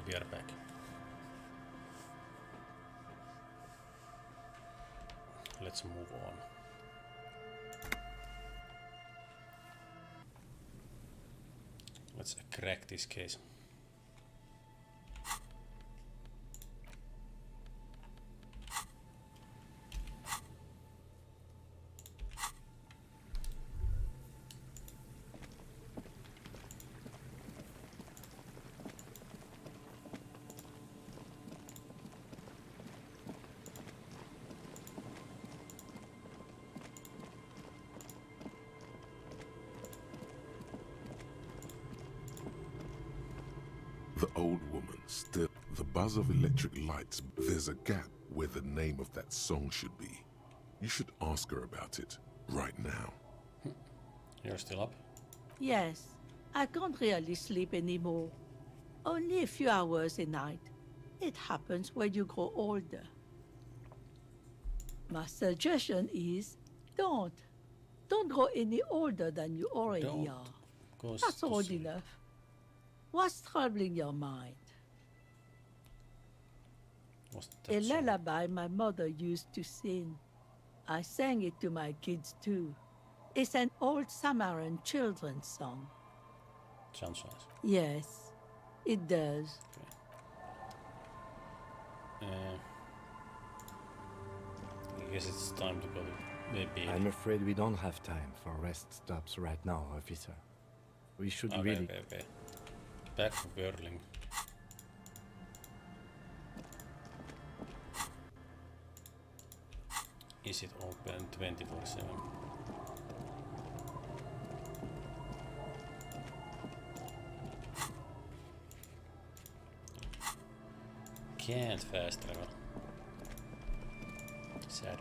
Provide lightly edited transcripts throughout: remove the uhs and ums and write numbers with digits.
we are back. Let's move on. Let's crack this case. The old woman still. The buzz of electric lights. There's a gap where the name of that song should be. You should ask her about it right now. You're still up? Yes, I can't really sleep anymore. Only a few hours a night. It happens when you grow older. My suggestion is, don't. Don't grow any older than you already are. That's old enough. What's troubling your mind? A lullaby my mother used to sing. I sang it to my kids too. It's an old Samaran children's song. Sounds nice. Yes, it does. Okay. I guess it's time to go to maybe. I'm afraid we don't have time for rest stops right now, officer. We should really... Okay. Back to Berlin. Is it open 24/7? Can't fast travel. Sad.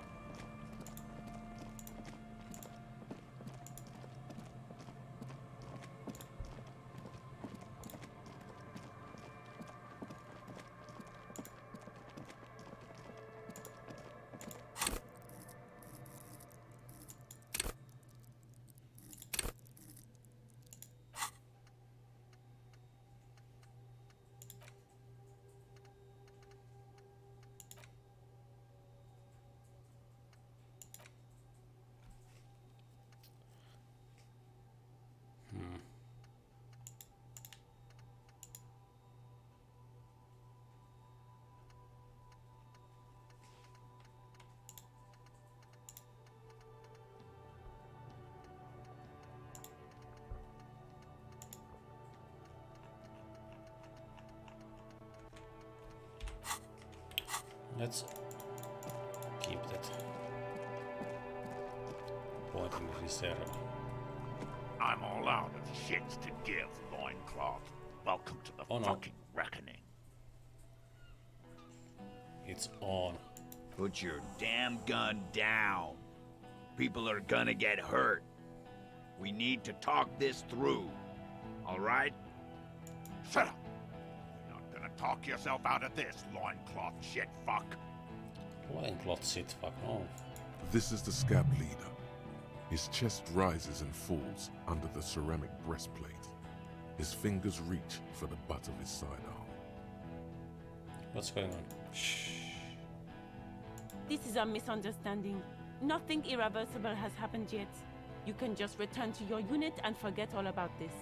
Let's keep that point in reserve. I'm all out of shits to give, loincloth. Welcome to the fucking reckoning. It's on. Put your damn gun down. People are gonna get hurt. We need to talk this through. All right? Shut up! You're not gonna talk yourself out of this, loincloth shit fuck. Loincloth shit fuck. Oh. This is the scab leader. His chest rises and falls under the ceramic breastplate. His fingers reach for the butt of his sidearm. What's going on? Shh. This is a misunderstanding. Nothing irreversible has happened yet. You can just return to your unit and forget all about this.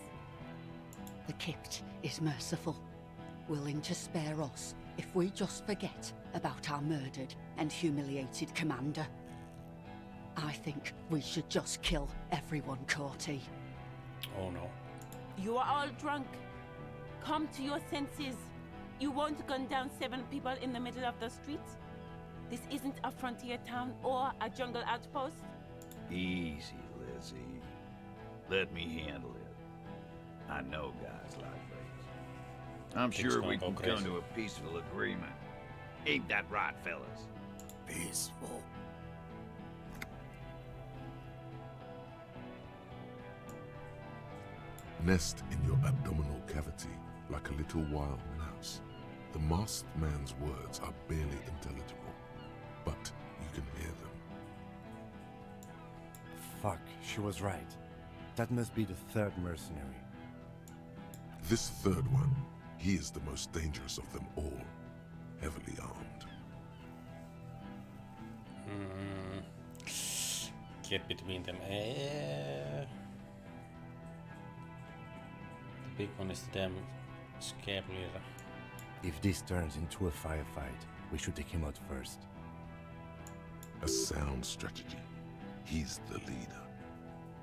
The Kipt is merciful, willing to spare us if we just forget about our murdered and humiliated commander. I think we should just kill everyone, Corty. Oh no. You are all drunk. Come to your senses. You won't gun down 7 people in the middle of the street. This isn't a frontier town or a jungle outpost. Easy, Lizzie. Let me handle it. I know guys like this. I'm sure we can come to a peaceful agreement. Ain't that right, fellas? Peaceful. Nest in your abdominal cavity like a little wild mouse. The masked man's words are barely intelligible, but you can hear them. Fuck, she was right. That must be the third mercenary. This third one He is the most dangerous of them all, heavily armed. Get between them. The big one is the damn scab leader. If this turns into a firefight, we should take him out first. A sound strategy. He's the leader.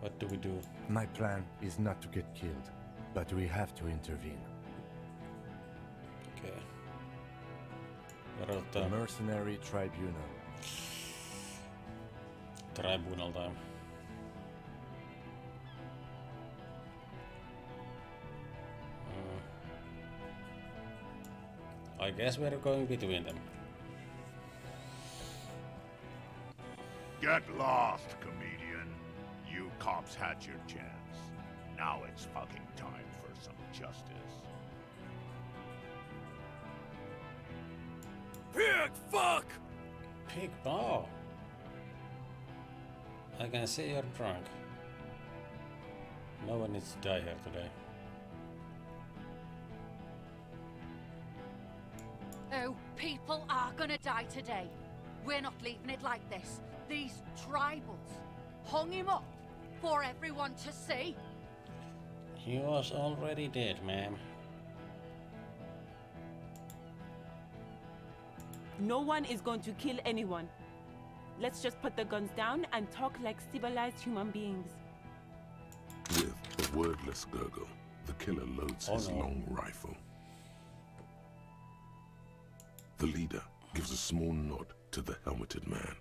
What do we do? My plan is not to get killed, but we have to intervene. Okay. What about The mercenary tribunal. tribunal time? I guess we're going between them. Get lost, comedian. You cops had your chance. Now it's fucking time for some justice. Pig fuck! Pig ball. I can see you're drunk. No one needs to die here today. Oh, people are gonna die today. We're not leaving it like this. These tribals hung him up for everyone to see. He was already dead, ma'am. No one is going to kill anyone. Let's just put the guns down and talk like civilized human beings. With a wordless gurgle, the killer loads his long rifle. The leader gives a small nod to the helmeted man.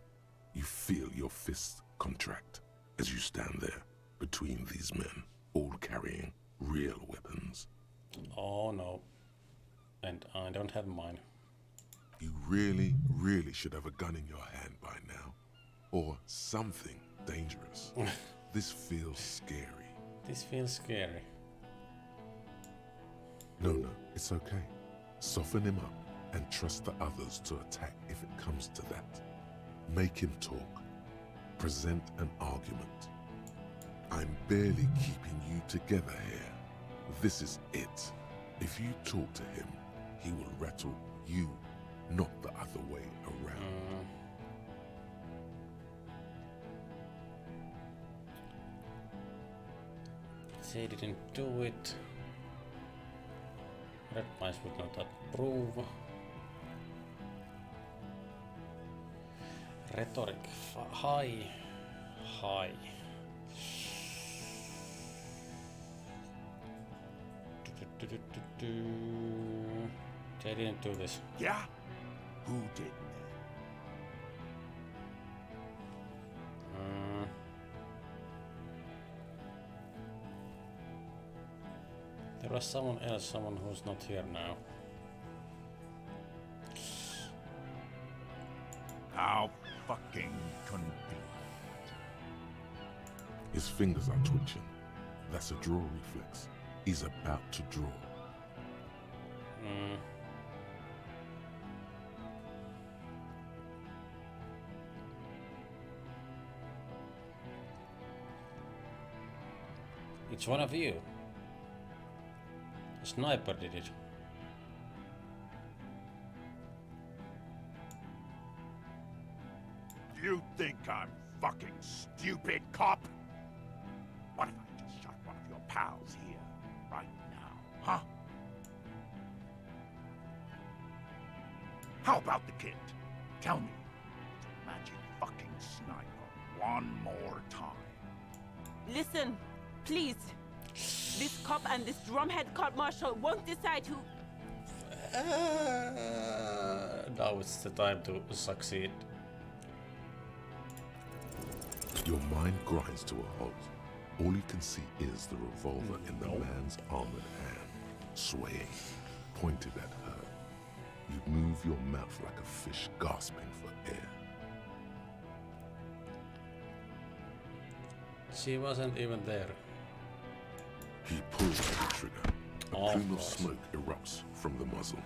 You feel your fists contract as you stand there between these men, all carrying real weapons. Oh no. And I don't have mine. You really, really should have a gun in your hand by now. Or something dangerous. This feels scary. This feels scary. No, it's okay. Soften him up and trust the others to attack if it comes to that. Make him talk. Present an argument. I'm barely keeping you together here. This is it. If you talk to him, he will rattle you, not the other way around. They didn't do it. Red Mice would not approve. Rhetoric. High. They didn't do this. Yeah? Who didn't? There was someone else, someone who's not here now. How fucking convenient. His fingers are twitching. That's a draw reflex. He's about to draw. It's one of you. A sniper did it. You think I'm fucking stupid, cop? What if I just shot one of your pals here, right now, huh? How about the kid? Tell me, the magic fucking sniper, one more time. Listen, please. This cop and this drumhead court marshal won't decide who... Now it's the time to succeed. Your mind grinds to a halt. All you can see is the revolver in the man's armored hand, swaying, pointed at her. You move your mouth like a fish gasping for air. She wasn't even there. He pulls the trigger. A Of plume of course. smoke erupts from the muzzle.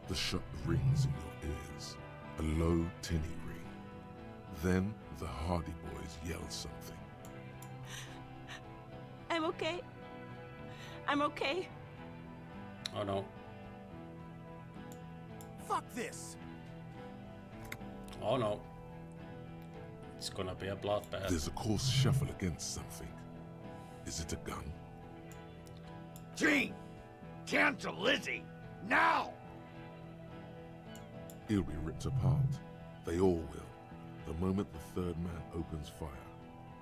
The shot rings in your ears, a low, tinny ring. Then the Hardy Boys yell something. I'm okay. I'm okay. Oh no. Fuck this! Oh no. It's gonna be a bloodbath. There's a coarse shuffle against something. Is it a gun? Gene! Cancel Lizzie! Now! He'll be ripped apart. They all will. The moment the third man opens fire.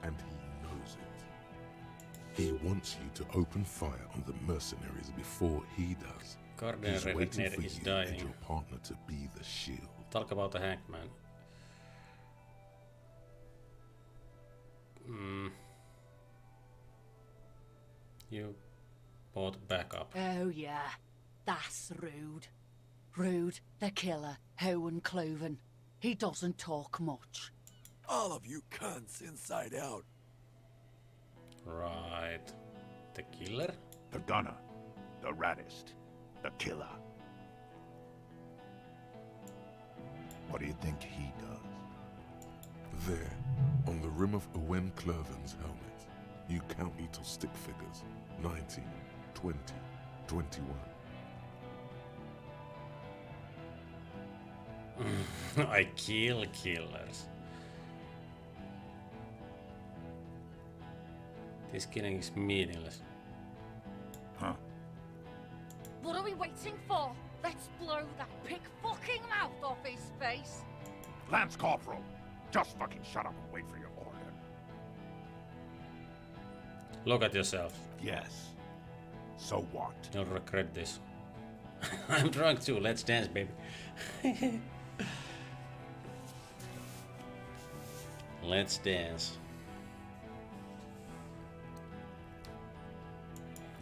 And he knows it. He wants you to open fire on the mercenaries before he does. He's waiting for you and your partner to be the shield. Talk about the hangman. You bought backup. Oh yeah, that's Rude. Rude, the killer, Owen Cloven. He doesn't talk much. All of you cunts inside out. Right. The killer? The gunner. The raddest. The killer. What do you think he does? There, on the rim of Owen Cloven's helmet, you count little stick figures. 19, 20, 21. I kill killers. This killing is meaningless. Huh? What are we waiting for? Let's blow that pig fucking mouth off his face. Lance Corporal! Just fucking shut up and wait for your order. Look at yourself. Yes. So what? You'll regret this. I'm drunk too. Let's dance, baby. Let's dance.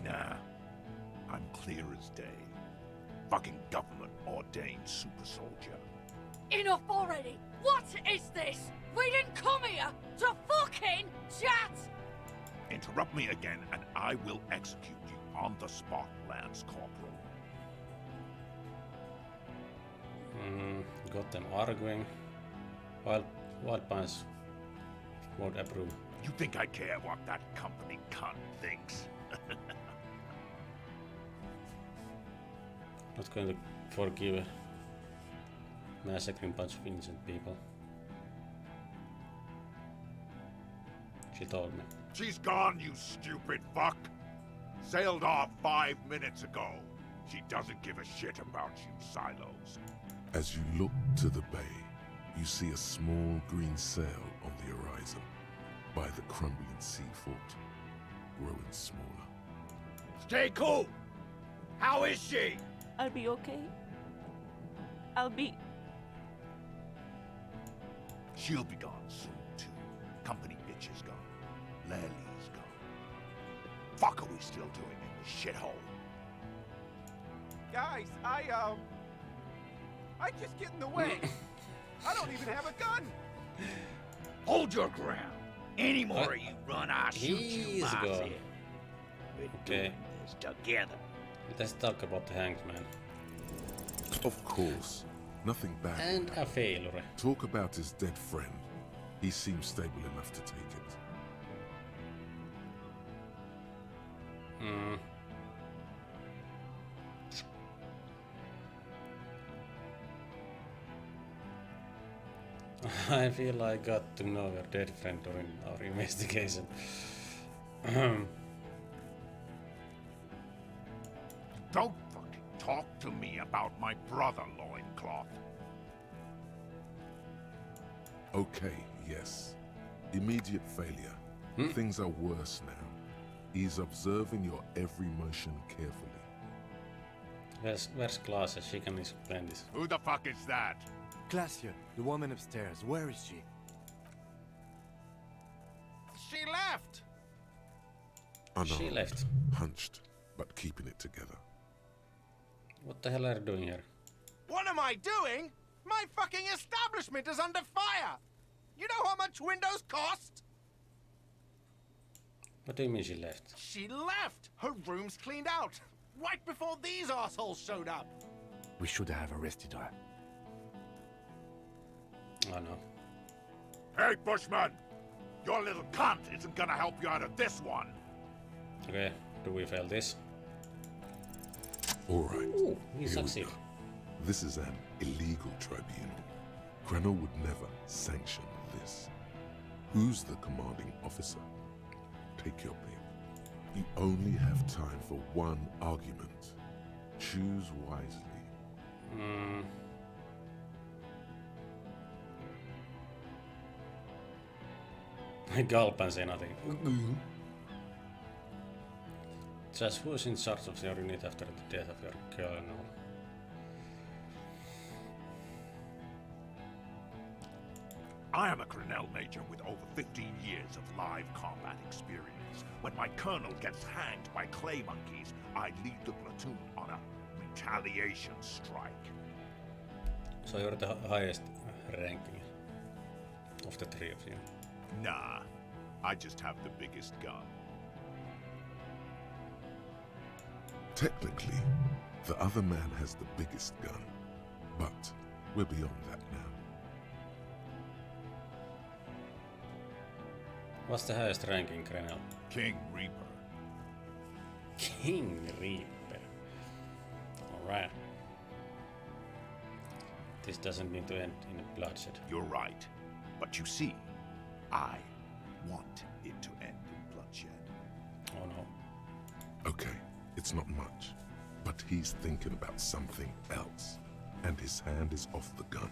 Nah. I'm clear as day. Fucking government ordained super soldier. Enough already! What is this? We didn't come here to fucking chat! Interrupt me again and I will execute you on the spot, Lance Corporal. Got them arguing. Wild Pines won't approve. You think I care what that company cunt thinks? Not going to forgive massacring a bunch of innocent people. She told me. She's gone, you stupid fuck! Sailed off 5 minutes ago. She doesn't give a shit about you, Silos. As you look to the bay, you see a small green sail on the horizon by the crumbling sea fort, growing smaller. Stay cool! How is she? I'll be okay. I'll be... She'll be gone soon, too. Company bitch is gone. Lely's gone. Fuck are we still doing in this shithole? Guys, I just get in the way. I don't even have a gun. Hold your ground. Any more of you run, I'll shoot you He's myself. gone. We're Okay. doing this together. Let's talk about the hanged man. Of course, nothing bad. And a failure. Talk about his dead friend. He seems stable enough to take it. I feel I got to know your dead friend during our investigation. Don't fucking talk to me about my brother, Loincloth. Okay, yes. Immediate failure. Things are worse now. He's observing your every motion carefully. Where's Glass? She can explain this. Who the fuck is that? Glacia, the woman upstairs, where is she? She left. Unarmed, She left. hunched, but keeping it together. What the hell are you doing here? What am I doing? My fucking establishment is under fire. You know how much windows cost? What do you mean she left? She left. Her room's cleaned out. Right before these assholes showed up. We should have arrested her. Oh no. Hey, Bushman! Your little cunt isn't gonna help you out of this one. Okay, do we fail this? All right. Ooh, he here we succeeded. go. This is an illegal tribunal. Krenner would never sanction this. Who's the commanding officer? Take your pick. You only have time for one argument. Choose wisely. Gulpen senating. Just who's in charge of your unit after the death of your colonel? I am a Cornell major with over 15 years of live combat experience. When my colonel gets hanged by clay monkeys, I lead the platoon on a retaliation strike. So you're the highest ranking of the three of you. Nah, I just have the biggest gun. Technically, the other man has the biggest gun, but we're beyond that now. What's the highest ranking, Grenell? King Reaper. King Reaper. Alright. This doesn't mean to end in bloodshed. You're right. But you see, I want it to end in bloodshed. Oh no. Okay, it's not much, but he's thinking about something else, and his hand is off the gun.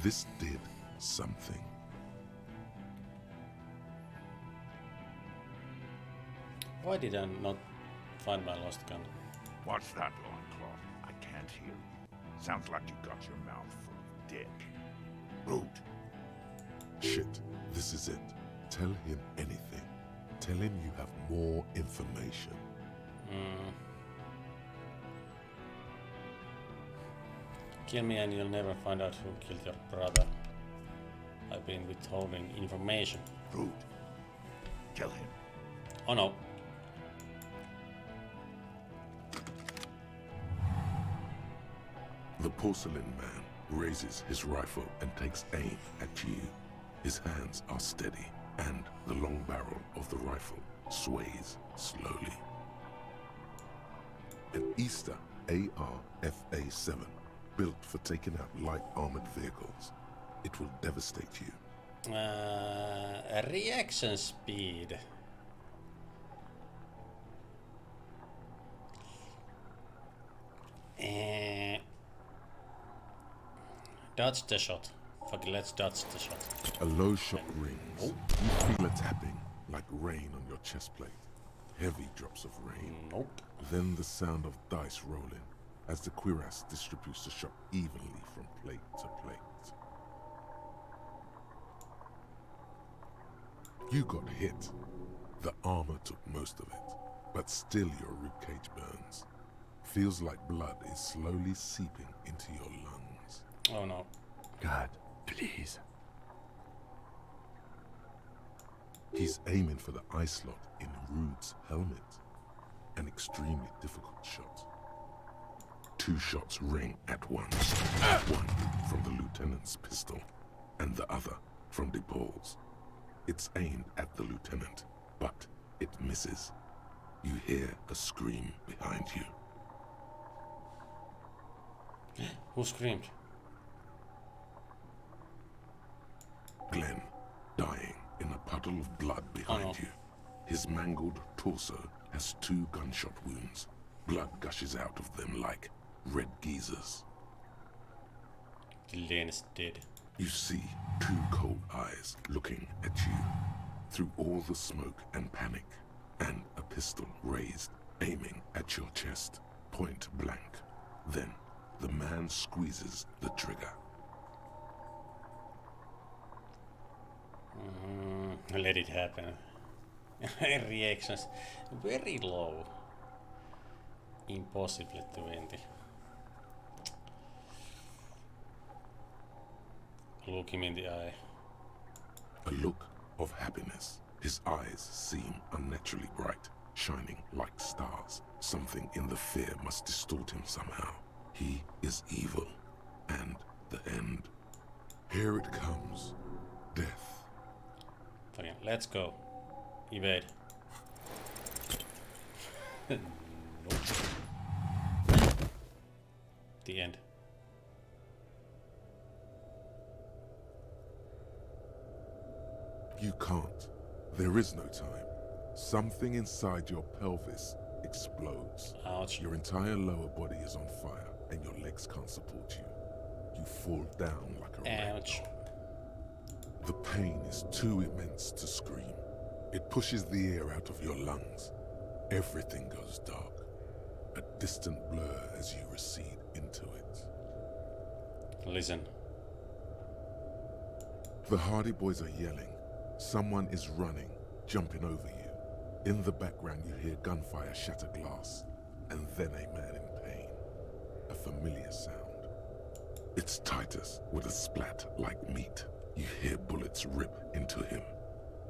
This did something. Why did I not find my lost gun? What's that, Loincloth? I can't hear you. Sounds like you got your mouth full of dick. Rude. Shit, this is it. Tell him anything. Tell him you have more information. Kill me and you'll never find out who killed your brother. I've been withholding information. Rude. Kill him. Oh no. The porcelain man raises his rifle and takes aim at you. His hands are steady, and the long barrel of the rifle sways slowly. An Easter AR-FA-7, built for taking out light armored vehicles. It will devastate you. Reaction speed. Dodge the shot. Fuck, let's dodge the shot. A low shot rings. You feel a tapping, like rain on your chest plate. Heavy drops of rain. Nope. Then the sound of dice rolling as the cuirass distributes the shot evenly from plate to plate. You got hit. The armor took most of it, but still your ribcage burns. Feels like blood is slowly seeping into your lungs. Oh no. God, please. He's aiming for the eye slot in Rude's helmet. An extremely difficult shot. 2 shots ring at once. One from the lieutenant's pistol, and the other from DePaul's. It's aimed at the lieutenant, but it misses. You hear a scream behind you. Who screamed? Glenn, dying in a puddle of blood behind you. His mangled torso has 2 gunshot wounds. Blood gushes out of them like red geysers. Glenn's dead. You see 2 cold eyes looking at you through all the smoke and panic, and a pistol raised, aiming at your chest, point blank. Then the man squeezes the trigger. Let it happen. Reactions very low. Impossible 20. Look him in the eye. A look of happiness. His eyes seem unnaturally bright, shining like stars. Something in the fear must distort him somehow. He is evil, and the end. Here it comes. Death. Fine, let's go. Evade. Nope. the end. You can't. There is no time. Something inside your pelvis explodes. Ouch. Your entire lower body is on fire, and your legs can't support you. You fall down like a Ouch. ragdoll. The pain is too immense to scream. It pushes the air out of your lungs. Everything goes dark. A distant blur as you recede into it. Listen. The Hardy Boys are yelling. Someone is running, jumping over you. In the background you hear gunfire shatter glass, and then a man in pain. A familiar sound. It's Titus with a splat like meat. You hear bullets rip into him.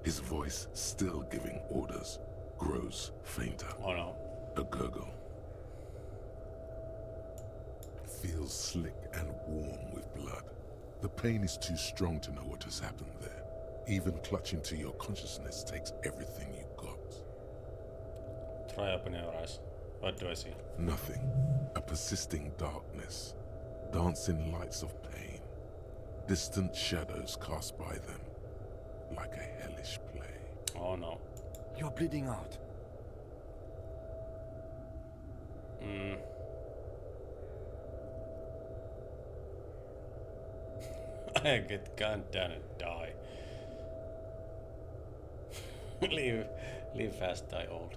His voice, still giving orders, grows fainter. Oh no. A gurgle. Feels slick and warm with blood. The pain is too strong to know what has happened there. Even clutching to your consciousness takes everything you got. Try open your eyes. What do I see? Nothing. A persisting darkness. Dancing lights of pain. Distant shadows cast by them. Like a hellish play. Oh no. You're bleeding out. I get gunned down and die. Live fast, die old.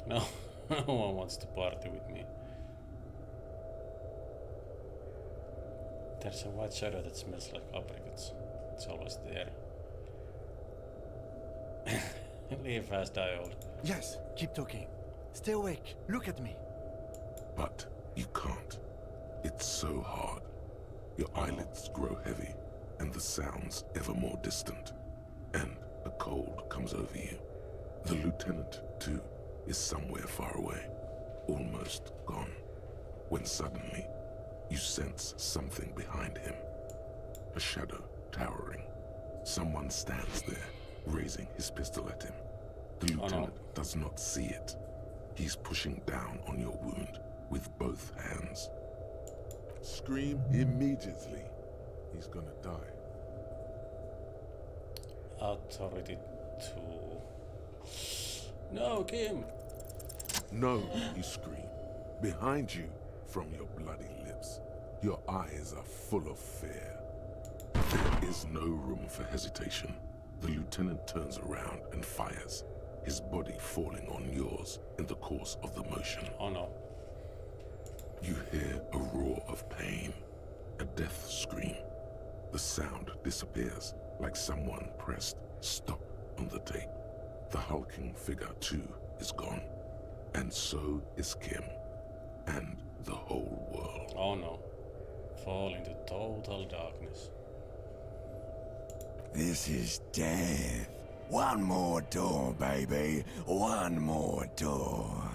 No, no one wants to party with me. There's a white shadow that smells like apricots. It's always there. Live fast, die old. Yes, keep talking. Stay awake. Look at me. But you can't. It's so hard. Your eyelids grow heavy, and the sounds ever more distant. And a cold comes over you. The lieutenant, too, is somewhere far away, almost gone, when suddenly you sense something behind him. A shadow towering. Someone stands there, raising his pistol at him. The lieutenant does not see it. He's pushing down on your wound with both hands. Scream immediately. He's gonna die. Authority to... No, Kim! No, you scream. Behind you, from your bloody lips, your eyes are full of fear. There is no room for hesitation. The lieutenant turns around and fires, his body falling on yours in the course of the motion. Oh no. You hear a roar of pain, a death scream. The sound disappears like someone pressed stop on the tape. The hulking figure, too, is gone. And so is Kim. And the whole world. Oh no. Fall into total darkness. This is death. One more door, baby. One more door.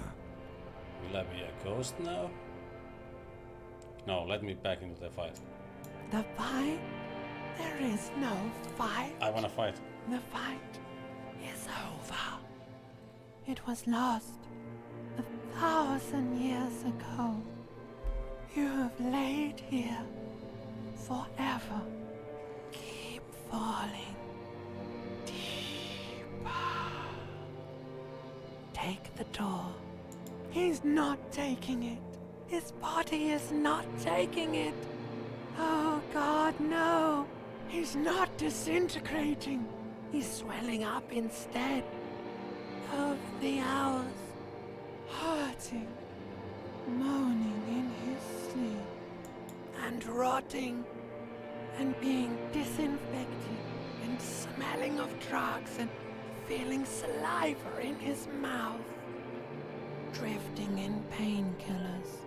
Will I be a ghost now? No, let me back into the fight. The fight? There is no fight. I wanna fight. The fight is over. It was lost 1,000 years ago. You have laid here forever. Keep falling deeper. Take the door. He's not taking it. His body is not taking it. Oh God, no. He's not disintegrating. He's swelling up instead. Over the hours, hurting, moaning in his sleep, and rotting, and being disinfected, and smelling of drugs, and feeling saliva in his mouth, drifting in painkillers,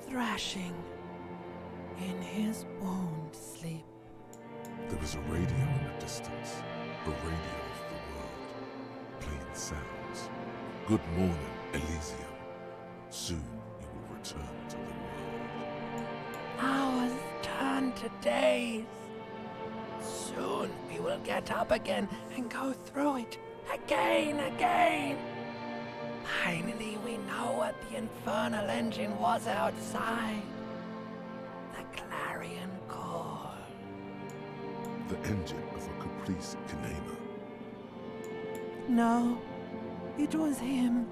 thrashing in his wound sleep. There is a radio in the distance, a radio of the world, playing sounds. Good morning, Elysium. Soon you will return to the world. Hours turn to days. Soon we will get up again and go through it Again! Finally, we know what the infernal engine was outside. The clarion call. The engine of a caprice Kanema. No, it was him.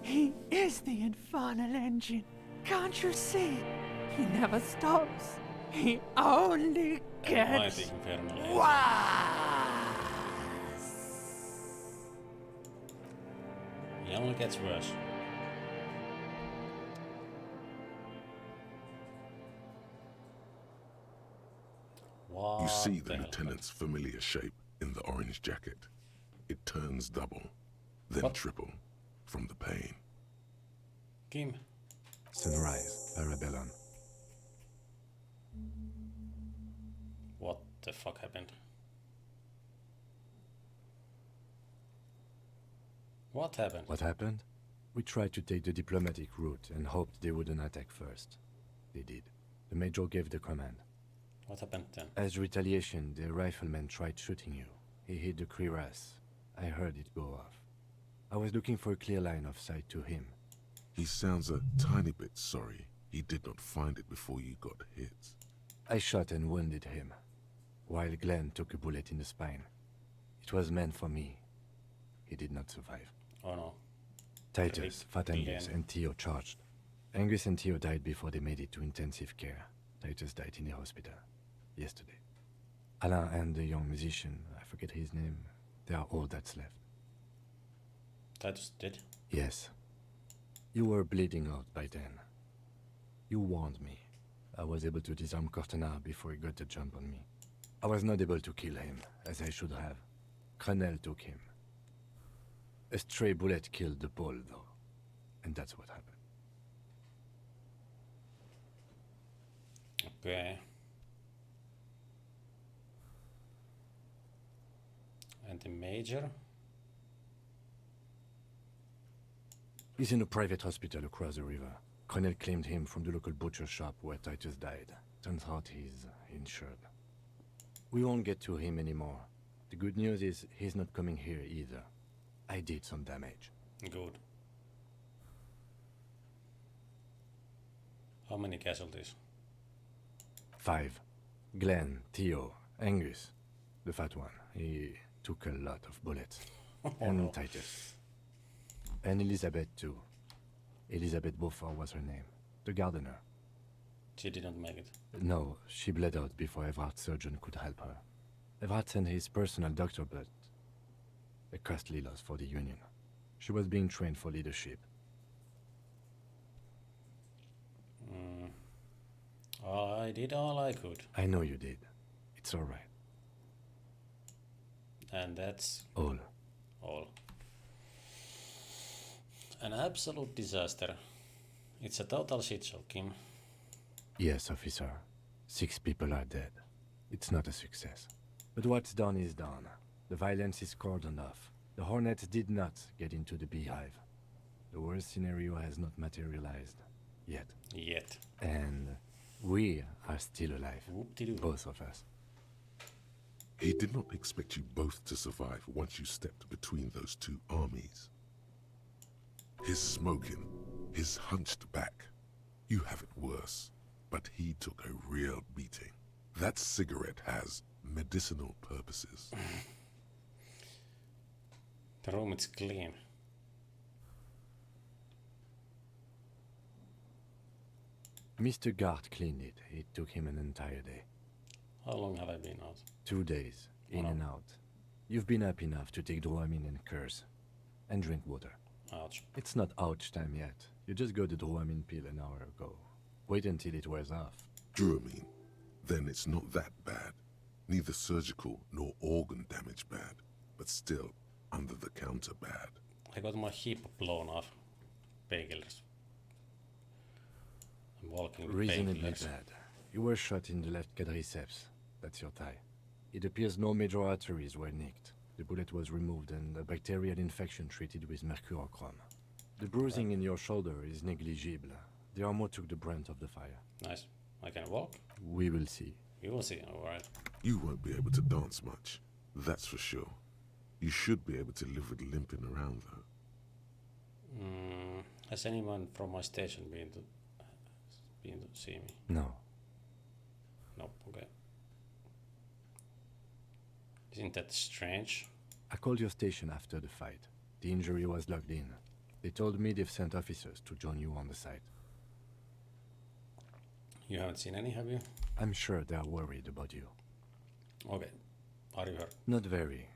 He is the infernal engine. Can't you see? He never stops. He only gets worse. He only gets worse. What You see the hell lieutenant's familiar shape in the orange jacket. It turns double, then What? triple, from the pain. Kim? Sunrise, Parabellum. What the fuck happened? What happened? What happened? We tried to take the diplomatic route and hoped they wouldn't attack first. They did. The Major gave the command. What happened then? As retaliation, the rifleman tried shooting you. He hit the cuirass. I heard it go off. I was looking for a clear line of sight to him. He sounds a tiny bit sorry he did not find it before you got hit. I shot and wounded him, while Glenn took a bullet in the spine. It was meant for me. He did not survive. Oh no. Titus, Fat Angus, Glenn. and Theo charged. Angus and Theo died before they made it to intensive care. Titus died in the hospital yesterday. Alain and the young musician, I forget his name, they are all that's left. Titus did? Yes. You were bleeding out by then. You warned me. I was able to disarm Cortana before he got the jump on me. I was not able to kill him, as I should have. Crenel took him. A stray bullet killed the Pole, though. And that's what happened. Okay. And the Major? He's in a private hospital across the river. Crenel claimed him from the local butcher shop where Titus died. Turns out he's insured. We won't get to him anymore. The good news is he's not coming here either. I did some damage. Good. How many casualties? 5. Glenn, Theo, Angus. The fat one. He took a lot of bullets. And no. Titus. And Elizabeth too. Elizabeth Beaufort was her name. The gardener. She didn't make it. No, she bled out before Everard's surgeon could help her. Everard sent his personal doctor, but a costly loss for the Union. She was being trained for leadership. I did all I could. I know you did. It's all right. And that's All. all. An absolute disaster. It's a total shit show, Kim. Yes, officer. 6 people are dead. It's not a success. But what's done is done. The violence is cordoned off. The Hornets did not get into the beehive. The worst scenario has not materialized. Yet. Yet. And we are still alive. Whoop-de-doo. Both of us. He did not expect you both to survive once you stepped between those two armies. His smoking, his hunched back. You have it worse, but he took a real beating. That cigarette has medicinal purposes. The room is clean. Mr. Gart cleaned it. It took him an entire day. How long have I been out? 2 days, in Wow. and out. You've been up enough to take Drouamine and curse. And drink water. Ouch. It's not ouch time yet. You just got the Drouamine pill an hour ago. Wait until it wears off. Drouamine. Then it's not that bad. Neither surgical nor organ damage bad, but still under the counter bad. I got my hip blown off. Painkillers. I'm walking with Reasonably painkillers. bad. You were shot in the left quadriceps. That's your thigh. It appears no major arteries were nicked. The bullet was removed and a bacterial infection treated with mercurochrome. The bruising in your shoulder is negligible. The armor took the brunt of the fire. Nice. I can walk. We will see. You will see. Alright. You won't be able to dance much, that's for sure. You should be able to live with limping around, though. Has anyone from my station been to see me? No. Nope. Okay. Isn't that strange? I called your station after the fight. The injury was logged in. They told me they've sent officers to join you on the site. You haven't seen any, have you? I'm sure they are worried about you. Okay. Are you hurt? Not very.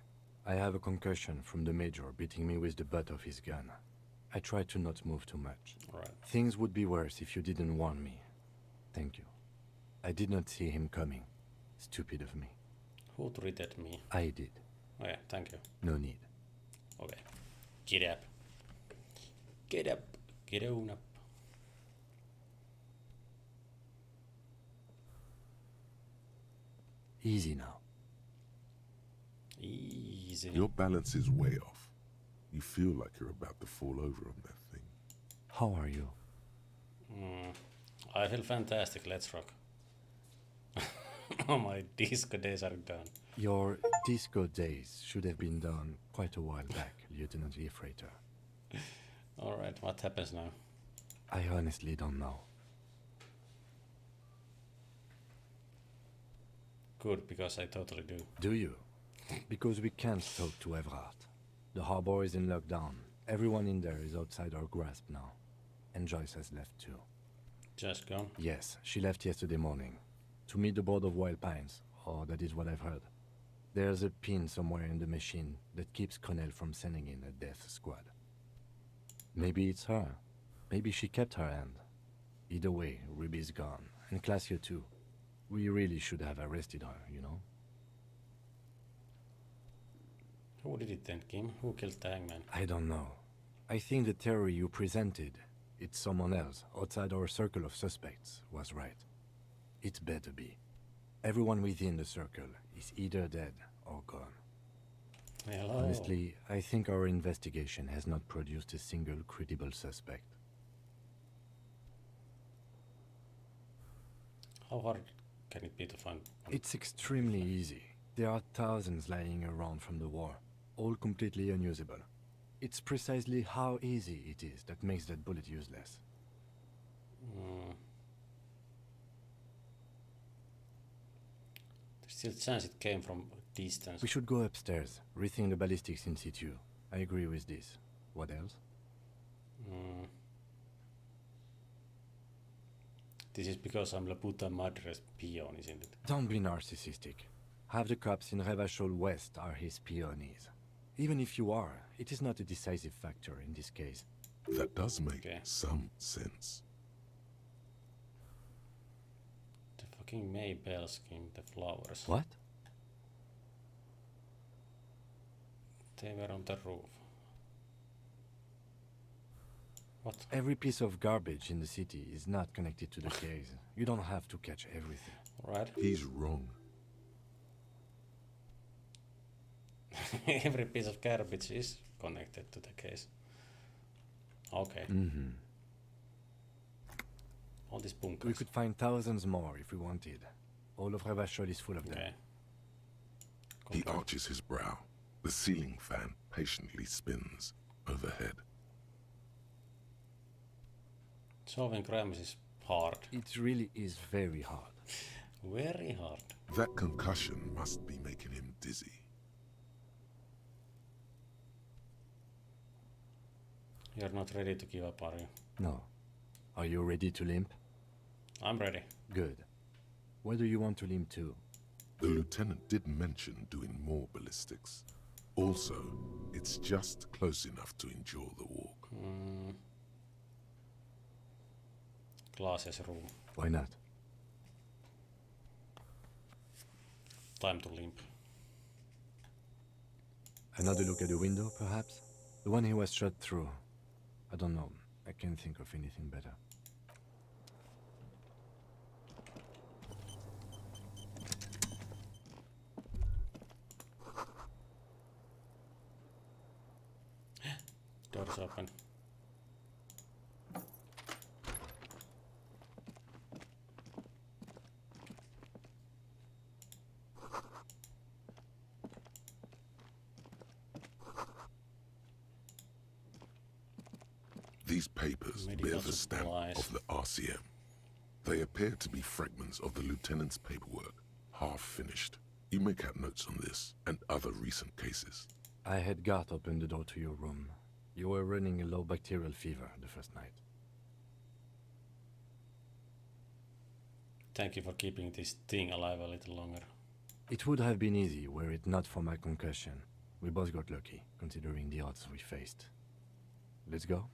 I have a concussion from the Major beating me with the butt of his gun. I tried to not move too much. Right. Things would be worse if you didn't warn me. Thank you. I did not see him coming. Stupid of me. Who treated me? I did. Oh yeah, thank you. No need. Okay. Get up. Get up. Get on up. Easy now. Easy. Your balance is way off. You feel like you're about to fall over on that thing. How are you? I feel fantastic. Let's rock. Oh, my disco days are done. Your disco days should have been done quite a while back, Lieutenant Freighter. Alright, what happens now? I honestly don't know. Good, because I totally do. Do you? Because we can't talk to Everard. The harbor is in lockdown. Everyone in there is outside our grasp now. And Joyce has left too. Just gone? Yes, she left yesterday morning. To meet the board of Wild Pines, or that is what I've heard. There's a pin somewhere in the machine that keeps Connell from sending in a death squad. Maybe it's her. Maybe she kept her hand. Either way, Ruby's gone, and Clasia too. We really should have arrested her, you know? Who did it then, Kim? Who killed the hangman? I don't know. I think the theory you presented, it's someone else, outside our circle of suspects, was right. It better be. Everyone within the circle is either dead or gone. Hello. Honestly, I think our investigation has not produced a single credible suspect. How hard can it be to find one? It's extremely easy. There are thousands lying around from the war, all completely unusable. It's precisely how easy it is that makes that bullet useless. There's still a chance it came from a distance. We should go upstairs, rethink the ballistics in situ. I agree with this. What else? This is because I'm La Puta Madre's peon, isn't it? Don't be narcissistic. Half the cops in Revachol West are his peonies. Even if you are, it is not a decisive factor in this case. That does make some sense. The fucking Maybell scheme, the flowers. What? They were on the roof. What? Every piece of garbage in the city is not connected to the case. You don't have to catch everything. Right? He's wrong. Every piece of garbage is connected to the case. Okay. All these bunkers. We could find thousands more if we wanted. All of Revachol is full of them. Okay. He arches his brow. The ceiling fan patiently spins overhead. Solving crimes is hard. It really is very hard. Very hard. That concussion must be making him dizzy. You're not ready to give up, are you? No. Are you ready to limp? I'm ready. Good. Where do you want to limp to? The lieutenant did mention doing more ballistics. Also, it's just close enough to endure the walk. Classia's room. Why not? Time to limp. Another look at the window, perhaps? The one he was shot through. I don't know. I can't think of anything better. Doors open. These papers bear Medical the stamp supplies. of the RCM. They appear to be fragments of the lieutenant's paperwork, half finished. You make out notes on this and other recent cases. I had Gart open the door to your room. You were running a low bacterial fever the first night. Thank you for keeping this thing alive a little longer. It would have been easy were it not for my concussion. We both got lucky, considering the odds we faced. Let's go?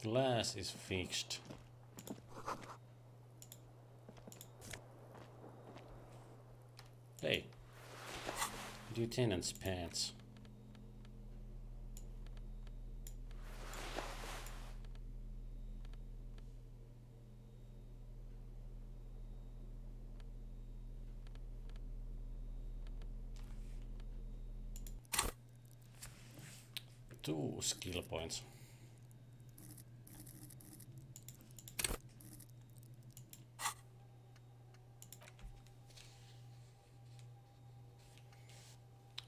Glass is fixed. Hey, lieutenant's pants. Two skill points.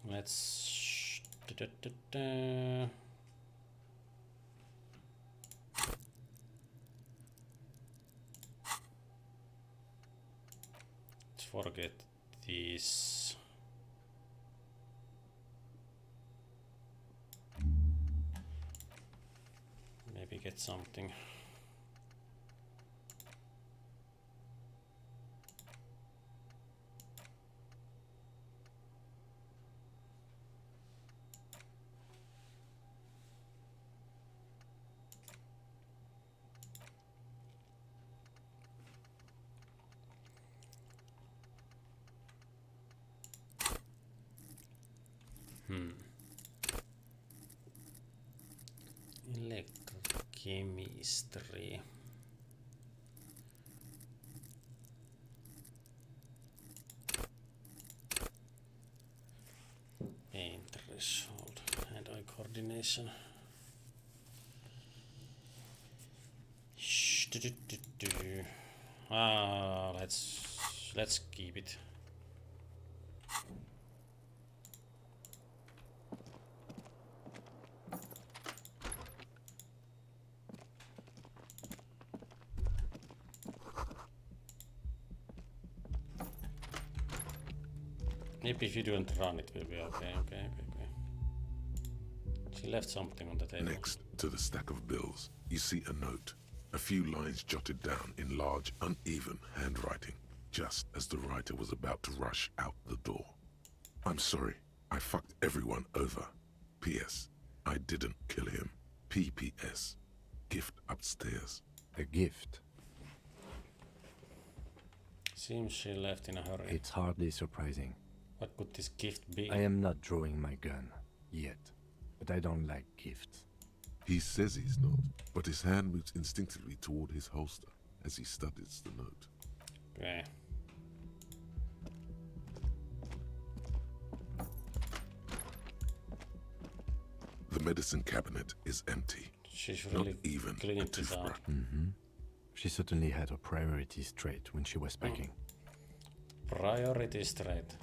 Let's forget these. Maybe get something. Electrochemistry. Pain threshold, hand-eye coordination. Let's keep it. Maybe if you don't run, it will be okay. She left something on the table. Next to the stack of bills, you see a note. A few lines jotted down in large, uneven handwriting, just as the writer was about to rush out the door. I'm sorry, I fucked everyone over. P.S. I didn't kill him. P.P.S. Gift upstairs. A gift? Seems she left in a hurry. It's hardly surprising. What could this gift be? I am not drawing my gun, yet. But I don't like gifts. He says he's not, but his hand moves instinctively toward his holster as he studies the note. Okay. The medicine cabinet is empty. She's Not really even a cleaning this out. toothbrush. She certainly had her priorities straight when she was packing. Priority straight.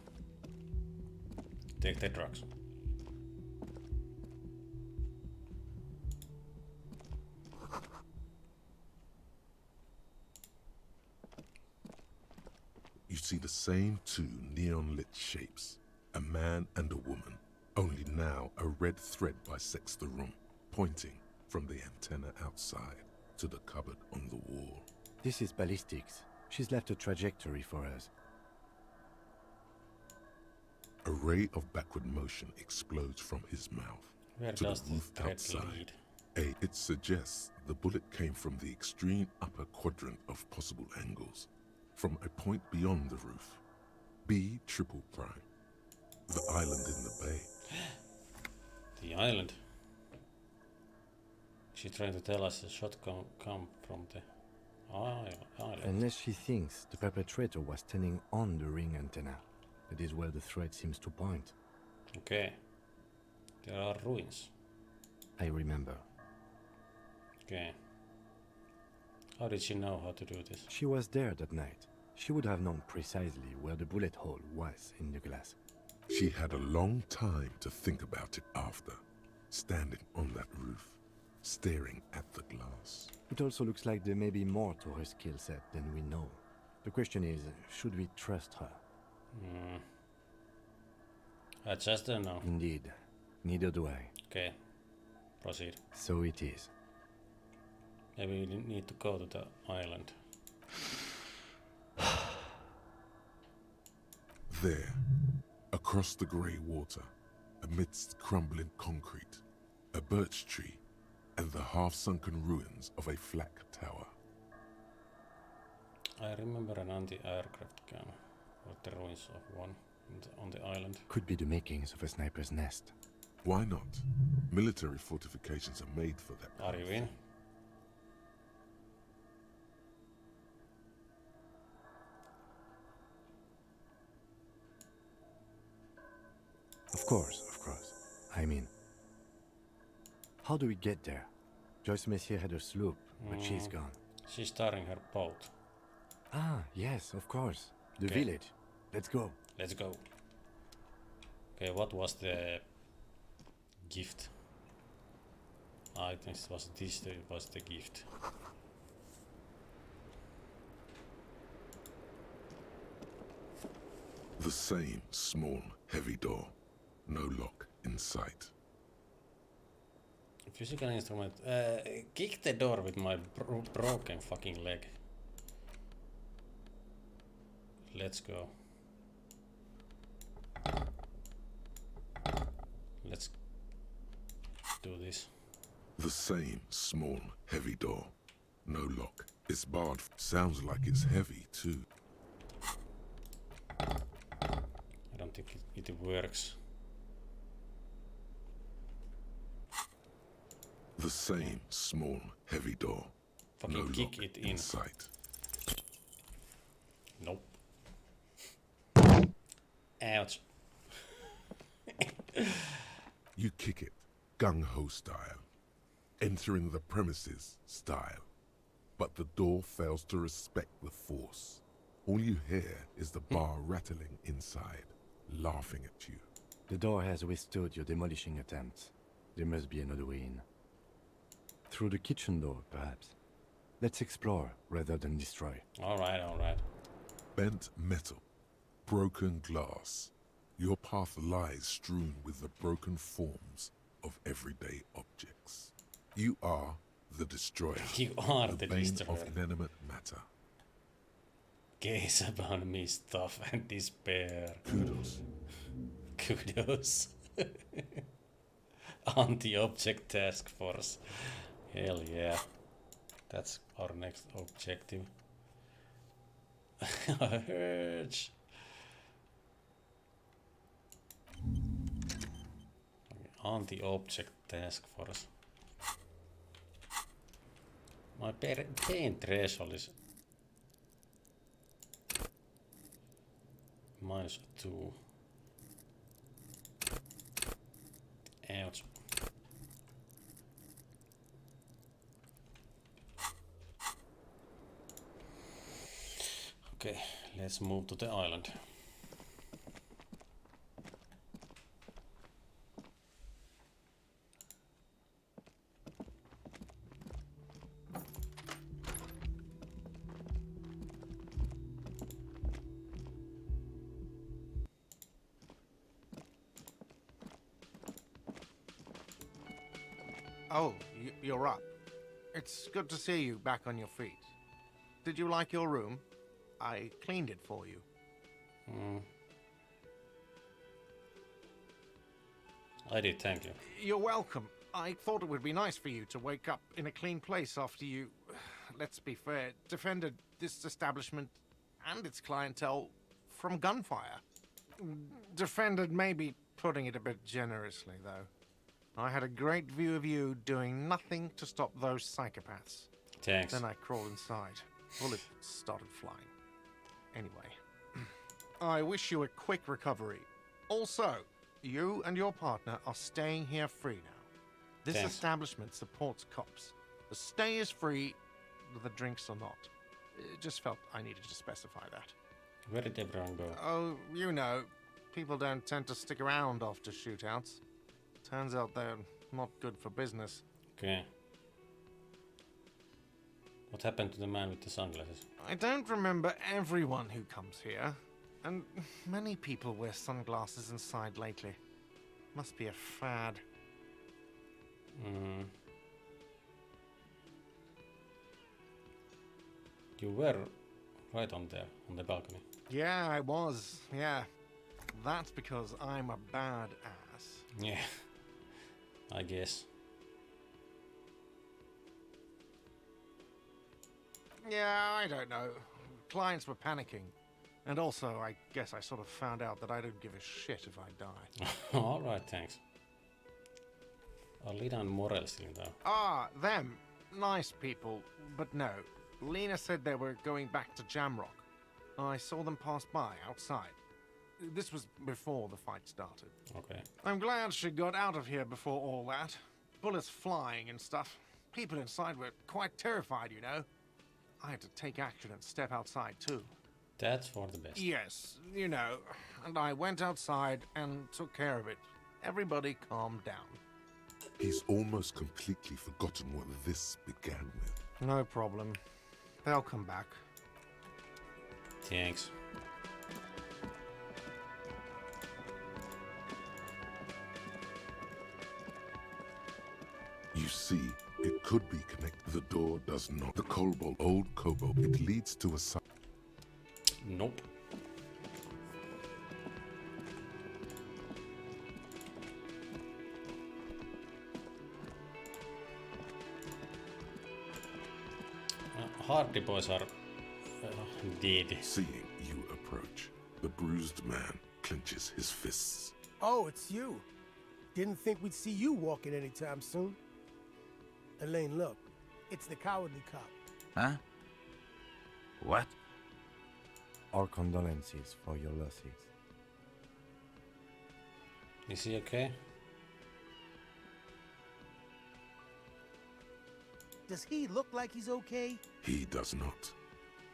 Take the drugs. You see the same two neon-lit shapes, a man and a woman, only now a red thread bisects the room, pointing from the antenna outside to the cupboard on the wall. This is ballistics. She's left a trajectory for us. A ray of backward motion explodes from his mouth Where to does the the roof thread outside. lead? It suggests the bullet came from the extreme upper quadrant of possible angles, from a point beyond the roof. B triple prime. The island in the bay. The island. She's trying to tell us the shot come from the island. Unless she thinks the perpetrator was standing on the ring antenna. That is where the thread seems to point. Okay. There are ruins. I remember. Okay. How did she know how to do this? She was there that night. She would have known precisely where the bullet hole was in the glass. She had a long time to think about it after, standing on that roof, staring at the glass. It also looks like there may be more to her skill set than we know. The question is, should we trust her? I just don't know. Indeed. Neither do I. Okay, proceed. So it is. Maybe we need to go to the island. There, across the grey water, amidst crumbling concrete, a birch tree, and the half-sunken ruins of a flak tower. I remember an anti-aircraft gun, or the ruins of one on the island. Could be the makings of a sniper's nest. Why not? Military fortifications are made for that. Are you in? Of course, of course. I mean, how do we get there? Joyce Messier had a sloop, but she's gone. She's starting her boat. Ah, yes, of course. The Okay. village. Let's go. Let's go. Okay, what was the gift? I think it was this that was the gift. The same small, heavy door. No lock in sight. Physical instrument. Kick the door with my broken fucking leg. Let's go. Let's do this. The same small, heavy door. No lock. It's barred. Sounds like it's heavy, too. I don't think it works. The same small, heavy door. Fucking No kick lock it in in. sight. Nope. Ouch. You kick it, gung-ho style. Entering the premises style. But the door fails to respect the force. All you hear is the bar rattling inside, laughing at you. The door has withstood your demolishing attempts. There must be another way in. Through the kitchen door, perhaps. Let's explore rather than destroy. Alright, alright. Bent metal, broken glass. Your path lies strewn with the broken forms of everyday objects. You are the destroyer. You are the bane destroyer. of inanimate matter. Gaze upon me, stuff and despair. Kudos. Kudos. Anti-object task force. Hell yeah. That's our next objective. Urge. Anti-object task force. My pain threshold is -2. Ouch. Okay, let's move to the island. Oh, you're up. It's good to see you back on your feet. Did you like your room? I cleaned it for you. I did, thank you. You're welcome. I thought it would be nice for you to wake up in a clean place after you, let's be fair, defended this establishment and its clientele from gunfire. Defended may be putting it a bit generously, though. I had a great view of you doing nothing to stop those psychopaths. Thanks. Then I crawled inside. Bullets started flying. Anyway, I wish you a quick recovery. Also, you and your partner are staying here free now. This Thanks. establishment supports cops. The stay is free, the drinks or not. It just felt I needed to specify that. Where did everyone go? Oh, you know, people don't tend to stick around after shootouts. Turns out they're not good for business. Okay. What happened to the man with the sunglasses? I don't remember everyone who comes here, and many people wear sunglasses inside lately. Must be a fad. You were right on there, on the balcony. Yeah, I was, yeah. That's because I'm a bad ass. Yeah, I guess. Yeah, I don't know. Clients were panicking. And also, I guess I sort of found out that I don't give a shit if I die. Alright, thanks. Are Lina and Morel still there? Ah, them. Nice people. But no. Lena said they were going back to Jamrock. I saw them pass by outside. This was before the fight started. Okay. I'm glad she got out of here before all that. Bullets flying and stuff. People inside were quite terrified, you know. I had to take action and step outside too. That's for the best. Yes, you know. And I went outside and took care of it. Everybody calmed down. He's almost completely forgotten what this began with. No problem. They'll come back. Thanks. You see, it could be connected. The door does not. The kobold, old kobold, it leads to a side. Nope. Hardy boys are dead. Seeing you approach, the bruised man clenches his fists. Oh, it's you. Didn't think we'd see you walking anytime soon. Elaine, look. It's the cowardly cop. Huh? What? Our condolences for your losses. Is he okay? Does he look like he's okay? He does not.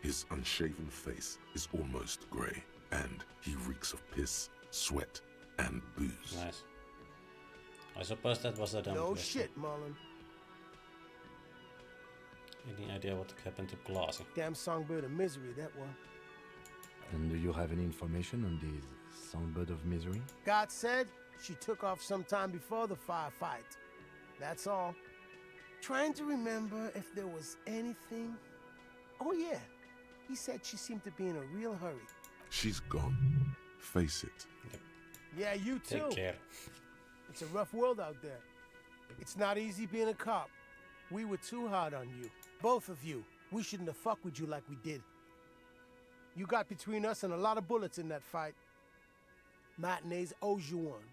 His unshaven face is almost grey, and he reeks of piss, sweat, and booze. Nice. I suppose that was a dumb No question. shit, Marlon. Any idea what happened to Glassy? Damn songbird of misery, that one. And do you have any information on this songbird of misery? God said she took off sometime before the firefight. That's all. Trying to remember if there was anything. Oh yeah, he said she seemed to be in a real hurry. She's gone. Face it. Yeah, you too. Take care. It's a rough world out there. It's not easy being a cop. We were too hard on you. Both of you. We shouldn't have fucked with you like we did. You got between us and a lot of bullets in that fight. Matinees owes you one.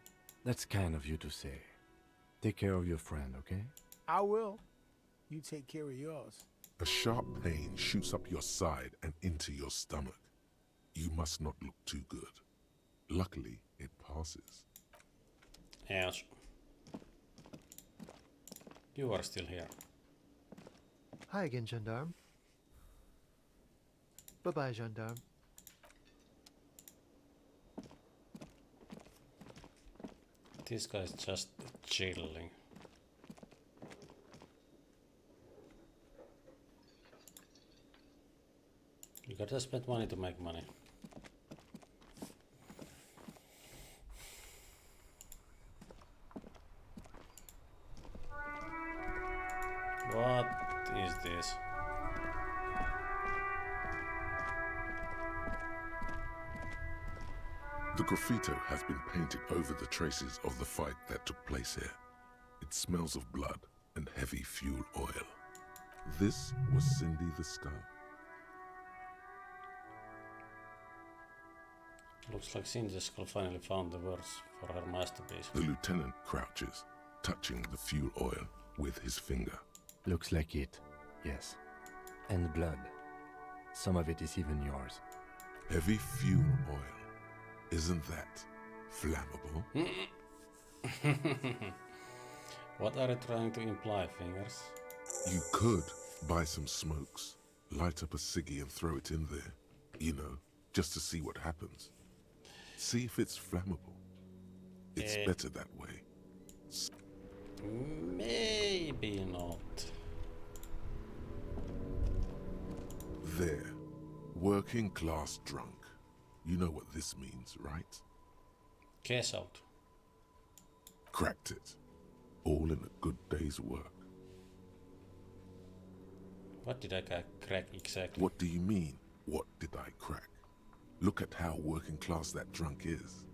That's kind of you to say. Take care of your friend, okay? I will. You take care of yours. A sharp pain shoots up your side and into your stomach. You must not look too good. Luckily, it passes. Yes. You are still here. Hi again, Gendarme. Bye-bye, Gendarme. This guy's just chilling. You gotta spend money to make money. What is this? The graffito has been painted over the traces of the fight that took place here. It smells of blood and heavy fuel oil. This was Cindy the Skull. Looks like Cindy the Skull finally found the words for her masterpiece. The lieutenant crouches, touching the fuel oil with his finger. Looks like it, yes. And blood. Some of it is even yours. Heavy fuel oil. Isn't that flammable? What are you trying to imply, Fingers? You could Buy some smokes, light up a ciggy and throw it in there. You know, just to see what happens. See if it's flammable. It's better that way. Maybe not. There. Working class drunk. You know what this means, right? Guess out. Cracked it. All in a good day's work. What did I crack exactly? What do you mean, what did I crack? Look at how working class that drunk is.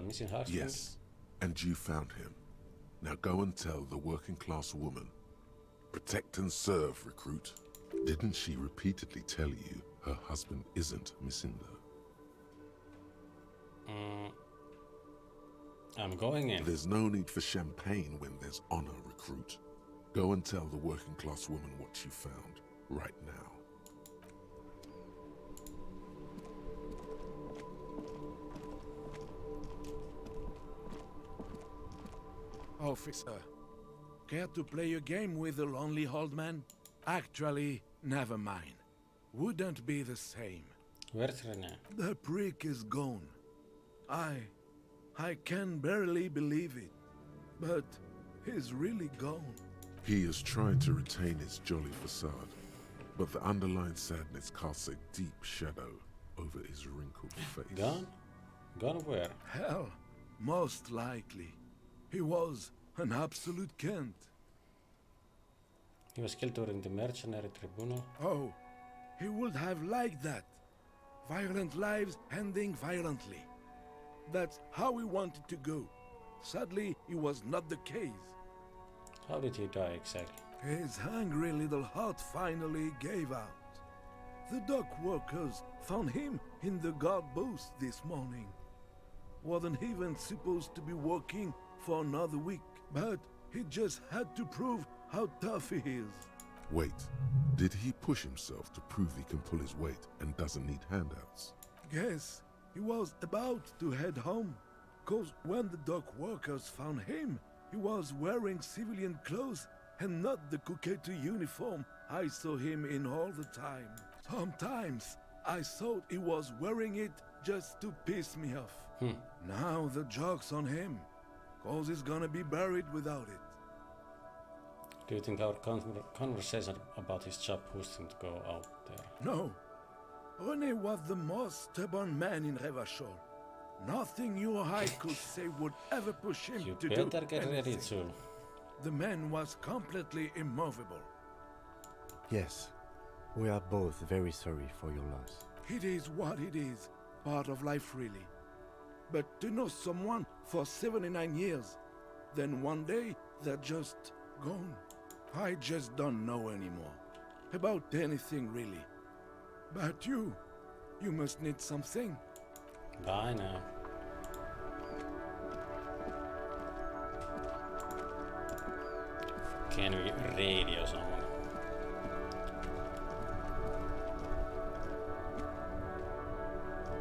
Missing husband? Yes, and you found him. Now go and tell the working class woman. Protect and serve, recruit. Didn't she repeatedly tell you her husband isn't missing though? I'm going in. There's no need for champagne when there's honor, recruit. Go and tell the working class woman what you found, right now. Officer, care to play a game with the lonely old man? Actually, never mind. Wouldn't be the same. Where's René? The prick is gone. I can barely believe it, but he's really gone. He is trying to retain his jolly facade, but the underlying sadness casts a deep shadow over his wrinkled face. Gone? Gone where? Hell, most likely. He was an absolute Kent. He was killed during the mercenary tribunal. Oh, he would have liked that. Violent lives ending violently. That's how he wanted to go. Sadly, it was not the case. How did he die exactly? His hungry little heart finally gave out. The dock workers found him in the guard booth this morning. Wasn't even supposed to be working for another week, but he just had to prove how tough he is. Wait, did he push himself to prove he can pull his weight and doesn't need handouts? Guess he was about to head home, cause when the dock workers found him, he was wearing civilian clothes and not the Kuketu uniform I saw him in all the time. Sometimes I thought he was wearing it just to piss me off. Now the joke's on him, cause he's gonna be buried without it. Do you think our conversation about his job pushed him to go out there? No. René was the most stubborn man in Revachol. Nothing you or I could say would ever push him You to do better get ready anything. too. The man was completely immovable. Yes, we are both very sorry for your loss. It is what it is, part of life really. But to know someone for 79 years, then one day they're just gone. I just don't know anymore. About anything really. But you must need something. Bye now. Can we radio someone?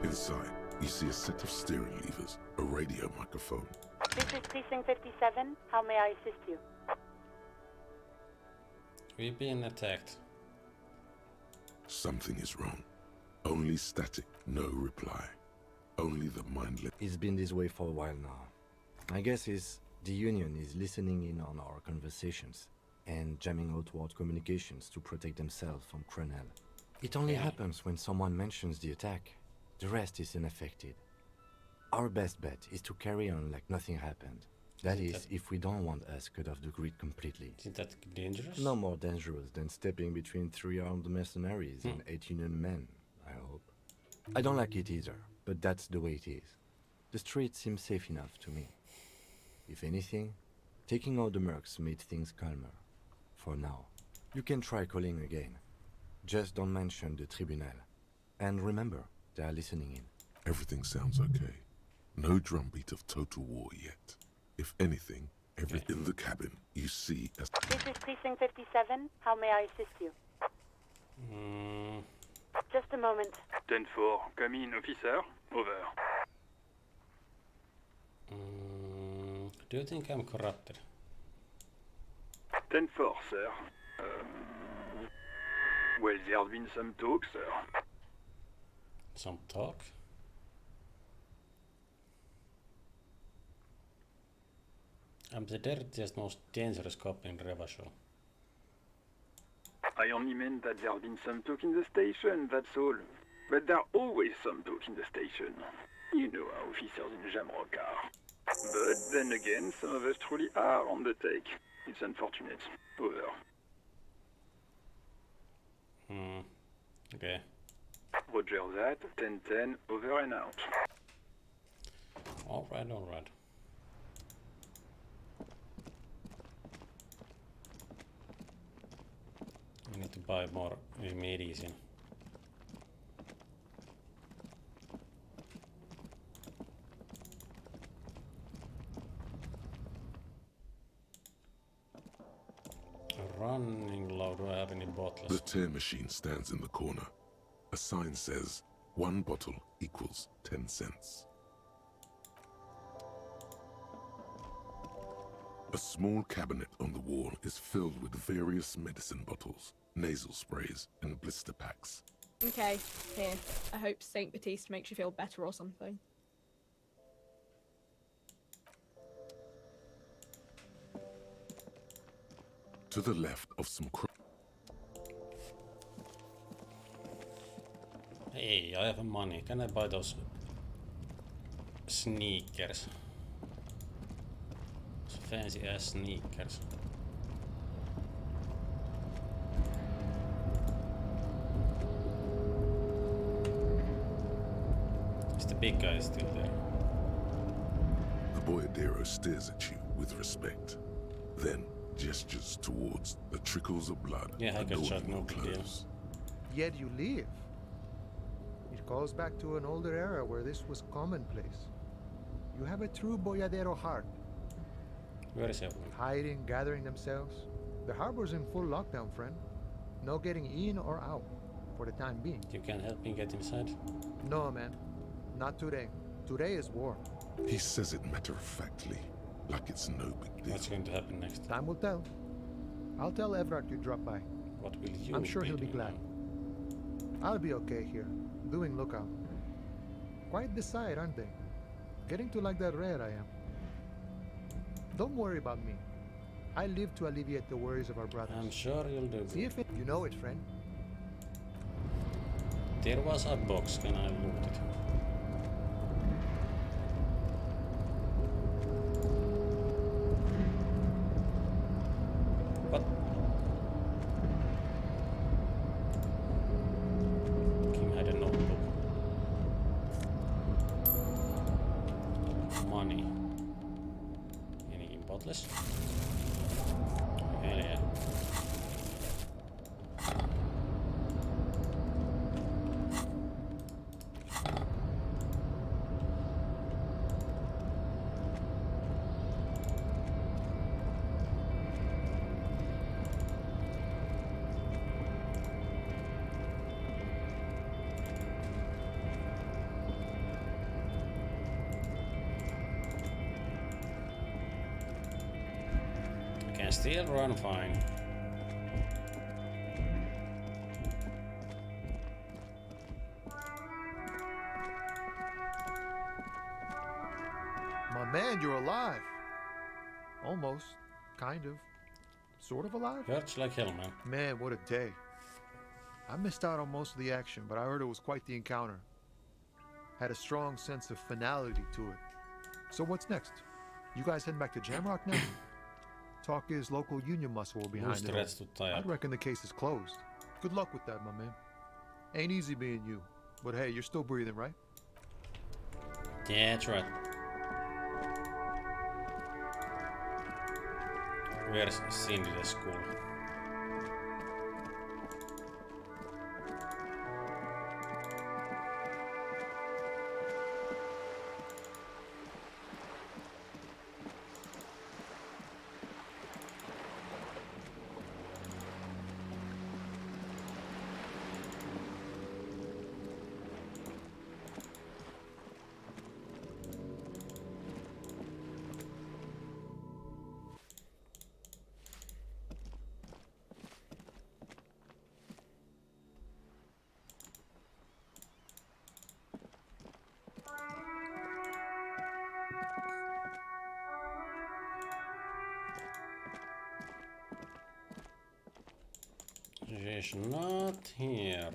Inside, you see a set of steering levers, a radio microphone. This is Precinct 57. How may I assist you? We've been attacked. Something is wrong. Only static, no reply. Only the mindless. It's been this way for a while now. My guess is the Union is listening in on our conversations and jamming outward communications to protect themselves from Cronel. It only happens when someone mentions the attack. The rest is unaffected. Our best bet is to carry on like nothing happened. That is, if we don't want us cut off the grid completely. Isn't that dangerous? No more dangerous than stepping between 3 armed mercenaries and 8 Union men, I hope. I don't like it either, but that's the way it is. The street seems safe enough to me. If anything, taking out the mercs made things calmer. For now. You can try calling again. Just don't mention the tribunal. And remember, they are listening in. Everything sounds okay. No drumbeat of total war yet. If anything, everything in the cabin you see as... This is Precinct 57. How may I assist you? Just a moment. 10-4, come in, officer. Over. Do you think I'm corrupted? 10-4, sir. Well, there's been some talk, sir. Some talk? I'm the dirtiest, most dangerous cop in Revachol. I only meant that there's been some talk in the station, that's all. But there's always some talk in the station. You know how officers in Jamrock are. But then again, some of us truly are on the take. It's unfortunate. Over. Okay. Roger that. 10-10, over and out. Alright. I need to buy more medicine. Running low, do I have any bottles? The tear machine stands in the corner. A sign says, 1 bottle equals 10 cents. A small cabinet on the wall is filled with various medicine bottles, nasal sprays, and blister packs. Okay, here. I hope Saint Baptiste makes you feel better or something. To the left of some Hey, I have money. Can I buy those sneakers? Those fancy ass sneakers. Is the big guy still there? The boyadero stares at you with respect, then gestures towards the trickles of blood adorning your clothes. Yet you live. It goes back to an older era where this was commonplace. You have a true boyadero heart. Where is everyone? Hiding, gathering themselves. The harbor's in full lockdown, friend. No getting in or out, for the time being. You can help me get inside? No, man. Not today. Today is war. He says it matter-of-factly, like it's no big deal. What's going to happen next? Time will tell. I'll tell Everard you dropped by. What will you I'm sure he'll be glad. I'll be okay here, doing lookout. Quite the sight, aren't they? Getting to like that red I am. Don't worry about me. I live to alleviate the worries of our brothers. I'm sure you'll do. See if you know it, friend. There was a box, can I loot it? What? Kim had a notebook. Money. Any bottles? Hell yeah. Can still run fine. My man, you're alive. Almost. Kind of. Sort of alive? Hurts like hell, man. Man, what a day. I missed out on most of the action, but I heard it was quite the encounter. Had a strong sense of finality to it. So what's next? You guys heading back to Jamrock now? Talk is local union muscle behind it. I'd reckon the case is closed. Good luck with that, my man. Ain't easy being you. But hey, you're still breathing, right? Yeah, that's right. Where's Cindy's school? She's not here.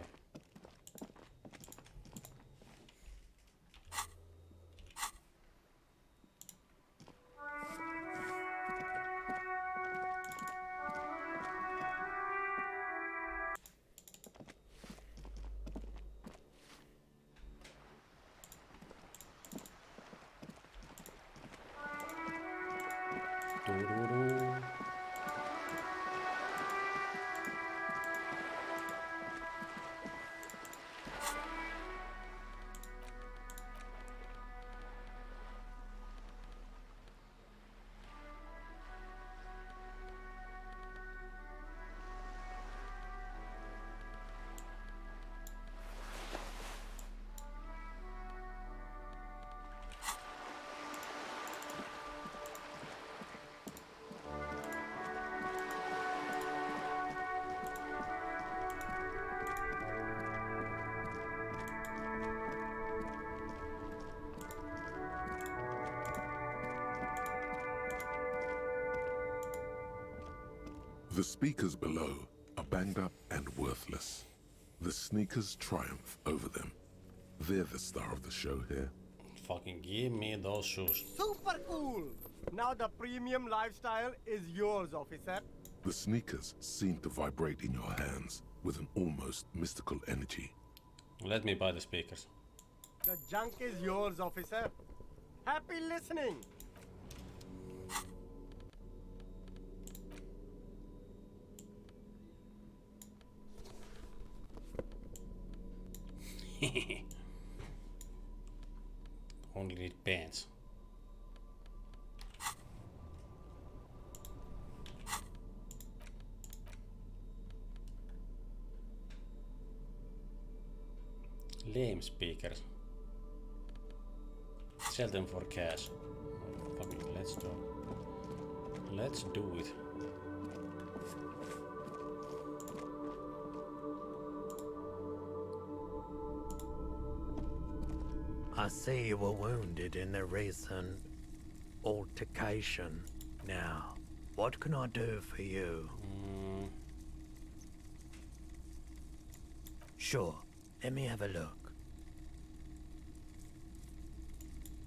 Doo-doo-doo. The speakers below are banged up and worthless. The sneakers triumph over them. They're the star of the show here. Fucking give me those shoes. Super cool! Now the premium lifestyle is yours, officer. The sneakers seem to vibrate in your hands with an almost mystical energy. Let me buy the speakers. The junk is yours, officer. Happy listening! Only need pants. Lame speakers. Sell them for cash. Fucking let's do it. I see you were wounded in the recent altercation. Now, what can I do for you? Sure, let me have a look.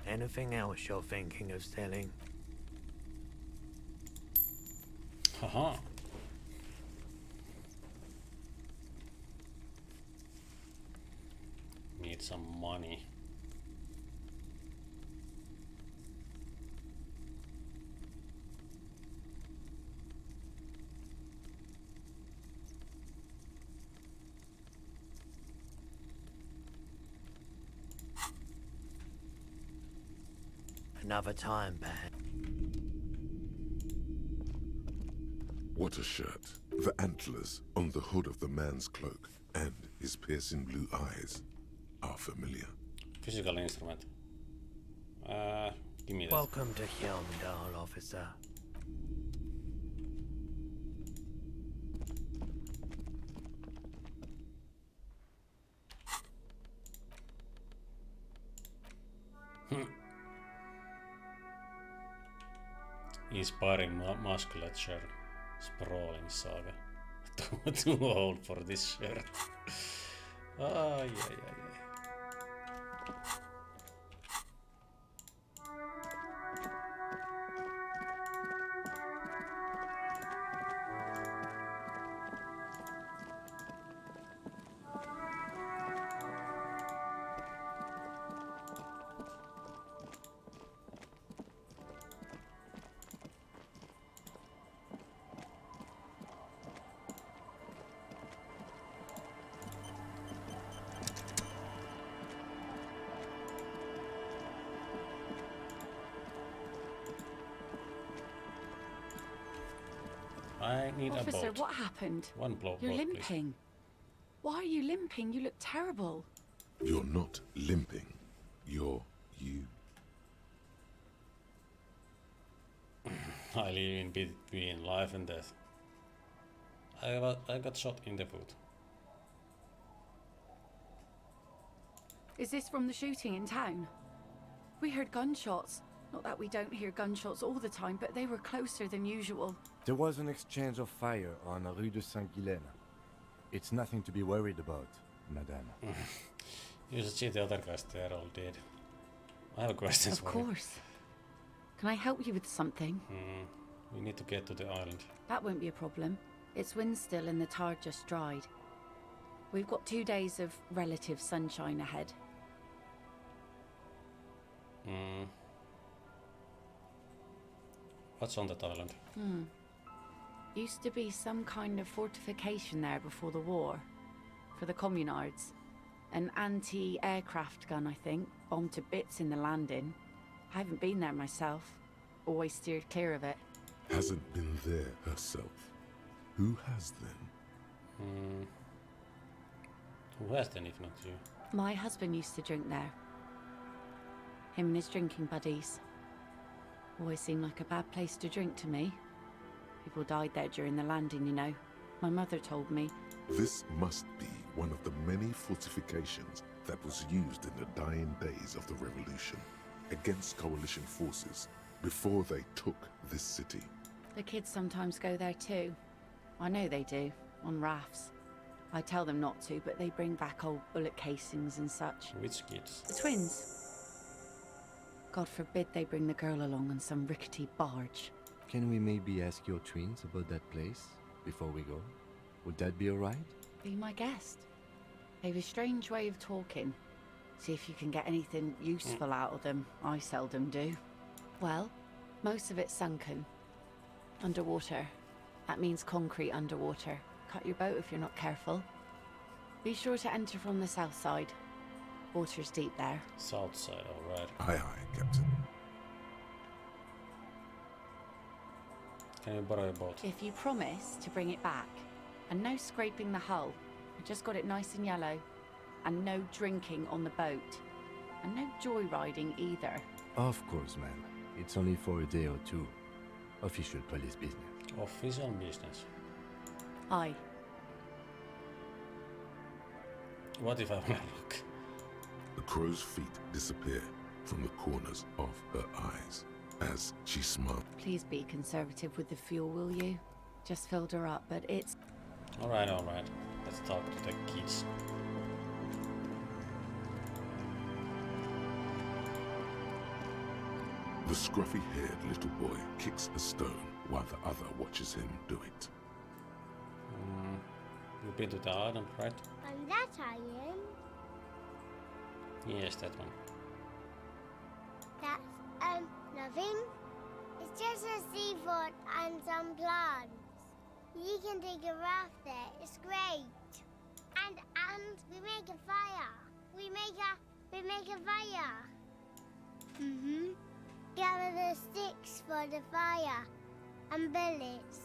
Anything else you're thinking of selling? Haha. Need some money. Another time, perhaps. What a shirt. The antlers on the hood of the man's cloak and his piercing blue eyes are familiar. Physical instrument. Give me that. Welcome to Helmdall, officer. Inspiring musculature. Sprawling saga. Too old for this shirt. Ay, ay, ay, ay. I need Officer, a boat. what happened? One blow. You're boat, limping. Why are you limping? You look terrible. You're not limping. You're you. I live in between life and death. I got shot in the foot. Is this from the shooting in town? We heard gunshots. Not that we don't hear gunshots all the time, but they were closer than usual. There was an exchange of fire on Rue de Saint-Guylaine. It's nothing to be worried about, madame. You should see the other guys, they're all dead. I have a question Of for you. course. Can I help you with something? We need to get to the island. That won't be a problem. It's wind still and the tar just dried. We've got 2 days of relative sunshine ahead. What's on that island? Used to be some kind of fortification there before the war. For the communards. An anti-aircraft gun, I think. Bombed to bits in the landing. I haven't been there myself. Always steered clear of it. Hasn't been there herself. Who has then? Who has then if not you? My husband used to drink there. Him and his drinking buddies. Always seemed like a bad place to drink to me. People died there during the landing, you know. My mother told me. This must be one of the many fortifications that was used in the dying days of the revolution against coalition forces before they took this city. The kids sometimes go there too. I know they do, on rafts. I tell them not to, but they bring back old bullet casings and such. Which kids? The twins. God forbid they bring the girl along on some rickety barge. Can we maybe ask your twins about that place before we go? Would that be alright? Be my guest. They've a strange way of talking. See if you can get anything useful out of them. I seldom do. Well, most of it's sunken. Underwater. That means concrete underwater. Cut your boat if you're not careful. Be sure to enter from the south side. Water's deep there. South side, alright. Aye, aye, Captain. Can you borrow a boat? If you promise to bring it back, and no scraping the hull, I just got it nice and yellow, and no drinking on the boat, and no joyriding either. Of course, ma'am. It's only for a day or two. Official police business. Official business. Aye. What if I wanna look? The crow's feet disappear from the corners of her eyes as she smiles. Please be conservative with the fuel, will you? Just filled her up, but it's... Alright. Let's talk to the kids. The scruffy-haired little boy kicks a stone while the other watches him do it. You've been to the island, right? On that island? Yes, that one. That's, nothing. It's just a seafort and some plants. You can take a raft there. It's great. And we make a fire. We make a fire. Gather the sticks for the fire and bullets.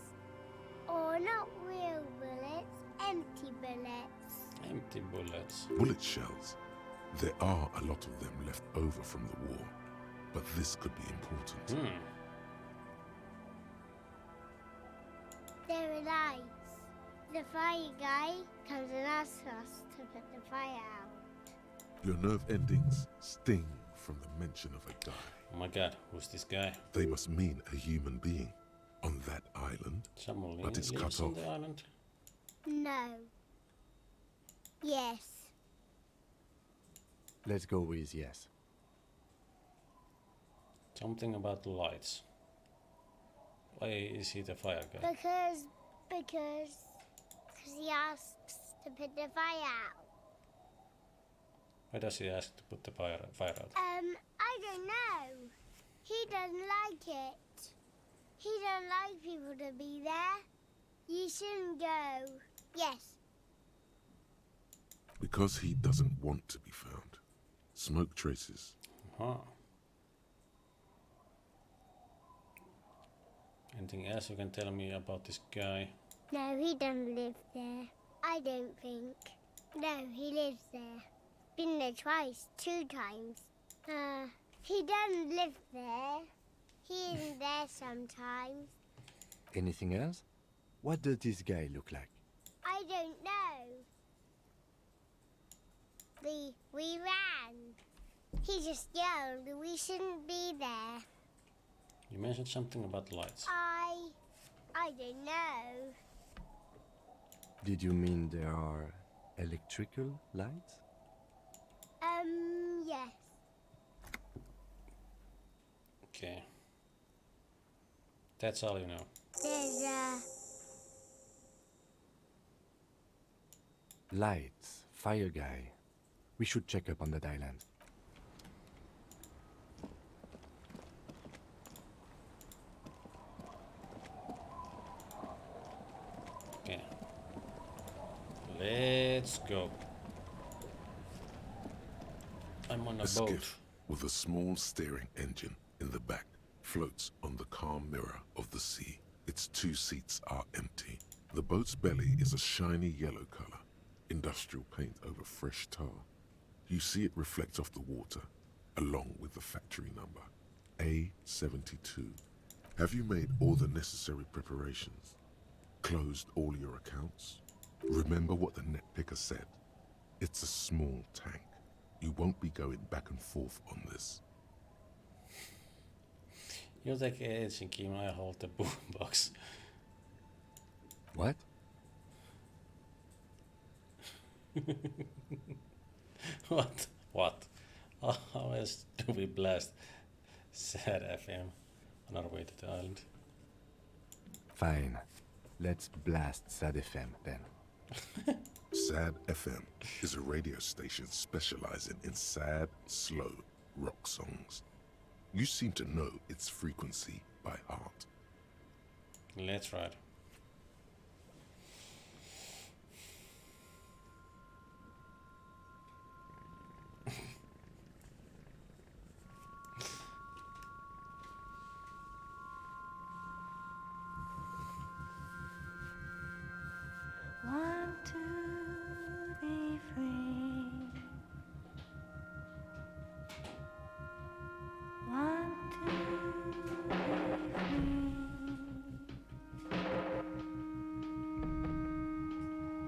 Or not real bullets, empty bullets. Empty bullets. Bullet shells. There are a lot of them left over from the war, but this could be important. There are lights. The fire guy comes and asks us to put the fire out. Your nerve endings sting from the mention of a guy. Oh my god, who's this guy? They must mean a human being on that island, Someone but it's lives cut on off. the island? No. Yes. Let's go with yes. Something about the lights. Why is he the fire guy? Because he asks to put the fire out. Why does he ask to put the fire out? I don't know. He doesn't like it. He don't like people to be there. You shouldn't go. Yes. Because he doesn't want to be found. Smoke traces. Anything else you can tell me about this guy? No, he doesn't live there. I don't think. No, he lives there. Been there twice, 2 times. He doesn't live there. He isn't there sometimes. Anything else? What does this guy look like? I don't know. We ran. He just yelled we shouldn't be there. You mentioned something about lights. I don't know. Did you mean there are electrical lights? Yes. Okay. That's all you know. There's Lights, fire guy. We should check up on that island. Okay. Let's go. I'm on a boat. Skiff with a small steering engine in the back floats on the calm mirror of the sea. Its 2 seats are empty. The boat's belly is a shiny yellow color, industrial paint over fresh tar. You see it reflect off the water, along with the factory number, A72. Have you made all the necessary preparations? Closed all your accounts? Remember what the net picker said. It's a small tank. You won't be going back and forth on this. You take Helsinki, I hold the boombox. What? What? What? How else do we blast sad FM on our way to the island? Fine. Let's blast Sad FM then. Sad FM is a radio station specializing in sad, slow rock songs. You seem to know its frequency by heart. Let's ride. Want to be free. Want to be free.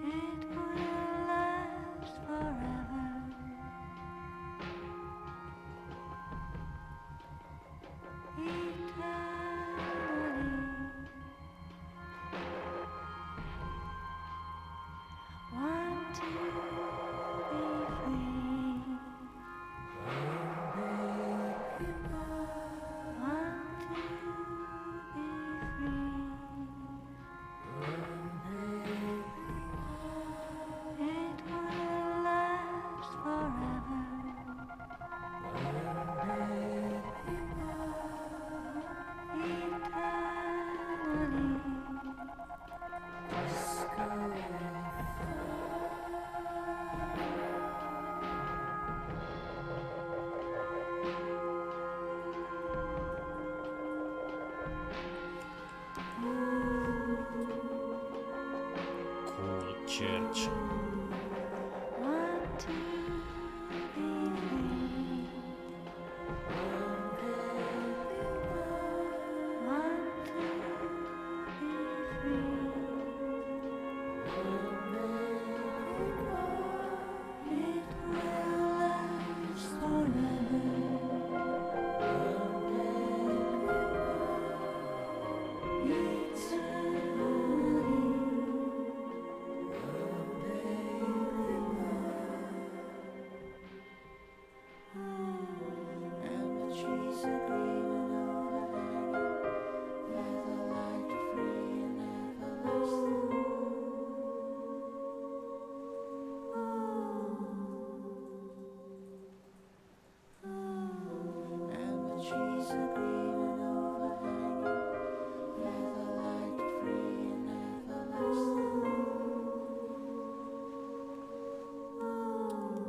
It will last forever. Eternally. Want to be free. Want to be free. It will last forever. Cool church. Want to be free. Want to be free. It will last forever.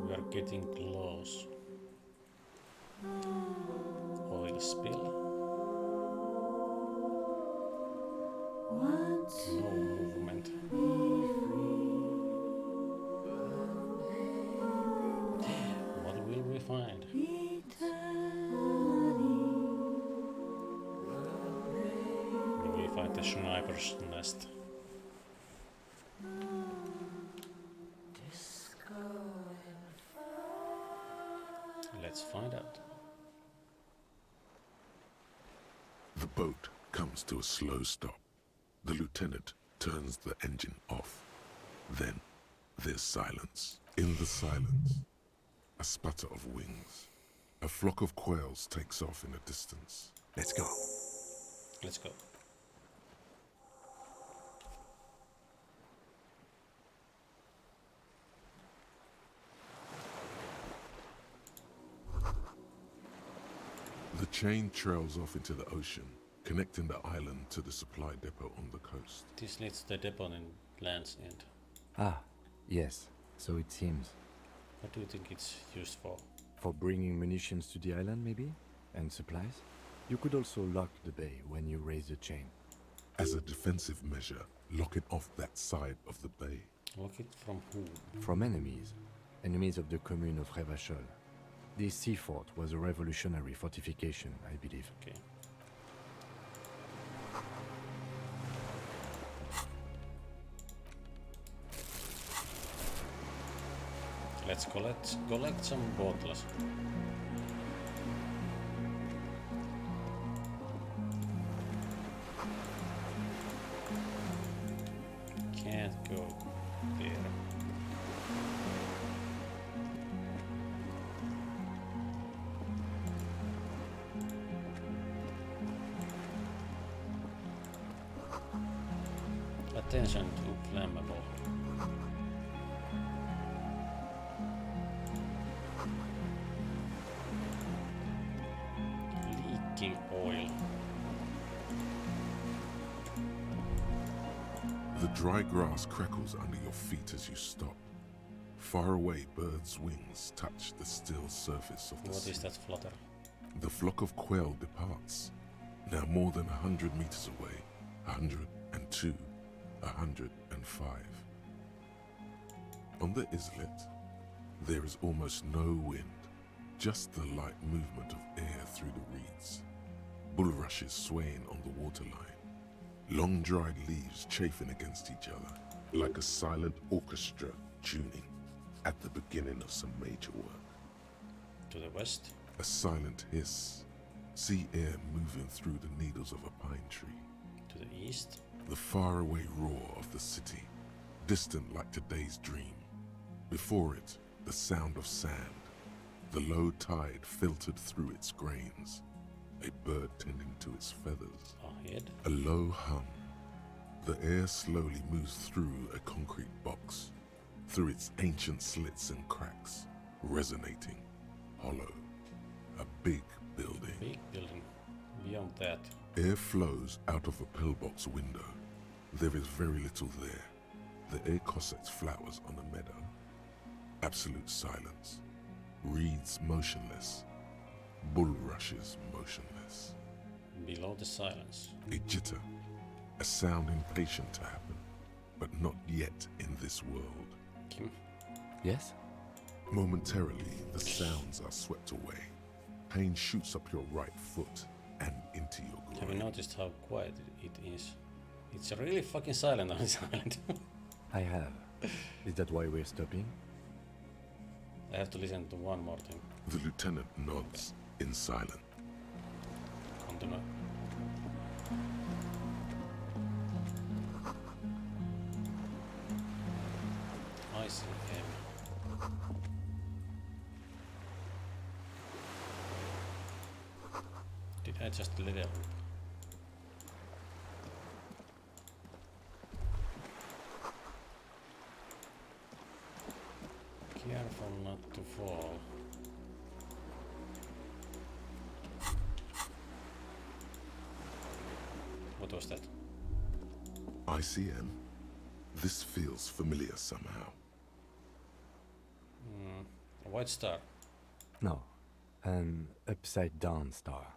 We are getting close. Oil spill. No movement. What will we find? Will we find the sniper's nest? Let's find out. The boat comes to a slow stop. The lieutenant turns the engine off. Then there's silence. In the silence, a sputter of wings. A flock of quails takes off in the distance. Let's go. Let's go. The chain trails off into the ocean, connecting the island to the supply depot on the coast. This leads to the depot in Land's End. Ah, yes, so it seems. What do you think it's used for? For bringing munitions to the island, maybe? And supplies? You could also lock the bay when you raise the chain. As a defensive measure, lock it off that side of the bay. Lock it from who? From enemies. Enemies of the commune of Revachol. This sea fort was a revolutionary fortification, I believe. Okay. Let's collect some bottles. Can't go there. Attention to flammable. Leaking oil. The dry grass crackles under your feet as you stop. Far away, birds' wings touch the still surface of the sea. What is that flutter? The flock of quail departs, now more than 100 meters away. 102, 105. On the islet, there is almost no wind, just the light movement of air through the reeds. Bulrushes swaying on the waterline. Long dried leaves chafing against each other, like a silent orchestra tuning at the beginning of some major work. To the west? A silent hiss, sea air moving through the needles of a pine tree. To the east? The faraway roar of the city, distant like today's dream. Before it, the sound of sand, the low tide filtered through its grains, a bird tending to its feathers. Ahead? A low hum. The air slowly moves through a concrete box, through its ancient slits and cracks, resonating, hollow. A big building. Big building. Beyond that. Air flows out of a pillbox window. There is very little there. The air cossets flowers on a meadow. Absolute silence. Reeds motionless. Bulrushes motionless. Below the silence. A jitter. A sound impatient to happen, but not yet in this world. Kim? Yes? Momentarily, the sounds are swept away. Pain shoots up your right foot and into your groin. Have you noticed how quiet it is? It's really fucking silent on this island. I have. Is that why we're stopping? I have to listen to one more thing. The lieutenant nods in silence. Continue. I see him. Did I just level up? Careful not to fall. What was that? ICM? This feels familiar somehow. A white star. No, an upside-down star.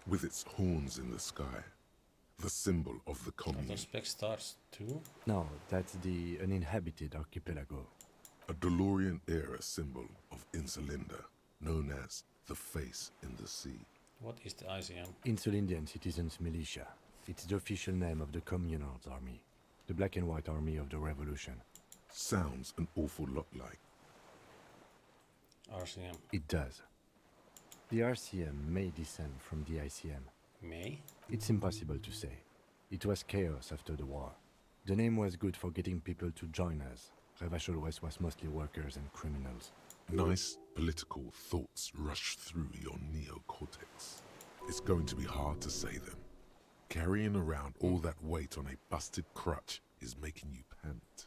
With its horns in the sky, the symbol of the Are commune. those spec stars too? No, that's the uninhabited archipelago. A DeLorean-era symbol of Insulinda, known as the face in the sea. What is the ICM? Insulindian Citizens Militia. It's the official name of the Communards Army. The black and white army of the revolution. Sounds an awful lot like. RCM. It does. The RCM may descend from the ICM. May? It's impossible to say. It was chaos after the war. The name was good for getting people to join us. Revachol West was mostly workers and criminals. Nice political thoughts rush through your neocortex. It's going to be hard to say them. Carrying around all that weight on a busted crutch is making you pant.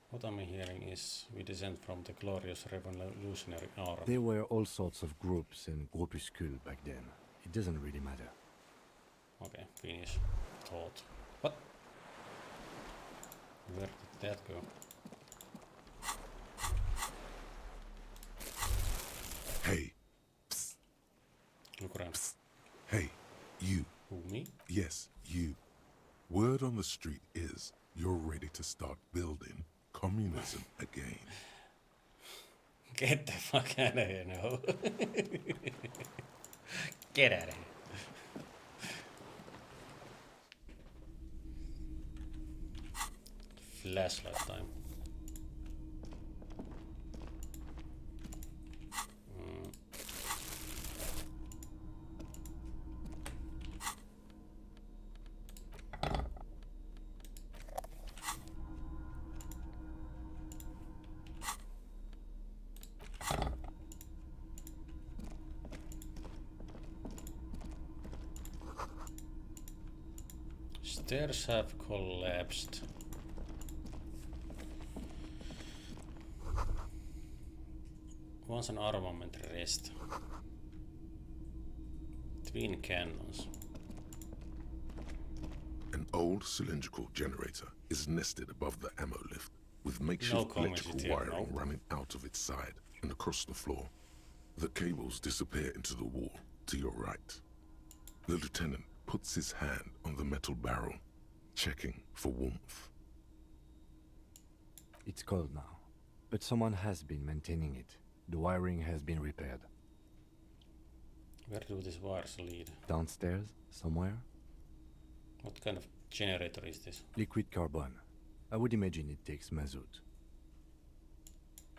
What I'm hearing is we descend from the glorious revolutionary era. There were all sorts of groups and groupuscules back then. It doesn't really matter. Okay, finish. Thought. What? Where did that go? Hey. Psst. Look around. Psst. Hey, you. Who, me? Yes, you. Word on the street is you're ready to start building communism again. Get the fuck out of here now. Get out of here. Flashlight time. Stairs have collapsed. Once an armament rest. Twin cannons. An old cylindrical generator is nested above the ammo lift, with makeshift electrical wiring running out of its side and across the floor. The cables disappear into the wall to your right. The lieutenant puts his hand on the metal barrel, checking for warmth. It's cold now, but someone has been maintaining it. The wiring has been repaired. Where do these wires lead? Downstairs, somewhere? What kind of generator is this? Liquid carbon. I would imagine it takes mazout.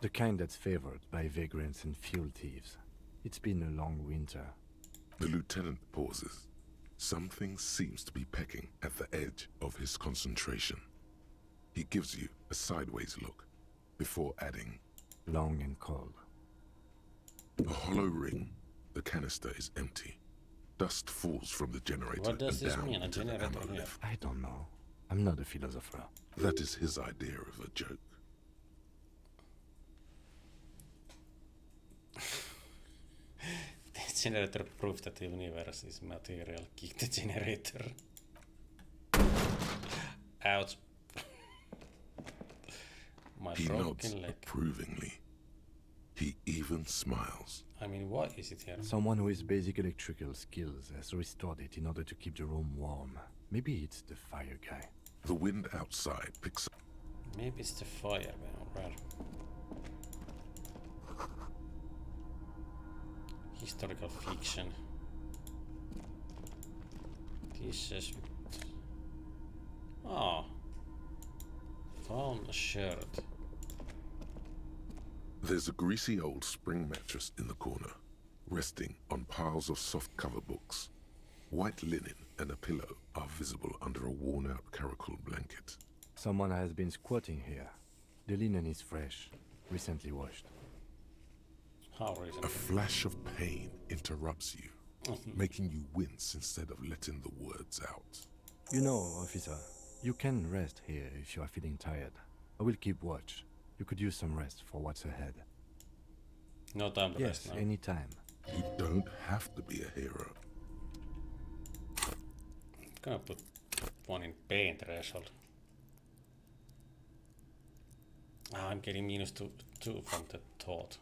The kind that's favored by vagrants and fuel thieves. It's been a long winter. The lieutenant pauses. Something seems to be pecking at the edge of his concentration. He gives you a sideways look before adding, long and cold. A hollow ring. The canister is empty. Dust falls from the generator. What does this mean, a into the generator ammo here? lift. I don't know. I'm not a philosopher. That is his idea of a joke. The generator proves that the universe is material. Kick the generator. Ouch. My He broken nods leg. approvingly. He even smiles. I mean, why is it here? Someone with basic electrical skills has restored it in order to keep the room warm. Maybe it's the fire guy. The wind outside picks up. Maybe it's the fire guy, alright. Historical fiction. T-shirts with... Oh. Found a shirt. There's a greasy old spring mattress in the corner, resting on piles of soft-cover books. White linen and a pillow are visible under a worn-out caracal blanket. Someone has been squatting here. The linen is fresh, recently washed. How recently? A flash of pain interrupts you, making you wince instead of letting the words out. You know, officer, you can rest here if you are feeling tired. I will keep watch. You could use some rest for what's ahead. No time to rest now. Yes, anytime. You don't have to be a hero. I'm gonna put one in pain threshold. Ah, I'm getting -2 from the thought.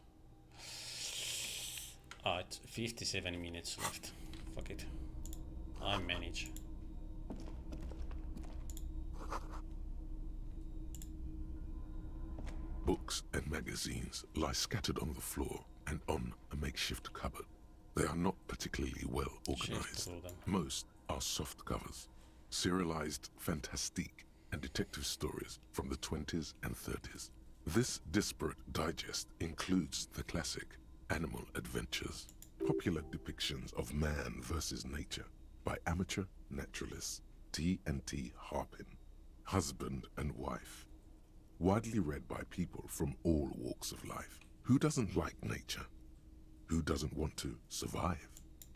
Ah, it's 57 minutes left. Fuck it. I manage. Books and magazines lie scattered on the floor and on a makeshift cupboard. They are not particularly well organized. Most are soft covers, serialized fantastique and detective stories from the 20s and 30s. This disparate digest includes the classic Animal Adventures, Popular depictions of man versus nature by amateur naturalists T&T Harpin, husband and wife. Widely read by people from all walks of life. Who doesn't like nature? Who doesn't want to survive?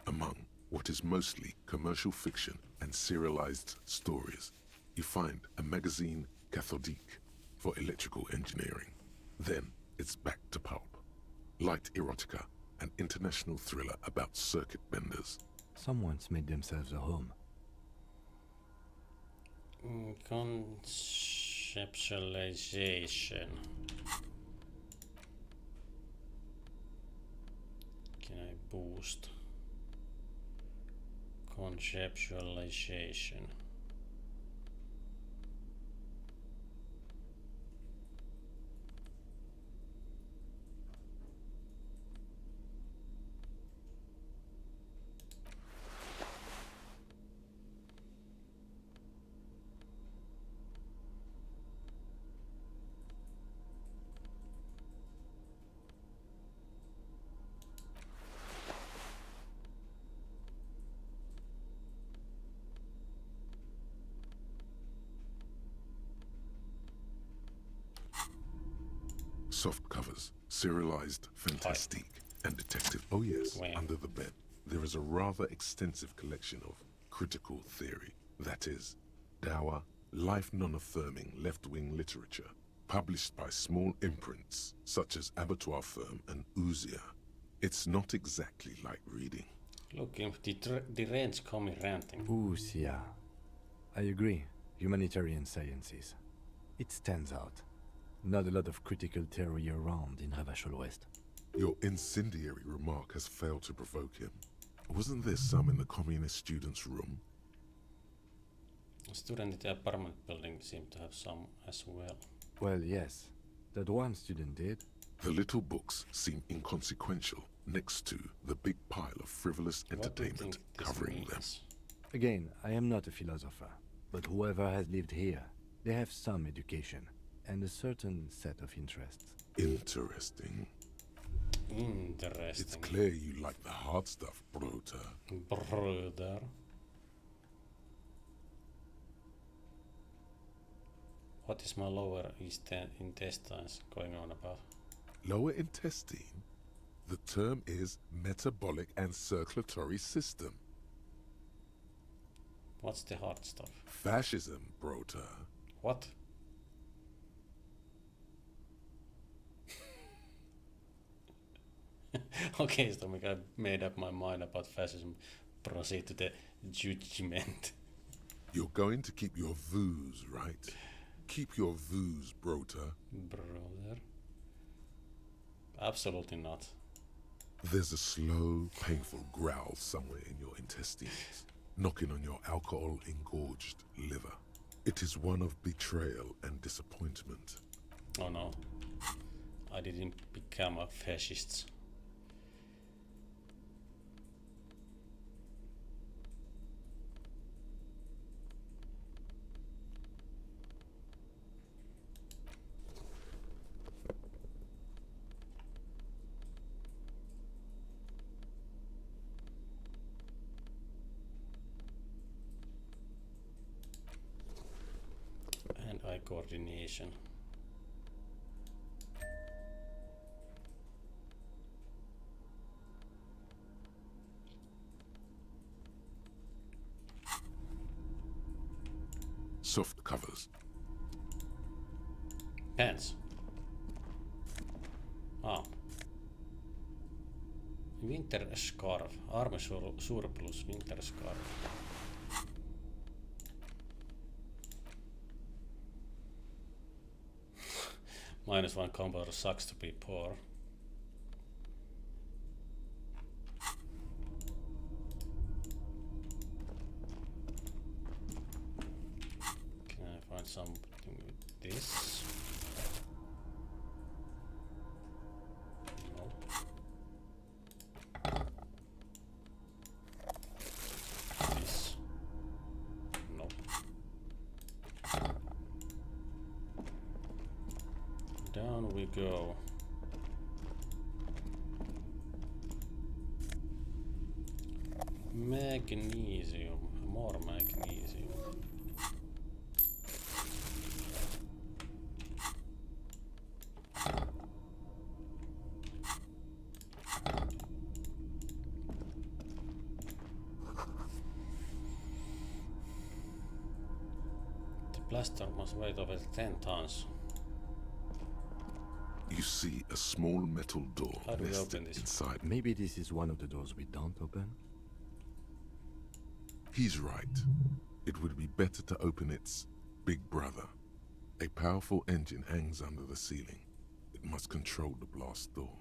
Among what is mostly commercial fiction and serialized stories, you find a magazine cathodique for electrical engineering. Then it's back to pulp. Light erotica, an international thriller about circuit benders. Someone's made themselves a home. Conceptualization. Can I boost? Conceptualization. Soft covers, serialized fantastique, and detective. Oh yes, under the bed, there is a rather extensive collection of critical theory. That is, dour, life non-affirming left-wing literature, published by small imprints such as Abattoir Firm and Elysium. It's not exactly like reading. Look, the range coming ranting. Elysium. I agree. Humanitarian sciences. It stands out. Not a lot of critical theory around in Ravachol West. Your incendiary remark has failed to provoke him. Wasn't there some in the communist students' room? A student in the apartment building seemed to have some as well. Well, yes. That one student did. The little books seem inconsequential next to the big pile of frivolous entertainment covering them. Again, I am not a philosopher, but whoever has lived here, they have some education and a certain set of interests. Interesting. Interesting. It's clear you like the hard stuff, Bruder. Bruder. What is my lower intestines going on about? Lower intestine? The term is metabolic and circulatory system. What's the hard stuff? Fascism, Bruder. What? Okay, Stomach, I made up my mind about fascism. Proceed to the judgment. You're going to keep your views, right? Keep your views, Brota. Brother? Absolutely not. There's a slow, painful growl somewhere in your intestines, knocking on your alcohol-engorged liver. It is one of betrayal and disappointment. Oh no. I didn't become a fascist. Eye coordination. Soft covers. Pants. Winter scarf. Army surplus. Winter scarf. -1 combo sucks to be poor. Can I find something with this? Nope. This? Nope. Down we go. Magnesium. More magnesium. The blaster must weigh over 10 tons. You see a small metal door How do we nested open this? inside. Maybe this is one of the doors we don't open? He's right. It would be better to open its big brother. A powerful engine hangs under the ceiling. It must control the blast door.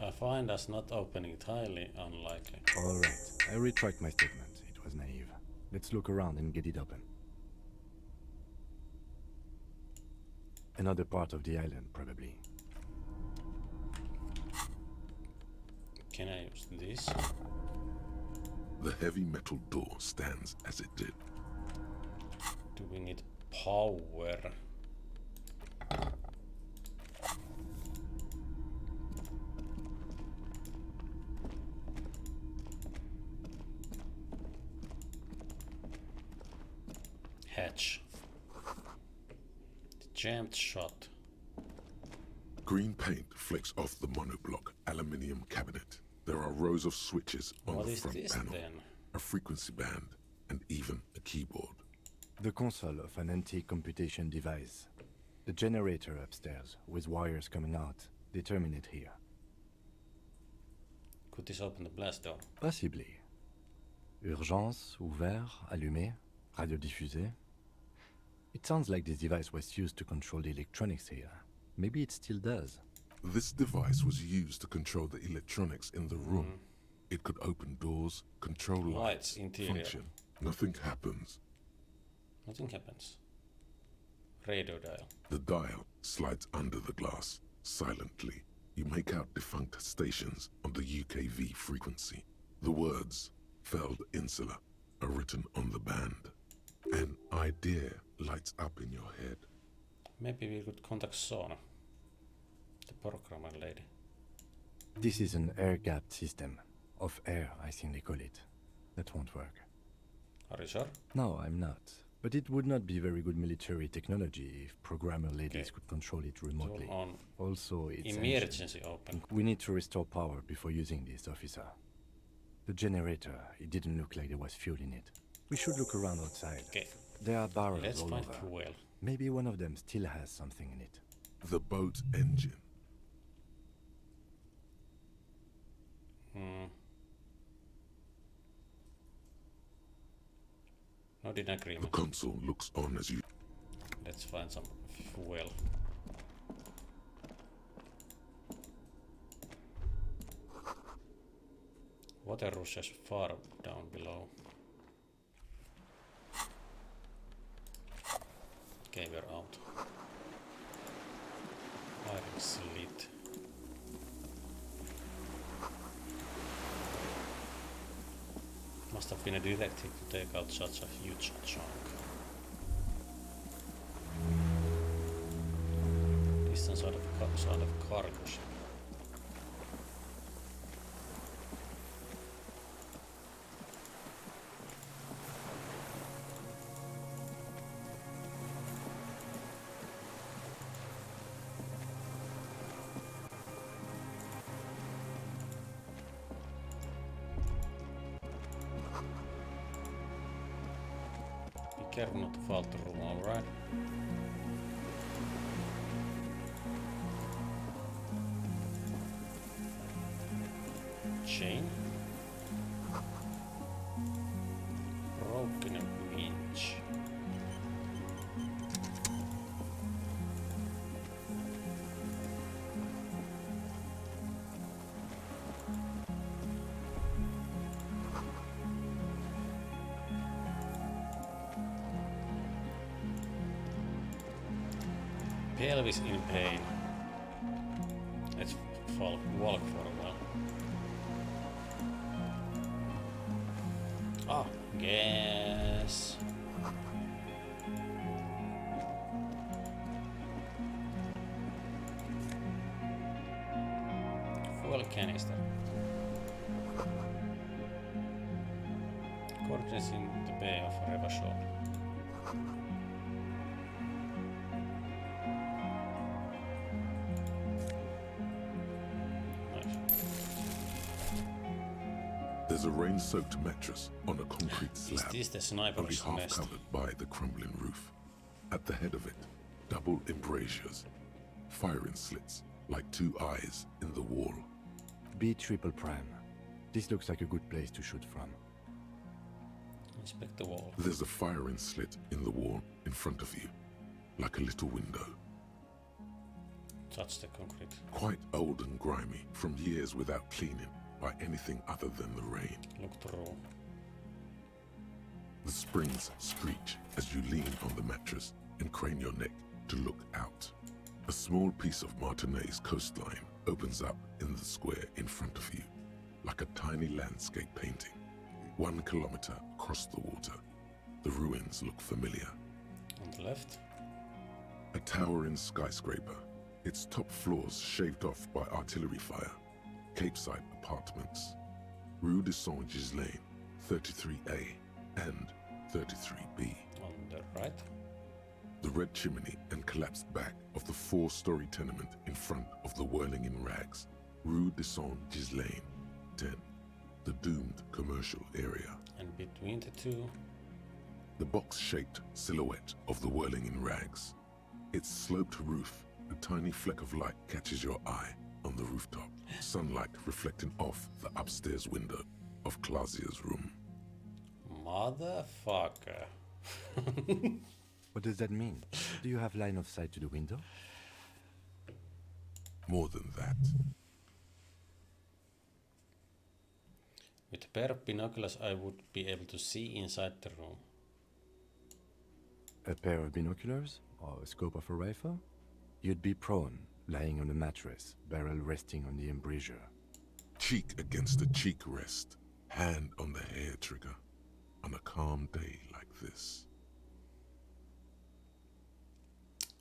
I find us not opening it highly unlikely. Alright, I retract my statement. It was naive. Let's look around and get it open. Another part of the island, probably. Can I use this? The heavy metal door stands as it did. Do we need power? Hatch. Jammed shut. Green paint flecks off the monoblock aluminium cabinet. There are rows of switches on What the is front this panel, then? a frequency band, and even a keyboard. The console of an anti-computation device. The generator upstairs, with wires coming out. They terminate here. Could this open the blast door? Possibly. Urgence, ouvert, allumé, radiodiffusé. It sounds like this device was used to control the electronics here. Maybe it still does. This device was used to control the electronics in the room. It could open doors, control lights, interior. function. Nothing happens. Nothing happens. Radio dial. The dial slides under the glass. Silently, you make out defunct stations on the UKV frequency. The words, Feld Insula, are written on the band. An idea lights up in your head. Maybe we could contact Sona, the programmer lady. This is an air-gapped system. Of air, I think they call it. That won't work. Are you sure? No, I'm not. But it would not be very good military technology if programmer ladies could control it remotely. Turn on Also, it's emergency ancient. open. We need to restore power before using this, officer. The generator, it didn't look like there was fuel in it. We should look around outside. Okay. There are barrels Let's all find over. fuel. Maybe one of them still has something in it. The boat engine. Not in The agreement. console looks on as you... Let's find some fuel. Water rushes far down below. Okay, we're out. Firing slit. Must have been a directive to take out such a huge chunk. Distant side of cargo ship. Careful not to fall to room, alright? Chain? Broken winch. Pelvis in pain. Let's walk for a while. Oh, gas. Fuel canister. Darkness in the Bay of Revachol. There's a rain-soaked mattress on a concrete slab, Is this the only sniper's half nest? covered by the crumbling roof. At the head of it, double embrasures, firing slits like two eyes in the wall. B triple prime. This looks like a good place to shoot from. Inspect the wall. There's a firing slit in the wall in front of you, like a little window. Touch the concrete. Quite old and grimy from years without cleaning by anything other than the rain. Look through. The springs screech as you lean on the mattress and crane your neck to look out. A small piece of Martinez coastline opens up in the square in front of you, like a tiny landscape painting. 1 kilometer across the water, the ruins look familiar. On the left. A towering skyscraper, its top floors shaved off by artillery fire. Capeside apartments. Rue de Saint-Ghislain, 33A and 33B. On the right. The red chimney and collapsed back of the 4-story tenement in front of the whirling in rags. Rue de Saint-Ghislain, 10. The doomed commercial area. And between the two. The box-shaped silhouette of the whirling in rags. Its sloped roof, a tiny fleck of light catches your eye on the rooftop. Sunlight reflecting off the upstairs window of Clausia's room. Motherfucker. What does that mean? Do you have line of sight to the window? More than that. With a pair of binoculars I would be able to see inside the room. A pair of binoculars? Or a scope of a rifle? You'd be prone, lying on a mattress, barrel resting on the embrasure. Cheek against a cheek rest, hand on the hair trigger, on a calm day like this.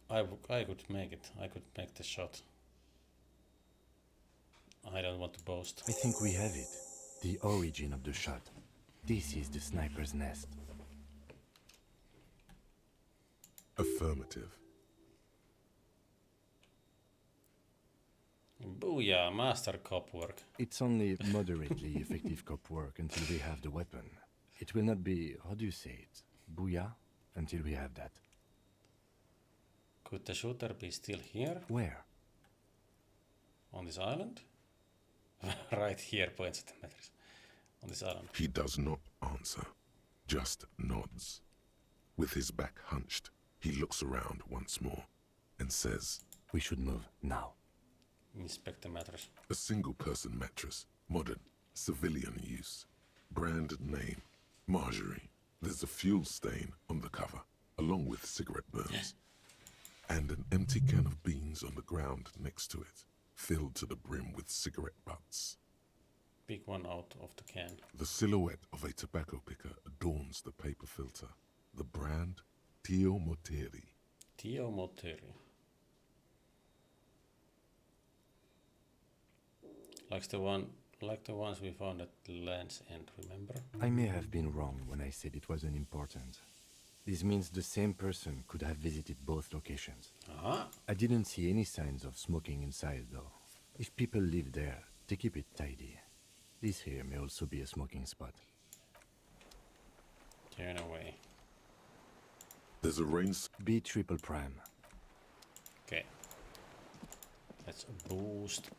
I could make it. I could make the shot. I don't want to boast. I think we have it. The origin of the shot. This is the sniper's nest. Affirmative. Booyah, master cop work. It's only moderately effective cop work until we have the weapon. It will not be, how do you say it, booyah, until we have that. Could the shooter be still here? Where? On this island? Right here, points at the mattress. On this island. He does not answer, just nods. With his back hunched, he looks around once more and says, "We should move now." Inspect the mattress. A single-person mattress, modern, civilian use. Brand name, Marjorie. There's a fuel stain on the cover, along with cigarette burns. And an empty can of beans on the ground next to it, filled to the brim with cigarette butts. Pick one out of the can. The silhouette of a tobacco picker adorns the paper filter. The brand, Tio Moteri. Tio Moteri. Like the ones we found at Land's End, remember? I may have been wrong when I said it wasn't important. This means the same person could have visited both locations. I didn't see any signs of smoking inside, though. If people live there, they keep it tidy. This here may also be a smoking spot. Turn away. There's a rain... B triple prime. Okay. Let's boost.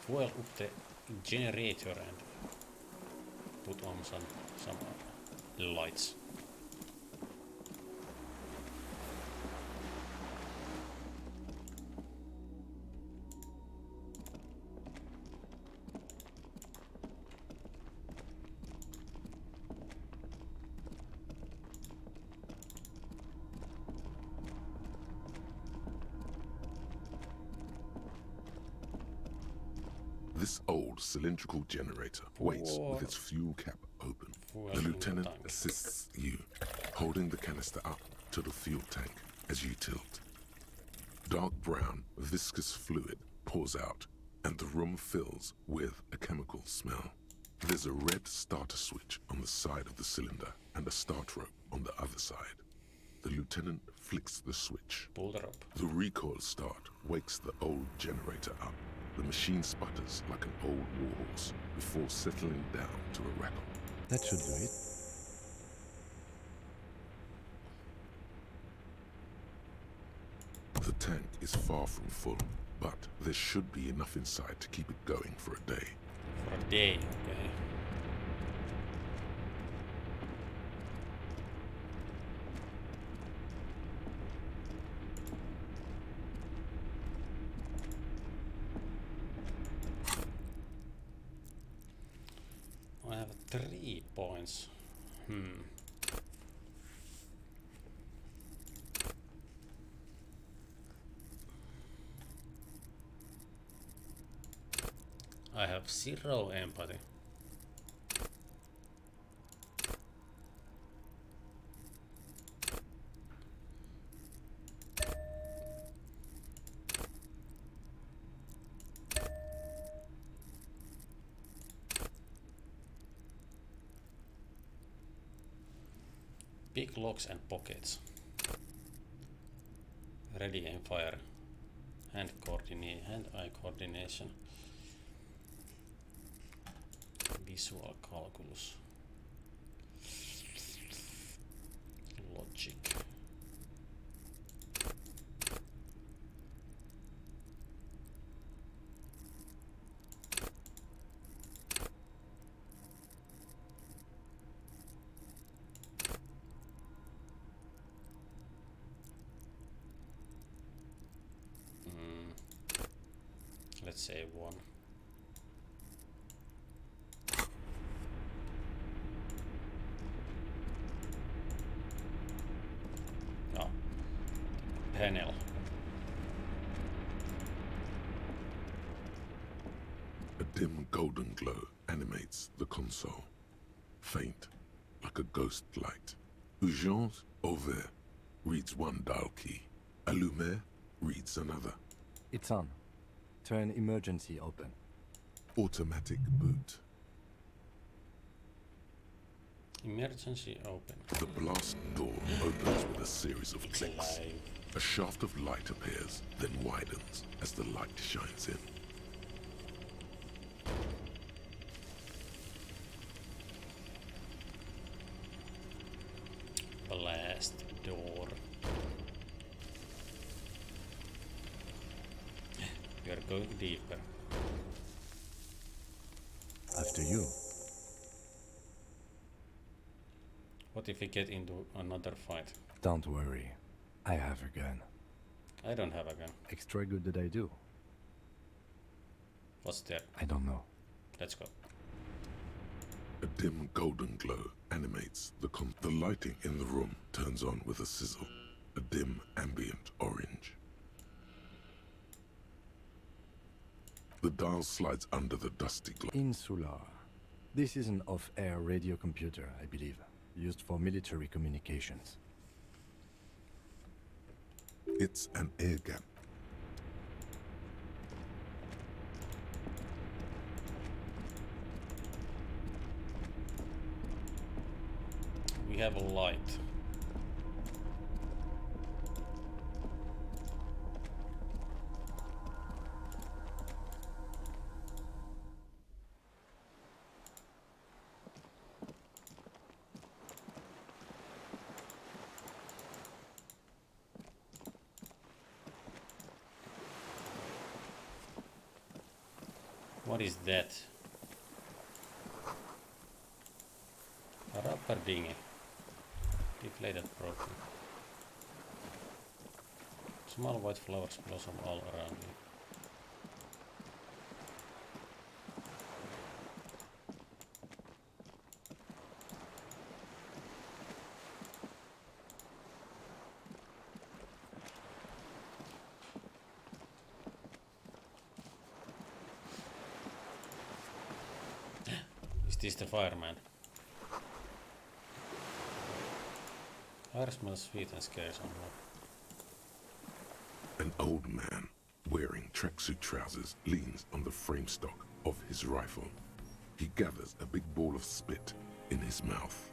Fuel up the generator and put on some lights. This old cylindrical generator waits with its fuel cap open. The lieutenant assists you, holding the canister up to the fuel tank as you tilt. Dark brown, viscous fluid pours out, and the room fills with a chemical smell. There's a red starter switch on the side of the cylinder and a start rope on the other side. The lieutenant flicks the switch. Pull the rope. The recoil start wakes the old generator up. The machine sputters like an old warhorse before settling down to a rattle. That should do it. The tank is far from full, but there should be enough inside to keep it going for a day. For a day, okay. I have 3 points. I have 0 empathy. Big locks and pockets. Ready aim fire. Hand-eye coordination. Visual calculus. Logic. Let's say 1. Oh. Panel. A dim golden glow animates the console. Faint, like a ghost light. Urgence ouvert reads one dial key. Allumer reads another. It's on. Turn emergency open. Automatic boot. Emergency open. The blast door opens with a series of clicks. A shaft of light appears, then widens as the light shines in. Blast door. We are going deeper. After you. What if we get into another fight? Don't worry. I have a gun. I don't have a gun. Extra good that I do. What's there? I don't know. Let's go. A dim golden glow animates the lighting in the room turns on with a sizzle. A dim ambient orange. The dial slides under the dusty glass. Insular. This is an off-air radio computer, I believe, used for military communications. It's an air gap. We have a light. What is that? A rubber dinghy. Deflated broken. Small white flowers blossom all around me. Is this the fireman? Fire smells sweet and scares someone. An old man wearing tracksuit trousers leans on the frame stock of his rifle. He gathers a big ball of spit in his mouth,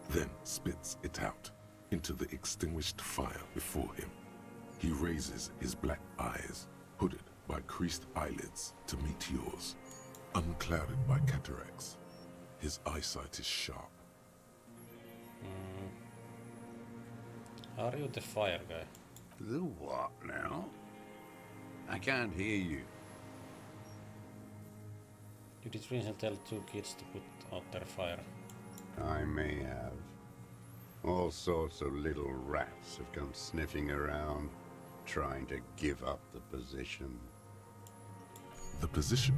then spits it out into the extinguished fire before him. He raises his black eyes, hooded by creased eyelids, to meet yours, unclouded by cataracts. His eyesight is sharp. Are you the fire guy? The what now? I can't hear you. You did recently tell 2 kids to put out their fire. I may have. All sorts of little rats have come sniffing around, trying to give up the position. The position?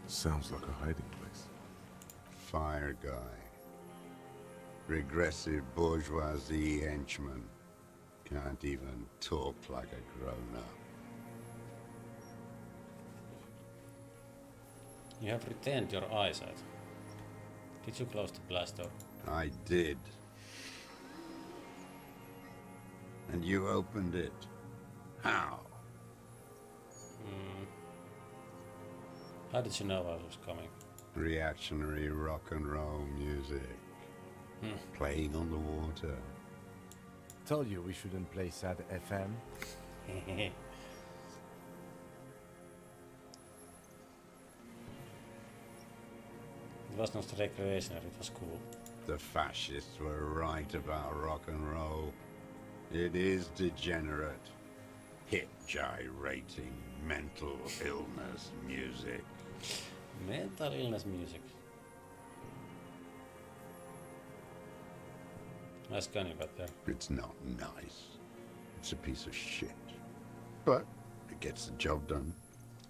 Sounds like a hiding place. Fire guy. Regressive bourgeoisie henchman. Can't even talk like a grown-up. You have retained your eyesight. Did you close the blast door? I did. And you opened it. How? How did you know I was coming? Reactionary rock and roll music. Playing on the water. Told you we shouldn't play sad FM. It was not recreational, it was cool. The fascists were right about rock and roll. It is degenerate. Hip gyrating, mental illness music. Mental illness music. Nice gun you got there. It's not nice. It's a piece of shit. But it gets the job done.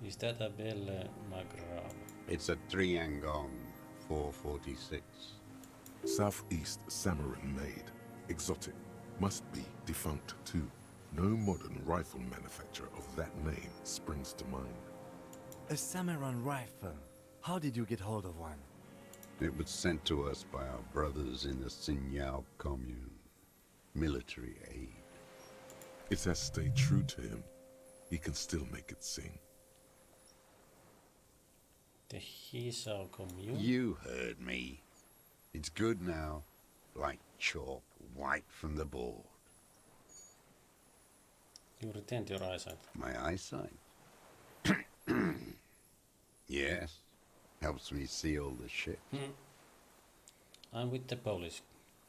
Is that a Belle Magrav? It's a Triangon 446. Southeast Samarin made. Exotic. Must be defunct too. No modern rifle manufacturer of that name springs to mind. A Samaran rifle. How did you get hold of one? It was sent to us by our brothers in the Signal commune. Military aid. It has stayed true to him. He can still make it sing. The Hisao commune? You heard me. It's good now. Like chalk, wiped from the board. You retained your eyesight. My eyesight? Yes. Helps me see all the shit. I'm with the police.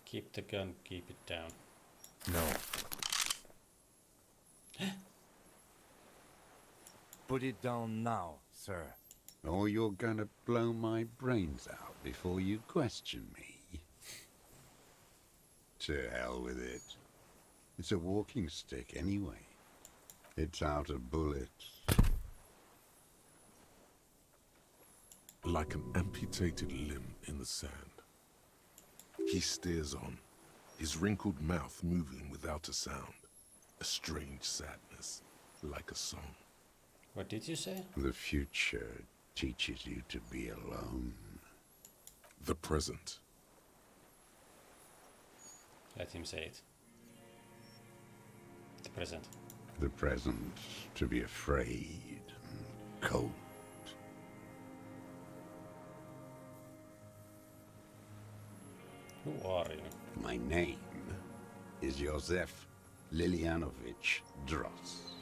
Keep the gun, keep it down. No. Put it down now, sir. Or you're gonna blow my brains out before you question me. To hell with it. It's a walking stick anyway. It's out of bullets. Like an amputated limb in the sand. He stares on, his wrinkled mouth moving without a sound. A strange sadness, like a song. What did you say? The future teaches you to be alone. The present. Let him say it. The present. The present to be afraid and cold. Who are you? My name is Josef Lilianovich Dross,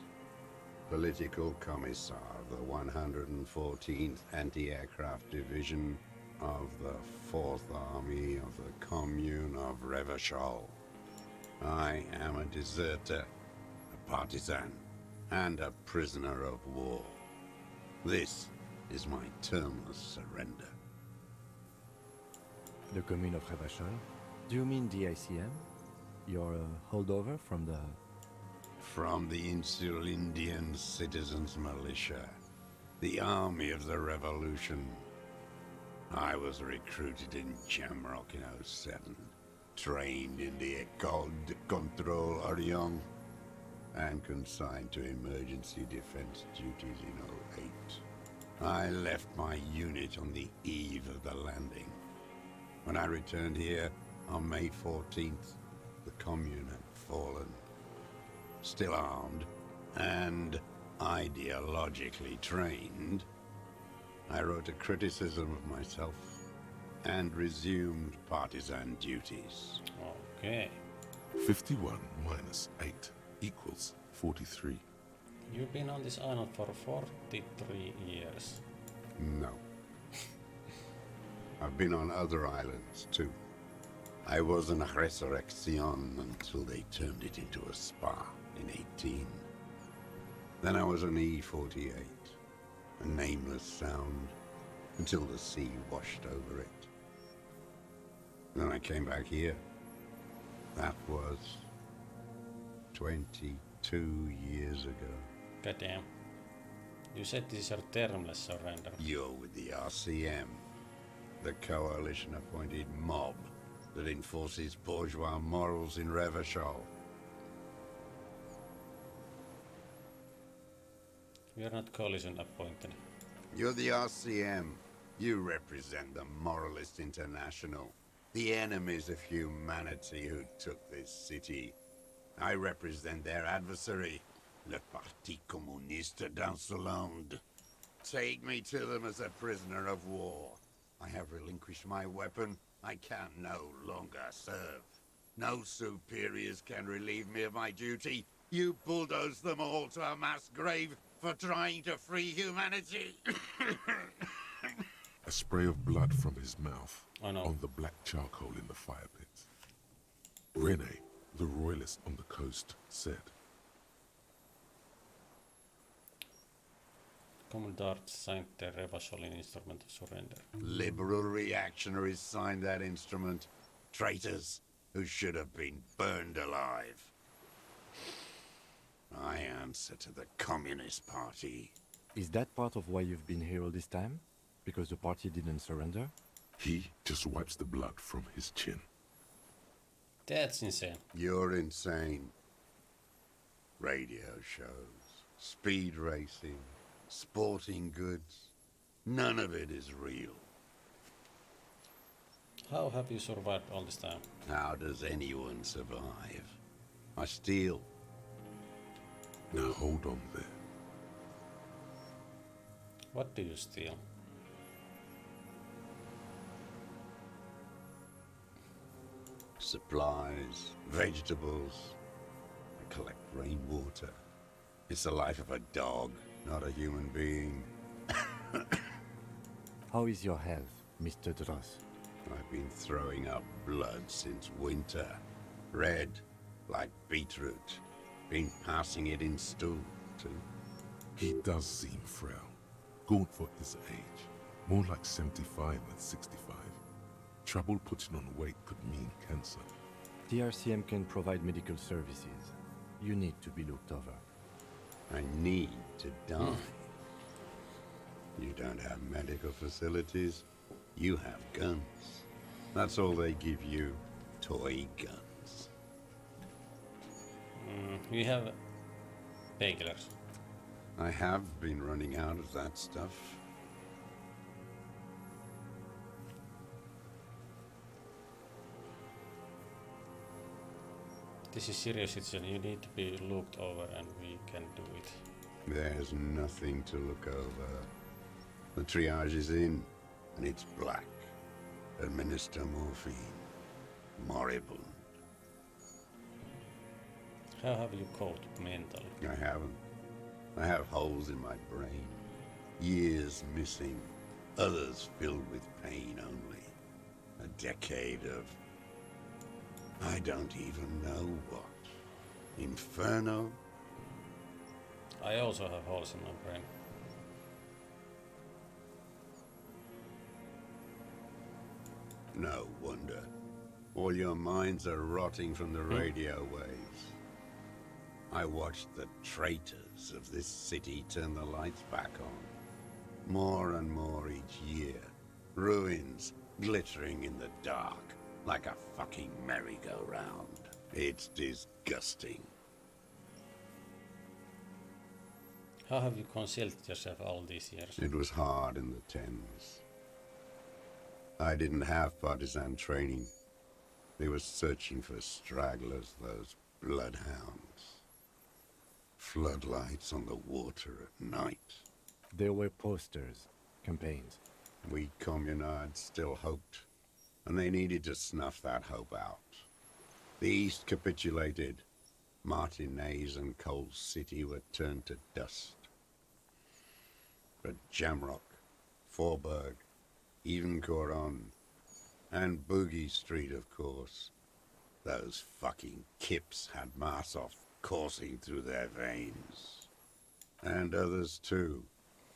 Political Commissar of the 114th Anti-Aircraft Division of the 4th Army of the Commune of Revachol. I am a deserter, a partisan, and a prisoner of war. This is my termless surrender. The commune of Revachol? Do you mean the ICM? You're a holdover from the... From the Insulindian Citizens Militia, the army of the revolution. I was recruited in Jamrock in '07, trained in the École de Contrôle Orient, and consigned to emergency defense duties in '08. I left my unit on the eve of the landing. When I returned here on May 14th, the commune had fallen. Still armed and ideologically trained, I wrote a criticism of myself and resumed partisan duties. Okay. 51 minus 8 equals 43. You've been on this island for 43 years. No. I've been on other islands too. I was in Resurrection until they turned it into a spa in 18. Then I was on E48, a nameless sound, until the sea washed over it. Then I came back here. That was 22 years ago. Goddamn. You said this is your termless surrender. You're with the RCM, the coalition-appointed mob that enforces bourgeois morals in Revachol. We are not coalition appointed. You're the RCM. You represent the Moralist International, the enemies of humanity who took this city. I represent their adversary, le Parti Communiste d'Insolande. Take me to them as a prisoner of war. I have relinquished my weapon. I can no longer serve. No superiors can relieve me of my duty. You bulldoze them all to a mass grave for trying to free humanity. A spray of blood from his mouth Oh no. on the black charcoal in the fire pit. Rene, the royalist on the coast, said, Commandant signed the Revacholin instrument of surrender. Liberal reactionaries signed that instrument. Traitors who should have been burned alive. I answer to the Communist Party. Is that part of why you've been here all this time? Because the party didn't surrender? He just wipes the blood from his chin. That's insane. You're insane. Radio shows, speed racing, sporting goods. None of it is real. How have you survived all this time? How does anyone survive? I steal. Now hold on there. What do you steal? Supplies, vegetables. I collect rainwater. It's the life of a dog, not a human being. How is your health, Mr. Dross? I've been throwing up blood since winter. Red, like beetroot. Been passing it in stool, too. He does seem frail. Gaunt for his age. More like 75 than 65. Trouble putting on weight could mean cancer. The RCM can provide medical services. You need to be looked over. I need to die. You don't have medical facilities. You have guns. That's all they give you. Toy guns. We have painkillers. I have been running out of that stuff. This is serious situation. You need to be looked over and we can do it. There's nothing to look over. The triage is in, and it's black. Administer morphine. Moribund. How have you coped mentally? I haven't. I have holes in my brain. Years missing. Others filled with pain only. A decade of... I don't even know what. Inferno? I also have holes in my brain. No wonder. All your minds are rotting from the radio waves. I watched the traitors of this city turn the lights back on. More and more each year. Ruins glittering in the dark, like a fucking merry-go-round. It's disgusting. How have you concealed yourself all these years? It was hard in the Thames. I didn't have partisan training. They were searching for stragglers, those bloodhounds. Floodlights on the water at night. There were posters. campaigns. We communards still hoped, and they needed to snuff that hope out. The East capitulated. Martinez and Cold City were turned to dust. But Jamrock, Forburg, even Coron, and Boogie Street, of course. Those fucking kips had Marsov coursing through their veins. And others too.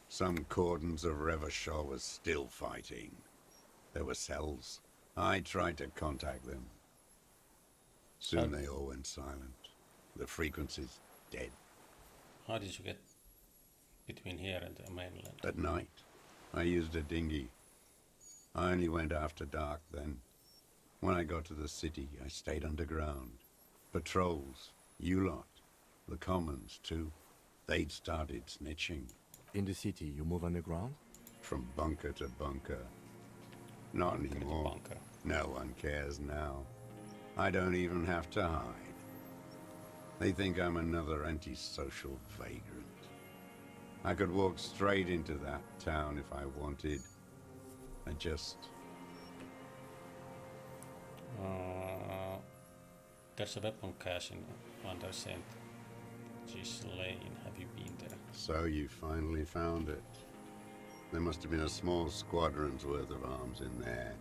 Some cordons of Revachol was still fighting. There were cells. I tried to contact them. Soon they all went silent. The frequency's dead. How did you get between here and the mainland? At night, I used a dinghy. I only went after dark then. When I got to the city, I stayed underground. Patrols, you lot, the commons too. They'd started snitching. In the city, you move underground? From bunker to bunker. Not anymore. Bunker. No one cares now. I don't even have to hide. They think I'm another antisocial vagrant. I could walk straight into that town if I wanted. I just... There's a weapon cache in under St. Lane. Have you been there? So you finally found it. There must have been a small squadron's worth of arms in there.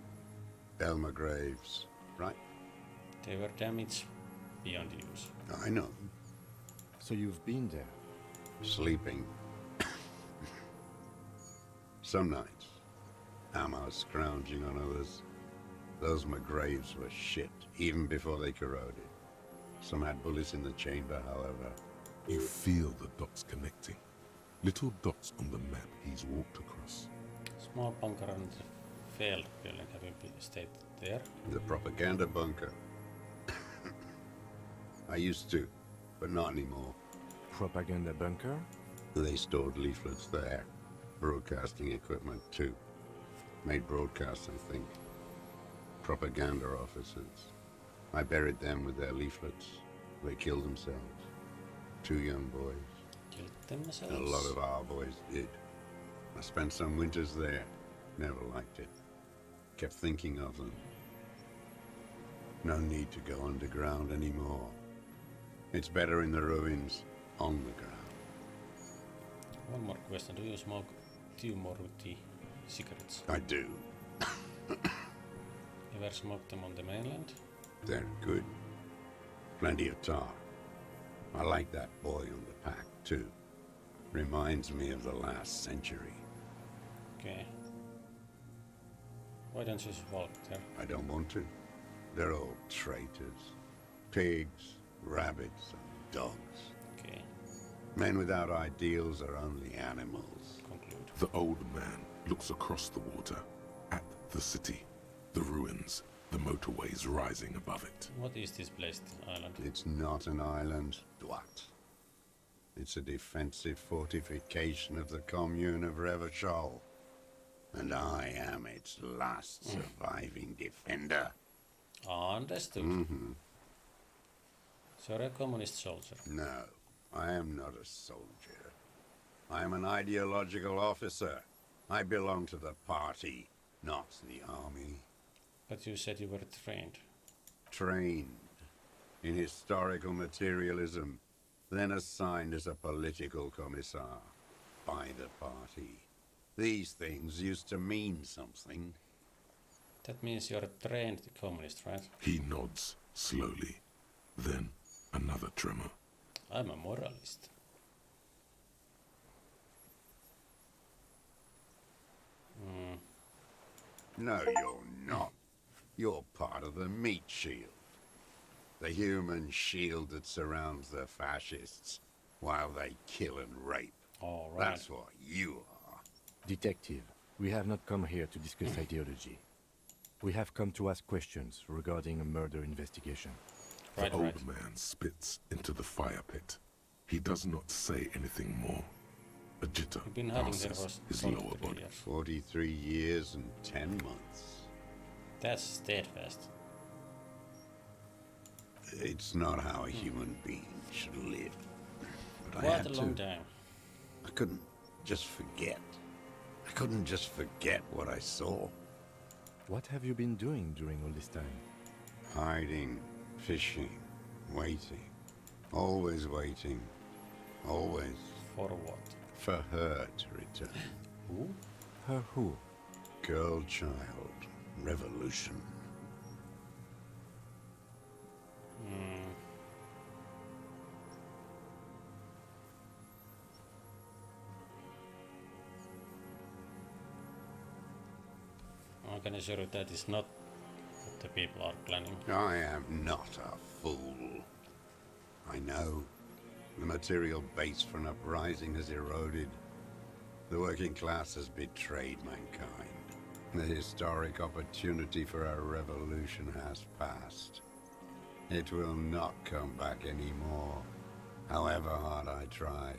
Elmer Graves, right? They were damaged beyond use. I know. So you've been there? Sleeping. Some nights. Ammo scrounging on others. Those McGraves were shit, even before they corroded. Some had bullets in the chamber, however. You feel the dots connecting. Little dots on the map he's walked across. Small bunker and failed building. Have you stayed there? The propaganda bunker. I used to, but not anymore. Propaganda bunker? They stored leaflets there. Broadcasting equipment too. Made broadcasts, I think. Propaganda officers. I buried them with their leaflets. They killed themselves. 2 young boys. Killed themselves? A lot of our boys did. I spent some winters there. Never liked it. Kept thinking of them. No need to go underground anymore. It's better in the ruins, on the ground. One more question. Do you smoke Tumority cigarettes? I do. Ever smoked them on the mainland? They're good. Plenty of tar. I like that boy on the pack, too. Reminds me of the last century. Okay. Why don't you walk there? I don't want to. They're all traitors. Pigs, rabbits, and dogs. Okay. Men without ideals are only animals. Conclude. The old man looks across the water, at the city, the ruins, the motorways rising above it. What is this blessed island? It's not an island, Dwat. It's a defensive fortification of the commune of Revachol. And I am its last surviving defender. Understood. Mm-hmm. So you're a communist soldier? No, I am not a soldier. I am an ideological officer. I belong to the party, not the army. But you said you were trained. Trained in historical materialism, then assigned as a political commissar by the party. These things used to mean something. That means you're a trained communist, right? He nods slowly, then another tremor. I'm a moralist. No, you're not. You're part of the meat shield. The human shield that surrounds the fascists while they kill and rape. All right. That's what you are. Detective, we have not come here to discuss ideology. We have come to ask questions regarding a murder investigation. The old man spits into the fire pit. He does not say anything more. A jitter You've been hiding there passes for his 43 lower body. years. 43 years and 10 months. That's steadfast. It's not how a human being should live. But I What had a long to. time. I couldn't just forget. I couldn't just forget what I saw. What have you been doing during all this time? Hiding, fishing, waiting. Always waiting. Always. For what? For her to return. Who? Her who? Girl child. Revolution. I can assure you that is not what the people are planning. I am not a fool. I know. The material base for an uprising has eroded. The working class has betrayed mankind. The historic opportunity for a revolution has passed. It will not come back anymore, however hard I try,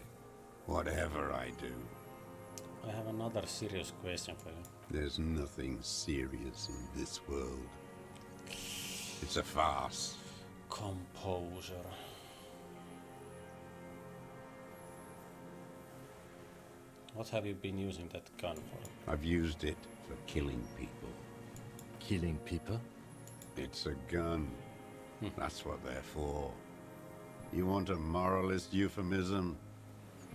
whatever I do. I have another serious question for you. There's nothing serious in this world. It's a farce. Composure. What have you been using that gun for? I've used it for killing people. Killing people? It's a gun. That's what they're for. You want a moralist euphemism?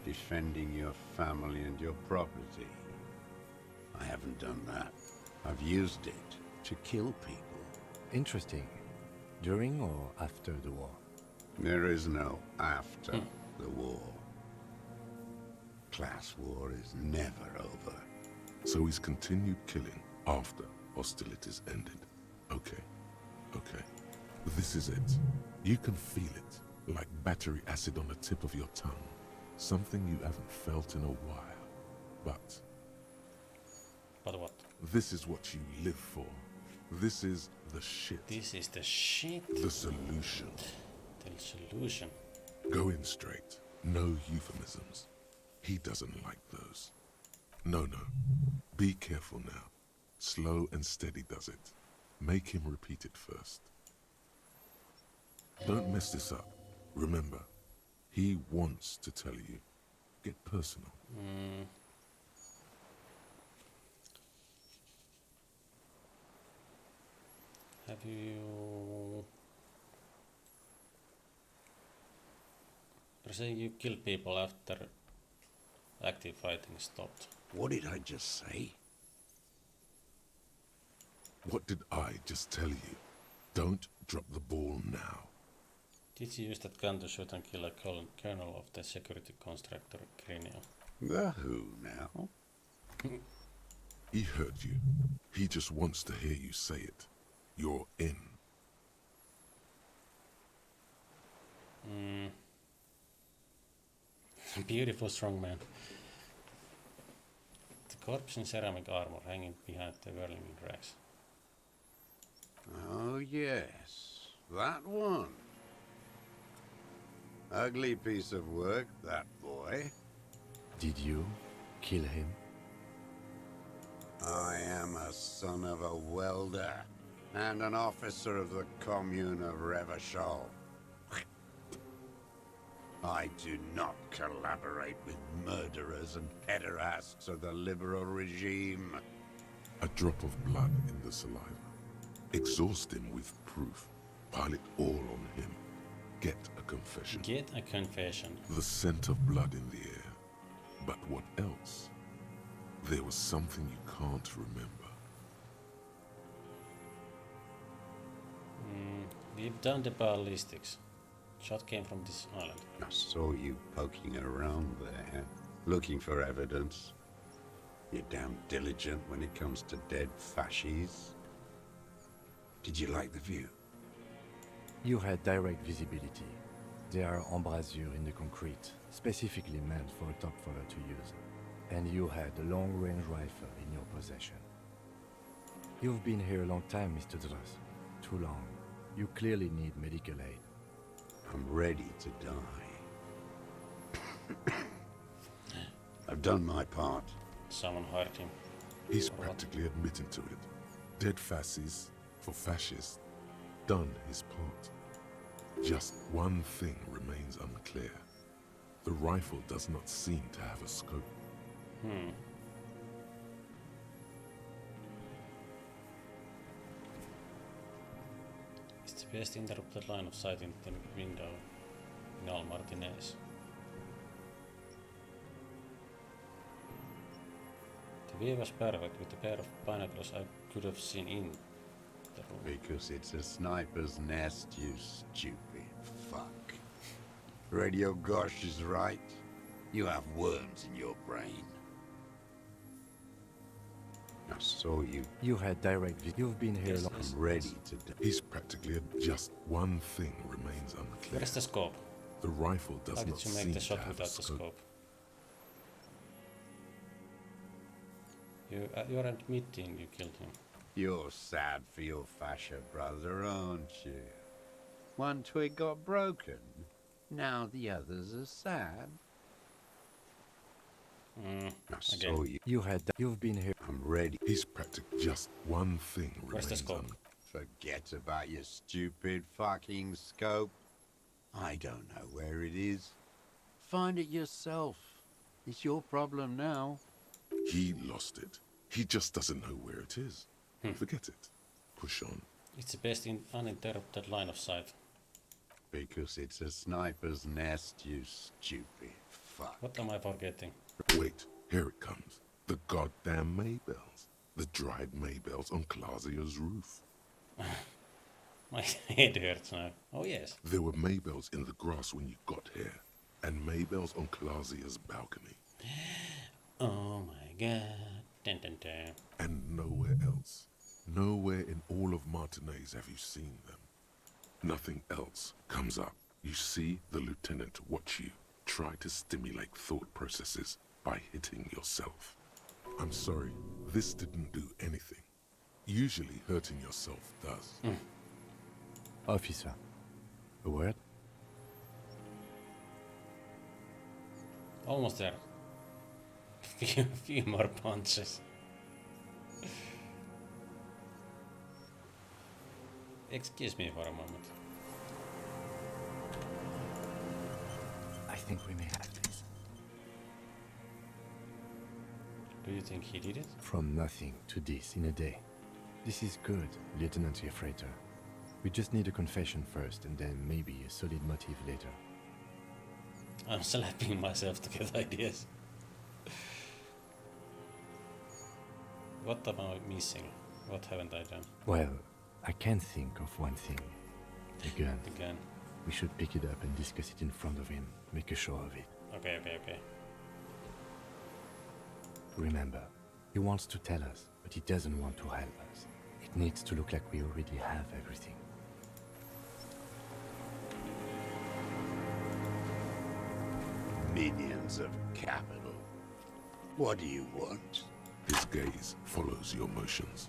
Defending your family and your property. I haven't done that. I've used it to kill people. Interesting. During or after the war? There is no after the war. Class war is never over. So he's continued killing after hostilities ended. Okay. Okay. This is it. You can feel it, like battery acid on the tip of your tongue. Something you haven't felt in a while. But what? This is what you live for. This is the shit. This is the shit? The solution. The solution. Go in straight. No euphemisms. He doesn't like those. No. Be careful now. Slow and steady does it. Make him repeat it first. Don't mess this up. Remember, he wants to tell you. Get personal. Have you... You're saying you kill people after active fighting stopped. What did I just say? What did I just tell you? Don't drop the ball now. Did you use that gun to shoot and kill a colonel of the security constructor Grenier? The who now? He heard you. He just wants to hear you say it. You're in. Beautiful strong man. The corpse in ceramic armor hanging behind the whirling rags. Oh yes, that one. Ugly piece of work, that boy. Did you kill him? I am a son of a welder and an officer of the Commune of Revachol. I do not collaborate with murderers and pederasts of the liberal regime. A drop of blood in the saliva. Exhaust him with proof. Pile it all on him. Get a confession. Get a confession. The scent of blood in the air. But what else? There was something you can't remember. We've done the ballistics. Shot came from this island. I saw you poking around there, looking for evidence. You're damn diligent when it comes to dead fascies. Did you like the view? You had direct visibility. There are embrasures in the concrete, specifically meant for a top follower to use. And you had a long-range rifle in your possession. You've been here a long time, Mr. Dras. Too long. You clearly need medical aid. I'm ready to die. I've done my part. Someone hired him. He's practically admitting to it. Dead fascies for fascists. Done his part. Just one thing remains unclear. The rifle does not seem to have a scope. Best interrupted line of sight in the window in all Martinez. The view was perfect. With a pair of binoculars I could have seen in the room. Because it's a sniper's nest, you stupid fuck. Radio Gosh is right. You have worms in your brain. I saw you. You had direct view. You've been here long. I'm ready to die. He's practically just one thing remains unclear. Where's the scope? The rifle does How not did you seem make the to shot have a without the scope. scope? You are admitting you killed him. You're sad for your fascia brother, aren't you? One twig got broken. Now the others are sad. I saw you. You've been here. I'm ready. He's practically just one thing Where's the remains scope? Forget about your stupid fucking scope. I don't know where it is. Find it yourself. It's your problem now. He lost it. He just doesn't know where it is. Forget it. Push on. It's the best in uninterrupted line of sight. Because it's a sniper's nest, you stupid fuck. What am I forgetting? Wait, here it comes. The goddamn Maybells. The dried Maybells on Clausia's roof. My head hurts now. Oh yes. There were Maybells in the grass when you got here. And Maybells on Clausia's balcony. Oh my god. Dun, dun, dun. And nowhere else. Nowhere in all of Martinez have you seen them. Nothing else comes up. You see the lieutenant watch you try to stimulate thought processes by hitting yourself. I'm sorry, this didn't do anything. Usually hurting yourself does. Officer, a word? Almost there. Few more punches. Excuse me for a moment. I think we may have this. Do you think he did it? From nothing to this in a day. This is good, Lieutenant Jeffreiter. We just need a confession first and then maybe a solid motive later. I'm slapping myself to get ideas. What am I missing? What haven't I done? Well, I can think of one thing. The gun. The gun. We should pick it up and discuss it in front of him. Make a show of it. Okay. Remember, he wants to tell us, but he doesn't want to help us. It needs to look like we already have everything. Minions of capital. What do you want? His gaze follows your motions.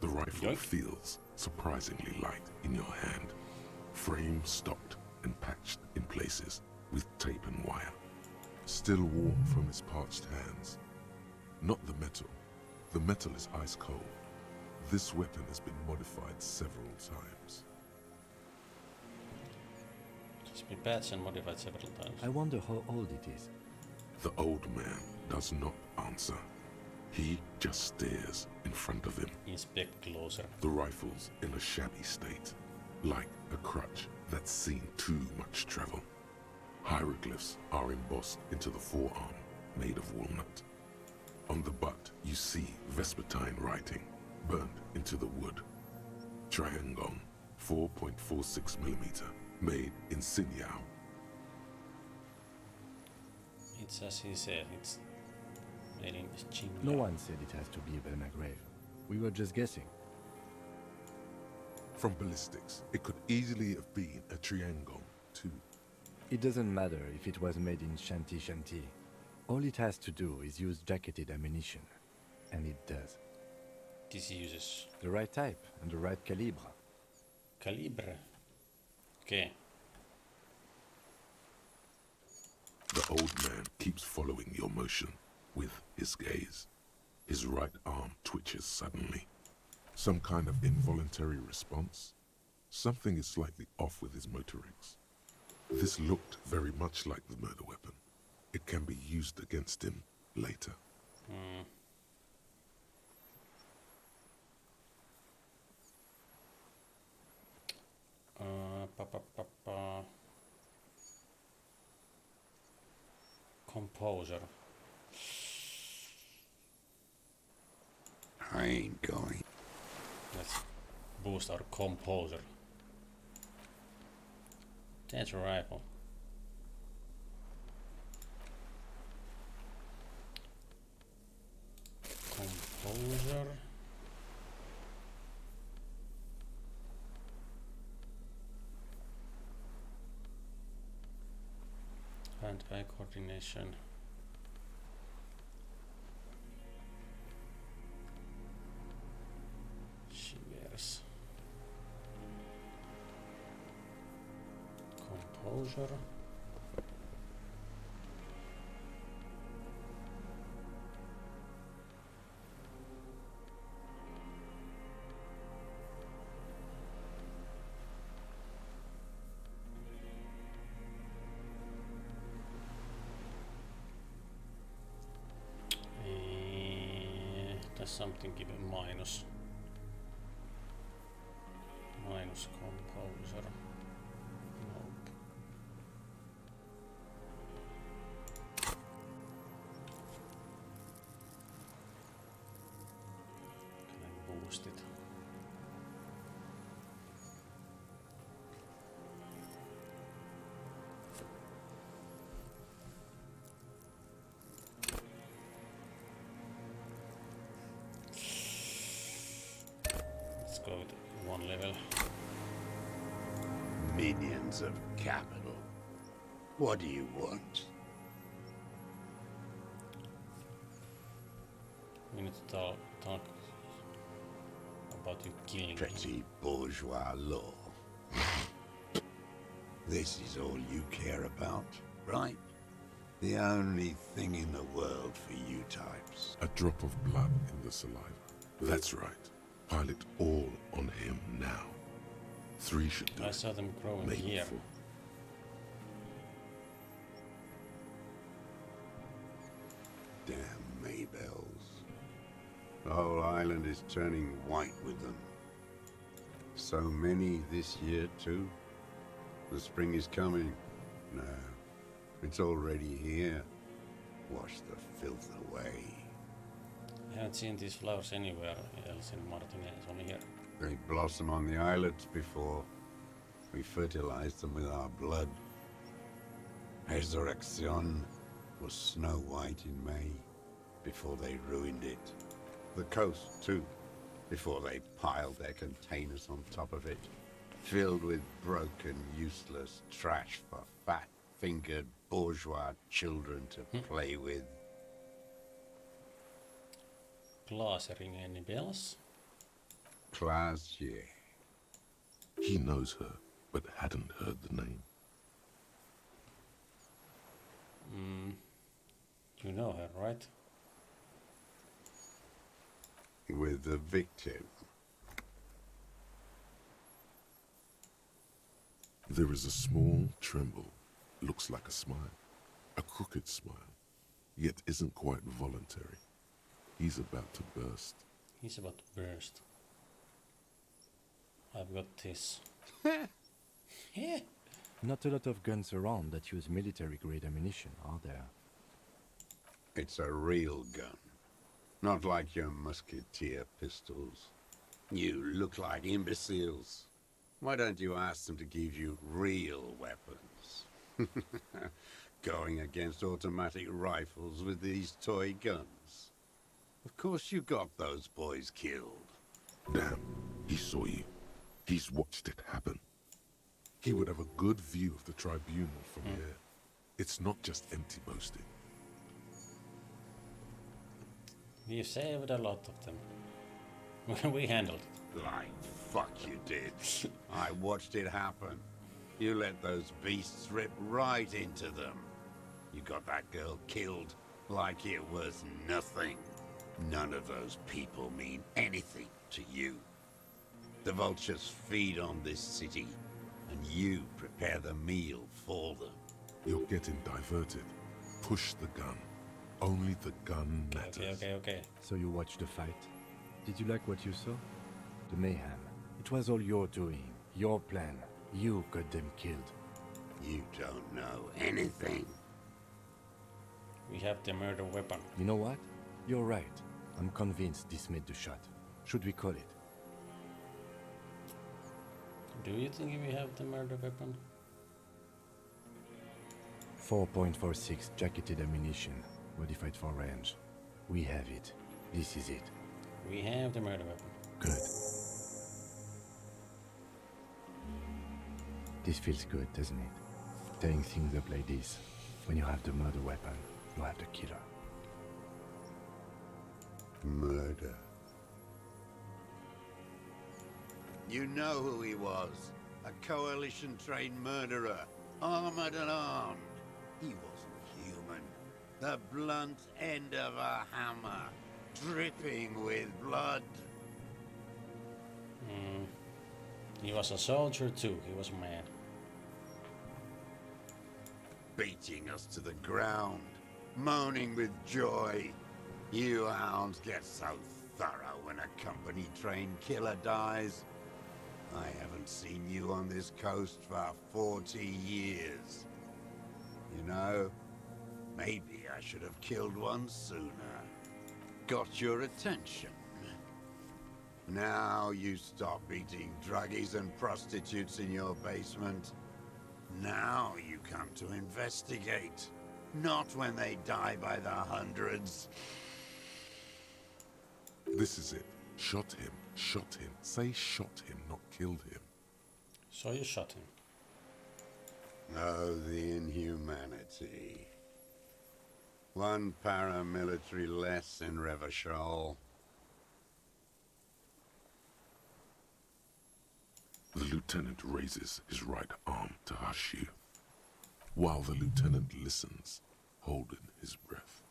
The rifle feels surprisingly light in your hand. Frame stopped and patched in places with tape and wire. Still warm from his parched hands. Not the metal. The metal is ice cold. This weapon has been modified several times. It's been patched and modified several times. I wonder how old it is. The old man does not answer. He just stares in front of him. Inspect closer. The rifle's in a shabby state, like a crutch that's seen too much travel. Hieroglyphs are embossed into the forearm, made of walnut. On the butt, you see Vespertine writing, burnt into the wood. Triangon, 4.46mm, made in Sinyao. It's as he said, it's made in China. No one said it has to be a Belmagrave. We were just guessing. From ballistics, it could easily have been a Triangon, too. It doesn't matter if it was made in Shanti Shanti. All it has to do is use jacketed ammunition. And it does. This uses the right type and the right calibre. Calibre. Okay. The old man keeps following your motion with his gaze. His right arm twitches suddenly. Some kind of involuntary response? Something is slightly off with his motorics. This looked very much like the murder weapon. It can be used against him later. Composer. I ain't going. Let's boost our composer. That's a rifle. Composer. Hand-eye coordination. Shivers. Composure. Does something give a minus? Minus composer. Nope. Can I boost it? Let's go with one level. Minions of capital. What do you want? We need to talk about you killing Petty bourgeois law. This is all you care about, right? The only thing in the world for you types. A drop of blood in the saliva. That's right. Pile it all on him now. 3 should do I it. saw them growing Maybe here. 4. Damn Maybells. The whole island is turning white with them. So many this year too. The spring is coming. No, it's already here. Wash the filth away. I haven't seen these flowers anywhere else in Martinez, only here. They blossom on the islets before we fertilize them with our blood. Resurrection was snow white in May before they ruined it. The coast, too, before they piled their containers on top of it, filled with broken, useless trash for fat-fingered bourgeois children to play with. Glass ring any bells? Classier. He knows her, but hadn't heard the name. You know her, right? With the victim. There is a small tremble. Looks like a smile. A crooked smile. Yet isn't quite voluntary. He's about to burst. He's about to burst. I've got this. Not a lot of guns around that use military-grade ammunition, are there? It's a real gun. Not like your musketeer pistols. You look like imbeciles. Why don't you ask them to give you real weapons? Going against automatic rifles with these toy guns. Of course you got those boys killed. Damn, he saw you. He's watched it happen. He would have a good view of the tribunal from here. It's not just empty boasting. We saved a lot of them. We handled it. Like fuck you did. I watched it happen. You let those beasts rip right into them. You got that girl killed like it was nothing. None of those people mean anything to you. The vultures feed on this city, and you prepare the meal for them. You're getting diverted. Push the gun. Only the gun matters. Okay. So you watched the fight. Did you like what you saw? The mayhem. It was all your doing, your plan. You got them killed. You don't know anything. We have the murder weapon. You know what? You're right. I'm convinced this made the shot. Should we call it? Do you think we have the murder weapon? 4.46 jacketed ammunition, modified for range. We have it. This is it. We have the murder weapon. Good. This feels good, doesn't it? Tearing things up like this. When you have the murder weapon, you have the killer. Murder. You know who he was. A coalition-trained murderer. Armored and armed. He wasn't human. The blunt end of a hammer. Dripping with blood. He was a soldier too. He was mad. Beating us to the ground. Moaning with joy. You hounds get so thorough when a company-trained killer dies. I haven't seen you on this coast for 40 years. You know, maybe I should have killed one sooner. Got your attention. Now you stop eating druggies and prostitutes in your basement. Now you come to investigate. Not when they die by the hundreds. This is it. Shot him. Shot him. Say shot him, not killed him. So you shot him. Oh, the inhumanity. One paramilitary less in Revachol. The lieutenant raises his right arm to hush you, while the lieutenant listens, holding his breath.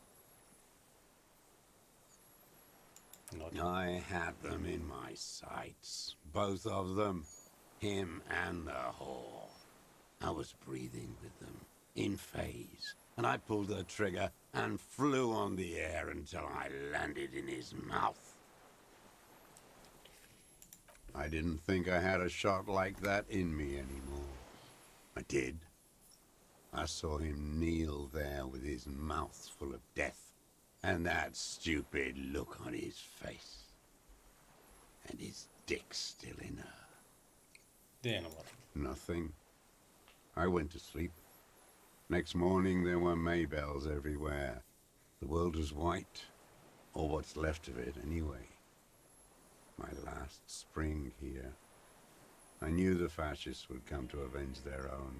I had them in my sights. Both of them. Him and the whore. I was breathing with them, in phase, and I pulled the trigger and flew on the air until I landed in his mouth. I didn't think I had a shot like that in me anymore. I did. I saw him kneel there with his mouth full of death. And that stupid look on his face. And his dick still in her. Then what? Nothing. I went to sleep. Next morning there were Maybells everywhere. The world was white. Or what's left of it anyway. My last spring here. I knew the fascists would come to avenge their own.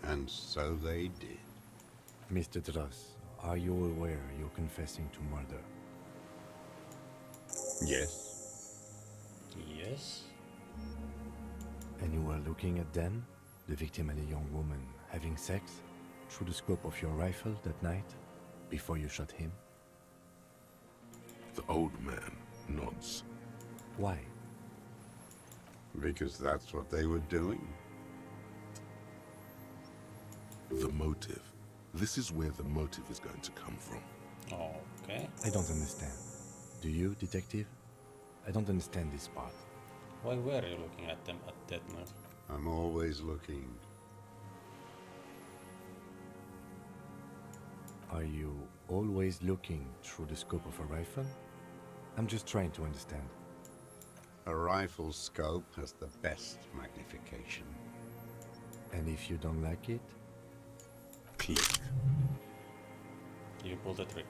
And so they did. Mr. Dross, are you aware you're confessing to murder? Yes. Yes? And you were looking at them, the victim and a young woman, having sex, through the scope of your rifle that night, before you shot him? The old man nods. Why? Because that's what they were doing. The motive. This is where the motive is going to come from. Okay. I don't understand. Do you, detective? I don't understand this part. Why were you looking at them at that night? I'm always looking. Are you always looking through the scope of a rifle? I'm just trying to understand. A rifle scope has the best magnification. And if you don't like it? Click. You pulled the trigger.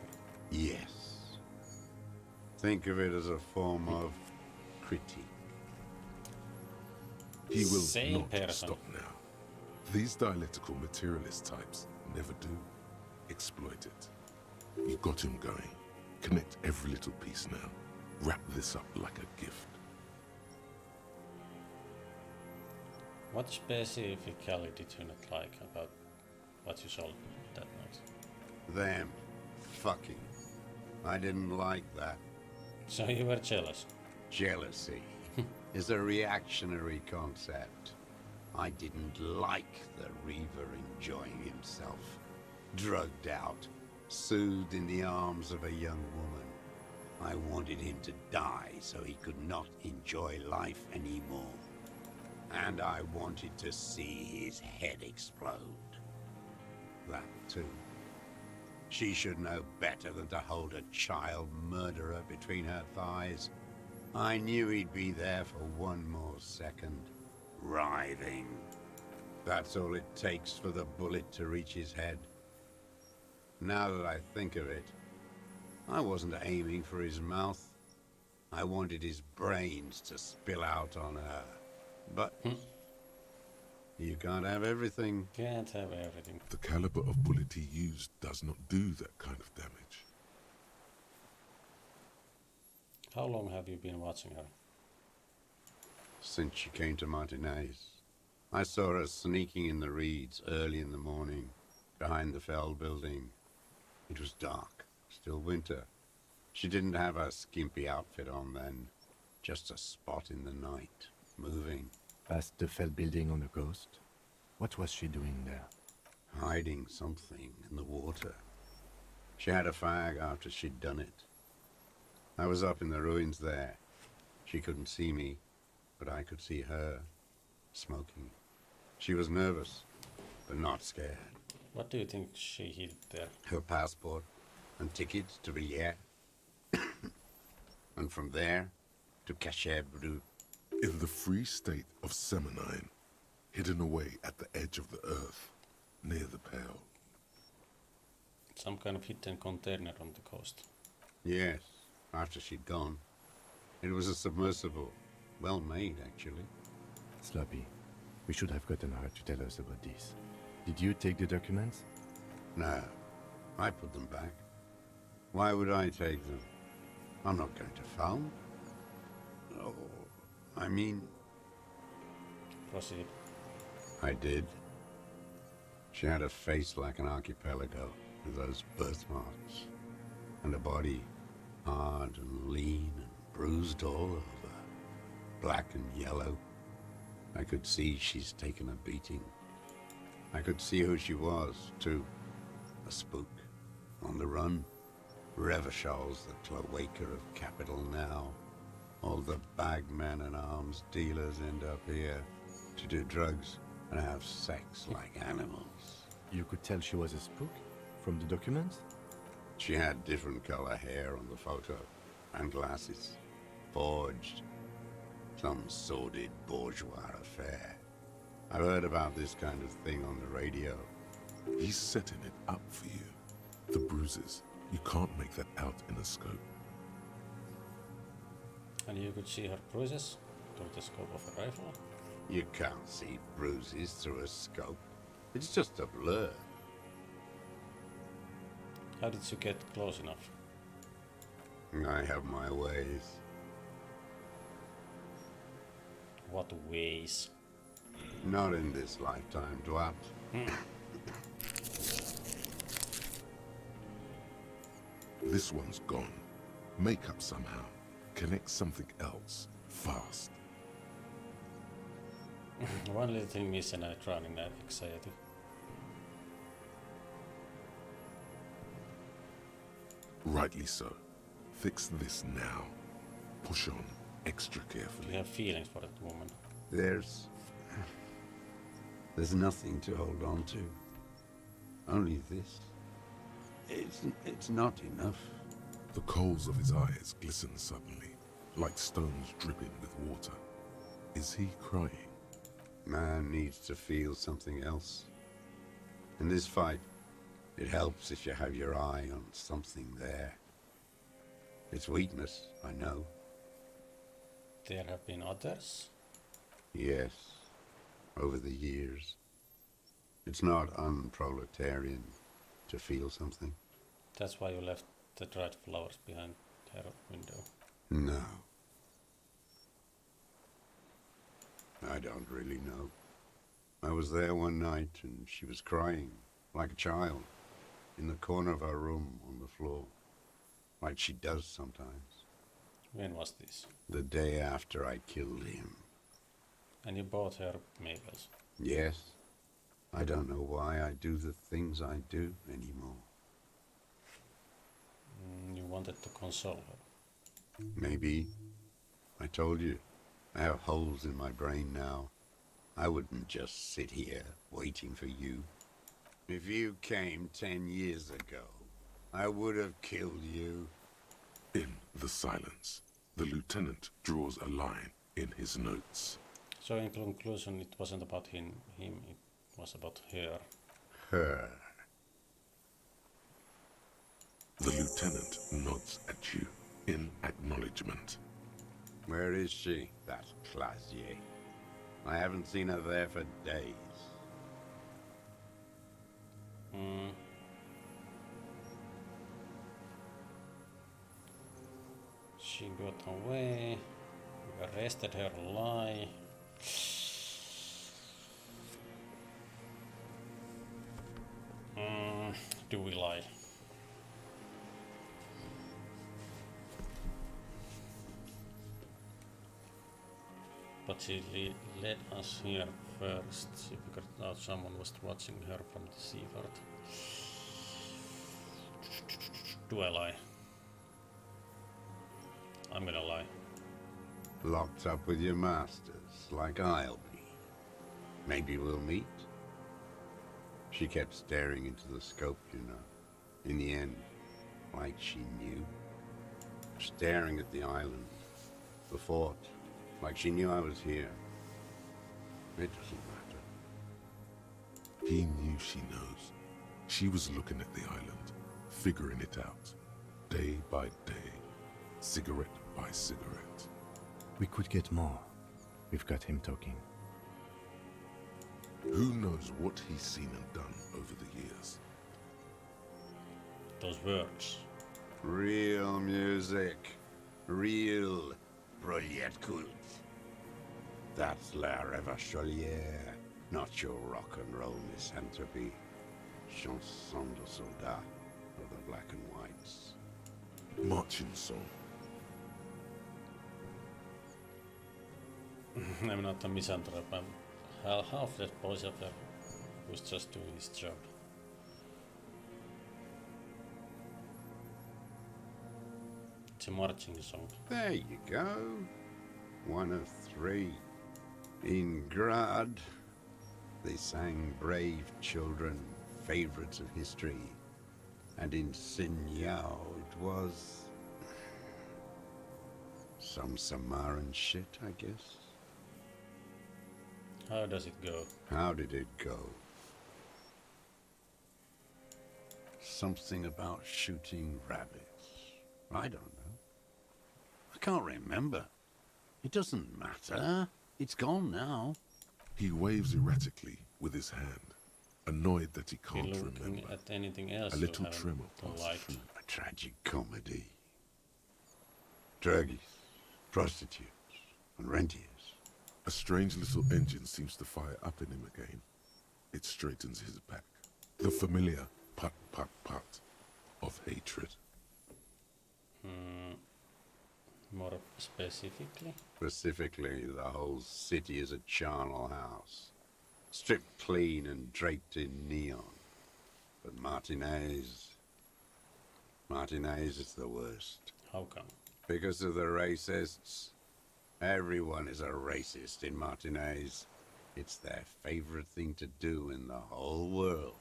Yes. Think of it as a form of critique. He will Same not person. stop now. These dialectical materialist types never do. Exploit it. You got him going. Connect every little piece now. Wrap this up like a gift. What specifically did you not like about what you saw that night? Them. Fucking. I didn't like that. So you were jealous? Jealousy is a reactionary concept. I didn't like the Reaver enjoying himself. Drugged out, soothed in the arms of a young woman. I wanted him to die so he could not enjoy life anymore. And I wanted to see his head explode. That too. She should know better than to hold a child murderer between her thighs. I knew he'd be there for one more second, writhing. That's all it takes for the bullet to reach his head. Now that I think of it, I wasn't aiming for his mouth. I wanted his brains to spill out on her. But you can't have everything. Can't have everything. The caliber of bullet he used does not do that kind of damage. How long have you been watching her? Since she came to Martinez. I saw her sneaking in the reeds early in the morning, behind the Fell building. It was dark, still winter. She didn't have her skimpy outfit on then, just a spot in the night, moving. Past the Fell building on the coast? What was she doing there? Hiding something in the water. She had a fag after she'd done it. I was up in the ruins there. She couldn't see me, but I could see her, smoking. She was nervous, but not scared. What do you think she hid there? Her passport and tickets to Villiers. And from there to Cachet Brut. In the free state of Seminine, hidden away at the edge of the earth, near the Pale. Some kind of hidden container on the coast. Yes, after she'd gone. It was a submersible. Well made, actually. Sloppy, we should have gotten her to tell us about this. Did you take the documents? No, I put them back. Why would I take them? I'm not going to phone. Oh, I mean... Proceed. I did. She had a face like an archipelago, with those birthmarks. And a body hard and lean and bruised all over. Black and yellow. I could see she's taken a beating. I could see who she was, too. A spook. On the run. Revachol's the cloaca of capital now. All the bagmen and arms dealers end up here to do drugs and have sex like animals. You could tell she was a spook from the documents? She had different color hair on the photo, and glasses. Forged. Some sordid bourgeois affair. I've heard about this kind of thing on the radio. He's setting it up for you. The bruises. You can't make that out in a scope. And you could see her bruises through the scope of a rifle? You can't see bruises through a scope. It's just a blur. How did you get close enough? I have my ways. What ways? Not in this lifetime, Dwat. This one's gone. Make up somehow. Connect something else. Fast. One little thing missing and I drown in that anxiety. Rightly so. Fix this now. Push on extra carefully. You have feelings for that woman. There's nothing to hold on to. Only this. It's not enough. The coals of his eyes glisten suddenly, like stones dripping with water. Is he crying? Man needs to feel something else. In this fight, it helps if you have your eye on something there. It's weakness, I know. There have been others? Yes, over the years. It's not unproletarian to feel something. That's why you left the dried flowers behind her window. No. I don't really know. I was there one night and she was crying, like a child, in the corner of her room on the floor, like she does sometimes. When was this? The day after I killed him. And you bought her maples? Yes. I don't know why I do the things I do anymore. You wanted to console her? Maybe. I told you, I have holes in my brain now. I wouldn't just sit here waiting for you. If you came 10 years ago, I would have killed you. In the silence, the lieutenant draws a line in his notes. So in conclusion, it wasn't about him, it was about her. Her. The lieutenant nods at you in acknowledgement. Where is she, that Clasier? I haven't seen her there for days. She got away. We arrested her lie. Do we lie? But she led us here first. She figured out someone was watching her from the seafort. Do I lie? I'm gonna lie. Locked up with your masters, like I'll be. Maybe we'll meet? She kept staring into the scope, you know. In the end, like she knew. Staring at the island, the fort, like she knew I was here. It doesn't matter. He knew she knows. She was looking at the island, figuring it out, day by day, cigarette by cigarette. We could get more. We've got him talking. Who knows what he's seen and done over the years? Those words. Real music. Real brilliant cult. That's La Revacholière, not your rock and roll misanthropy. Chanson de soldat of the black and whites. Marching song. I'm not a misanthrope. I'm half that positive who's just doing his job. It's a marching song. There you go. One of three. In Grad, they sang Brave Children, favorites of history. And in Sinyao, it was some Samaran shit, I guess. How does it go? How did it go? Something about shooting rabbits. I don't know. I can't remember. It doesn't matter. It's gone now. He waves erratically with his hand, annoyed that he can't remember. At anything else a little you tremor passes like. through. A tragic comedy. Druggies, prostitutes, and rentiers. A strange little engine seems to fire up in him again. It straightens his back. The familiar pat, pat, pat of hatred. More specifically? Specifically, the whole city is a charnel house. Stripped clean and draped in neon. But Martinez is the worst. How come? Because of the racists. Everyone is a racist in Martinez. It's their favorite thing to do in the whole world.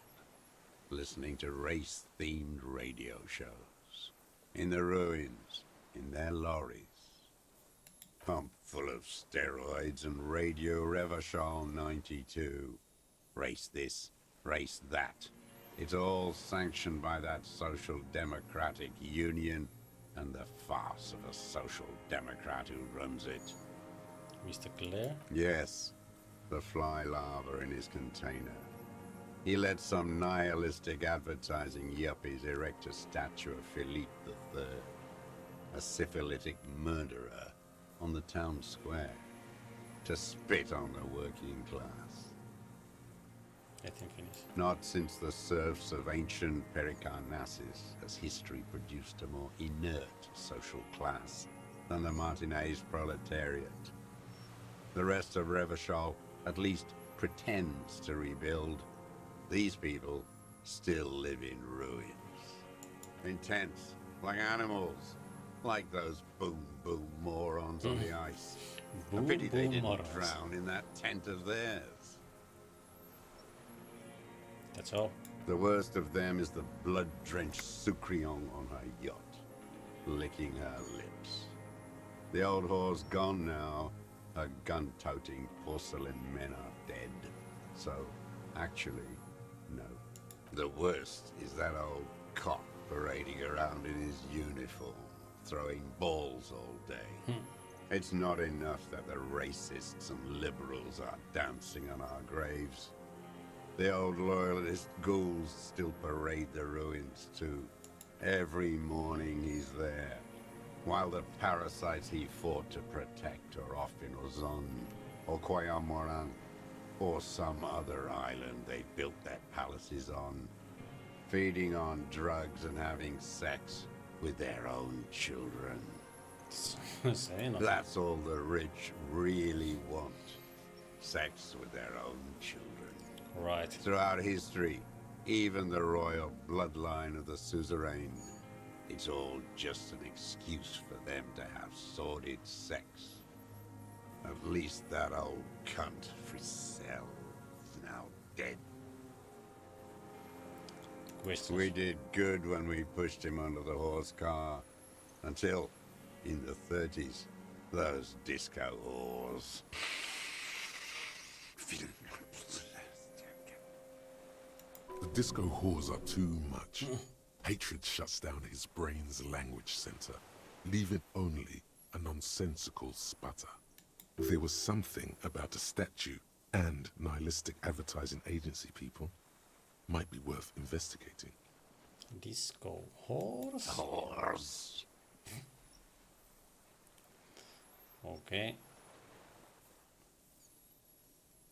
Listening to race-themed radio shows. In the ruins, in their lorries. Pumped full of steroids and Radio Revachol 92. Race this, race that. It's all sanctioned by that Social Democratic Union and the farce of a Social Democrat who runs it. Mr. Clare? Yes, the fly larva in his container. He let some nihilistic advertising yuppies erect a statue of Philippe III, a syphilitic murderer, on the town square, to spit on the working class. I think finish. Not since the serfs of ancient Pericarnassus has history produced a more inert social class than the Martinez proletariat. The rest of Revachol at least pretends to rebuild. These people still live in ruins. In tents, like animals, Like those boom boom morons on the ice. A Boom pity they boom didn't morons. drown in that tent of theirs. That's all. The worst of them is the blood-drenched Sucrion on her yacht, licking her lips. The old whore's gone now. Her gun-toting porcelain men are dead. So, actually, no. The worst is that old cop parading around in his uniform, throwing balls all day. It's not enough that the racists and liberals are dancing on our graves. The old loyalist ghouls still parade the ruins too. Every morning he's there, while the parasites he fought to protect are off in Ozon, or Koyamoran, or some other island they built their palaces on, feeding on drugs and having sex with their own children. That's all the rich really want. Sex with their own children. Right. Throughout history, even the royal bloodline of the suzerain, it's all just an excuse for them to have sordid sex. At least that old cunt Frisell is now dead. We did good when we pushed him under the horse car, until, in the 30s, those disco whores. The disco whores are too much. Hatred shuts down his brain's language center, leaving only a nonsensical sputter. There was something about a statue and nihilistic advertising agency people might be worth investigating. Disco horse? Horse. Okay.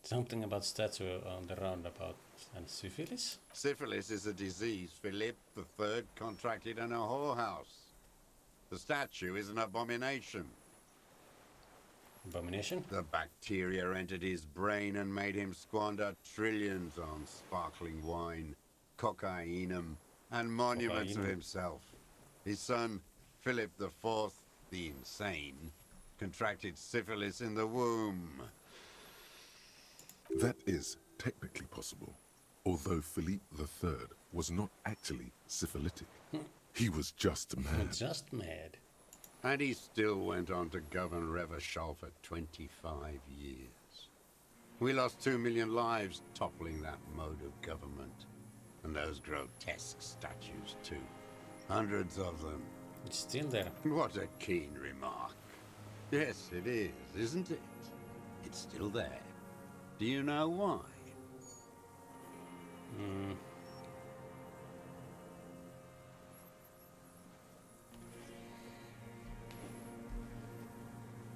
Something about statue on the roundabout and syphilis? Syphilis is a disease Philip III contracted in a whorehouse. The statue is an abomination. Abomination? The bacteria entered his brain and made him squander trillions on sparkling wine, cocainum, and monuments of himself. His son, Philip IV, the insane, contracted syphilis in the womb. That is technically possible, although Philippe III was not actually syphilitic. He was just mad. Just mad. And he still went on to govern Revachol for 25 years. We lost 2 million lives toppling that mode of government. And those grotesque statues too. Hundreds of them. It's still there. What a keen remark. Yes, it is, isn't it? It's still there. Do you know why?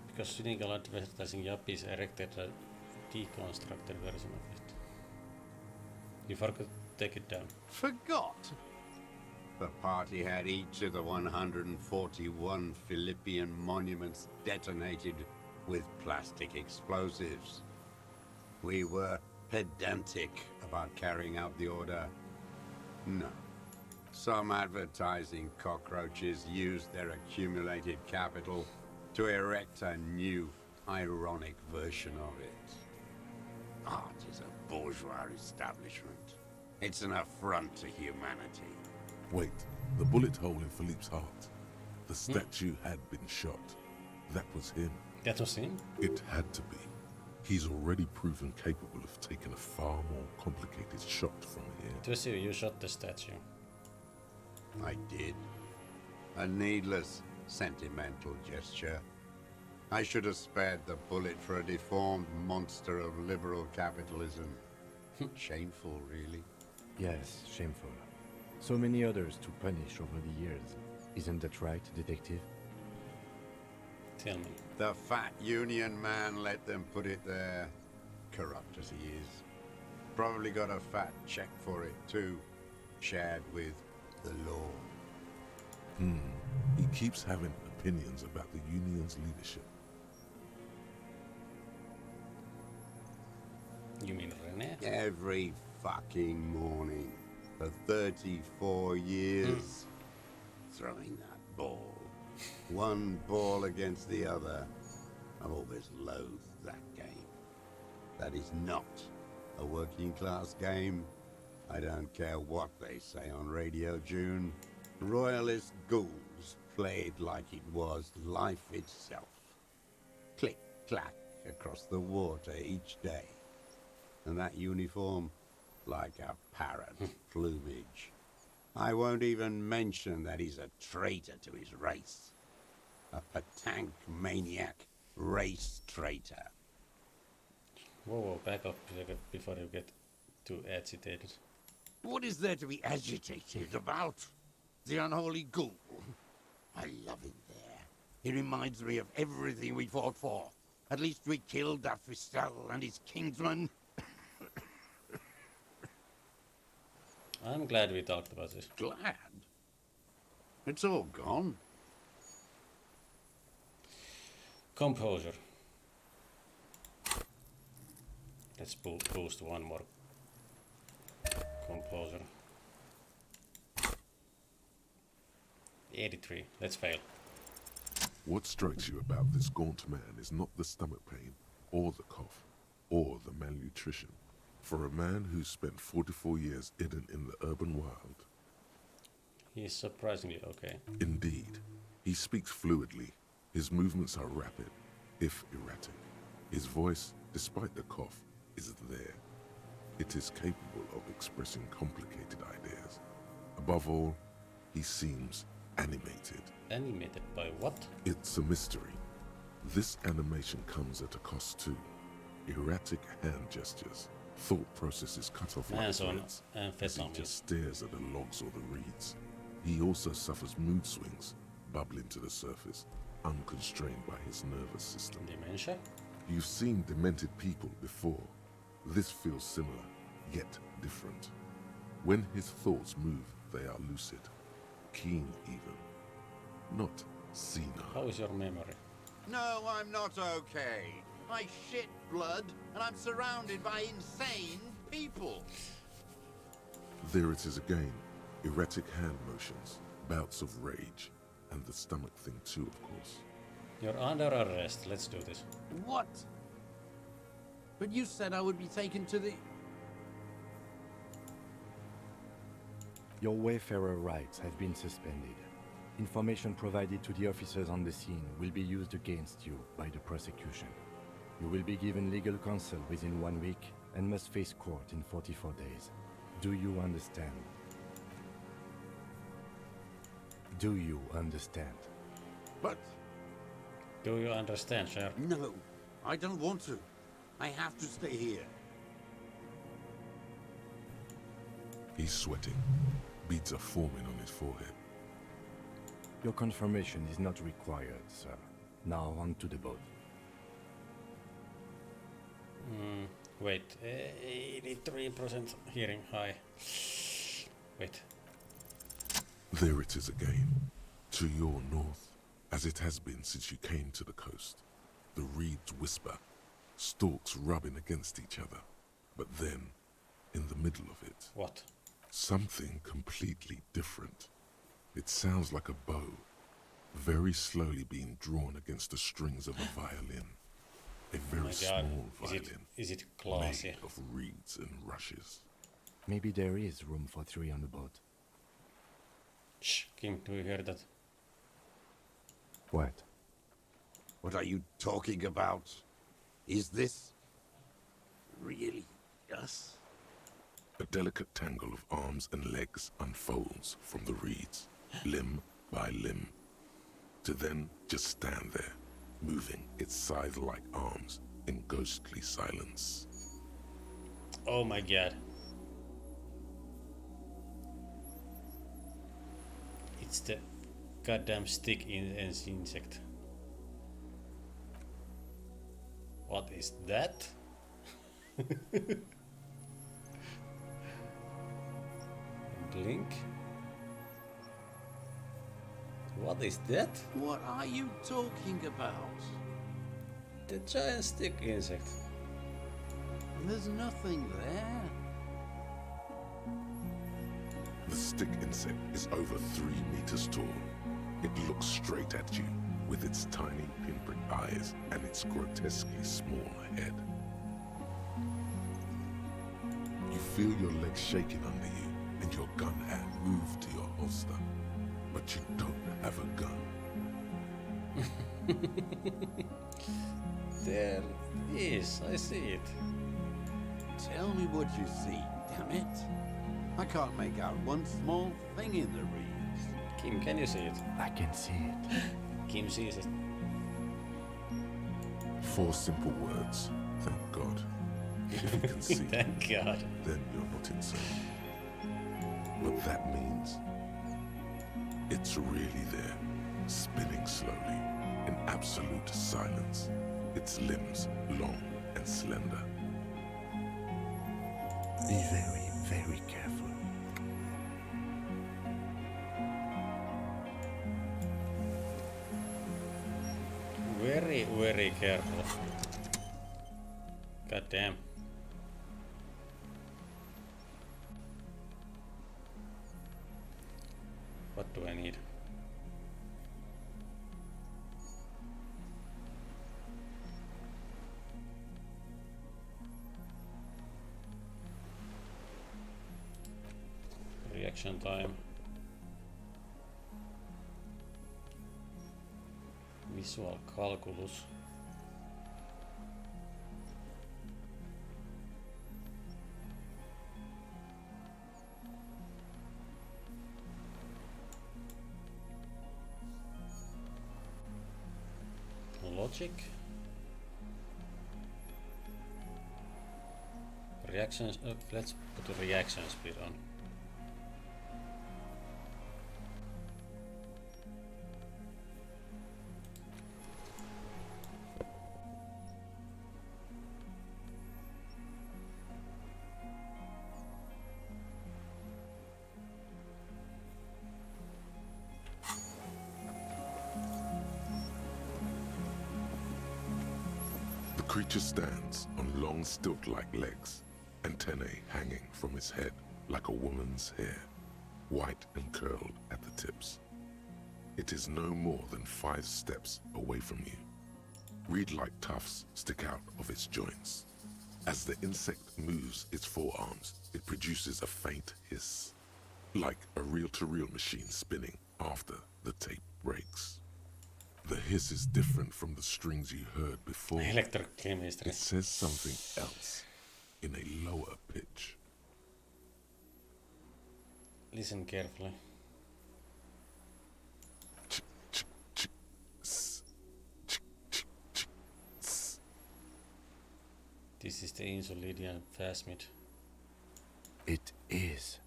Because cynical advertising yuppies erected a deconstructed version of it. You forgot to take it down. Forgot? The party had each of the 141 Philippian monuments detonated with plastic explosives. We were pedantic about carrying out the order. No. Some advertising cockroaches used their accumulated capital to erect a new, ironic version of it. Art is a bourgeois establishment. It's an affront to humanity. Wait, the bullet hole in Philippe's heart. The statue had been shot. That was him. That was him? It had to be. He's already proven capable of taking a far more complicated shot from here. It was you shot the statue. I did. A needless, sentimental gesture. I should have spared the bullet for a deformed monster of liberal capitalism. Shameful, really. Yes, shameful. So many others to punish over the years. Isn't that right, detective? Tell me. The fat union man let them put it there. Corrupt as he is. Probably got a fat check for it too. Shared with the law. He keeps having opinions about the union's leadership. You mean René? Every fucking morning. For 34 years. Throwing that ball. One ball against the other. I've always loathed that game. That is not a working class game. I don't care what they say on Radio June. Royalist ghouls played like it was life itself. Click, clack across the water each day. And that uniform, like a parrot's plumage. I won't even mention that he's a traitor to his race. A Patank maniac race traitor. Whoa, back up before you get too agitated. What is there to be agitated about? The unholy ghoul. I love him there. He reminds me of everything we fought for. At least we killed Dafistel and his kingsman. I'm glad we talked about this. Glad? It's all gone. Composure. Let's boost one more. Composure. 83. Let's fail. What strikes you about this gaunt man is not the stomach pain, or the cough, or the malnutrition. For a man who spent 44 years hidden in the urban wild. He is surprisingly okay. Indeed. He speaks fluidly. His movements are rapid, if erratic. His voice, despite the cough, is there. It is capable of expressing complicated ideas. Above all, he seems animated. Animated by what? It's a mystery. This animation comes at a cost too. Erratic hand gestures. Thought processes cut off like threads as he just stares at the logs or the reeds. He also suffers mood swings, bubbling to the surface, unconstrained by his nervous system. Dementia? You've seen demented people before. This feels similar, yet different. When his thoughts move, they are lucid, keen even, not senile. How is your memory? No, I'm not okay. I shit blood, and I'm surrounded by insane people. There it is again. Erratic hand motions, bouts of rage, and the stomach thing too, of course. You're under arrest. Let's do this. What? But you said I would be taken to the... Your Wayfarer rights have been suspended. Information provided to the officers on the scene will be used against you by the prosecution. You will be given legal counsel within 1 week and must face court in 44 days. Do you understand? Do you understand? But... Do you understand, sir? No, I don't want to. I have to stay here. He's sweating. Beads are forming on his forehead. Your confirmation is not required, sir. Now on to the boat. Wait, 83% hearing high. Wait. There it is again. To your north, as it has been since you came to the coast. The reeds whisper, stalks rubbing against each other. But then, in the middle of it... What? Something completely different. It sounds like a bow, very slowly being drawn against the strings of a violin. A very small violin, is it classy? made of reeds and rushes. Maybe there is room for 3 on the boat. Shh, Kim, do you hear that? What? What are you talking about? Is this... really us? A delicate tangle of arms and legs unfolds from the reeds, limb by limb, to then just stand there, moving its scythe-like arms in ghostly silence. Oh my god. It's the goddamn stick insect. What is that? Blink? What is that? What are you talking about? The giant stick insect. There's nothing there. The stick insect is over 3 meters tall. It looks straight at you with its tiny pinprick eyes and its grotesquely small head. You feel your legs shaking under you and your gun hand move to your holster, but you don't have a gun. There is, I see it. Tell me what you see, damn it. I can't make out one small thing in the reeds. Kim, can you see it? I can see it. Kim sees it. 4 simple words, thank God. If you can see, Thank God. then you're not insane. What that means, it's really there, spinning slowly, in absolute silence, its limbs long and slender. Be very, very careful. Very, very careful. God damn. What do I need? Reaction time. Visual calculus. Logic. Reactions. Let's put the reaction speed on. The creature stands on long stilt-like legs, antennae hanging from its head like a woman's hair, white and curled at the tips. It is no more than 5 steps away from you. Reed-like tufts stick out of its joints. As the insect moves its forearms, it produces a faint hiss, like a reel-to-reel machine spinning after the tape breaks. The hiss is different from the strings you heard before. Electrochemistry. It says something else, in a lower pitch. Listen carefully. This is the Insulidian phasmid. It is.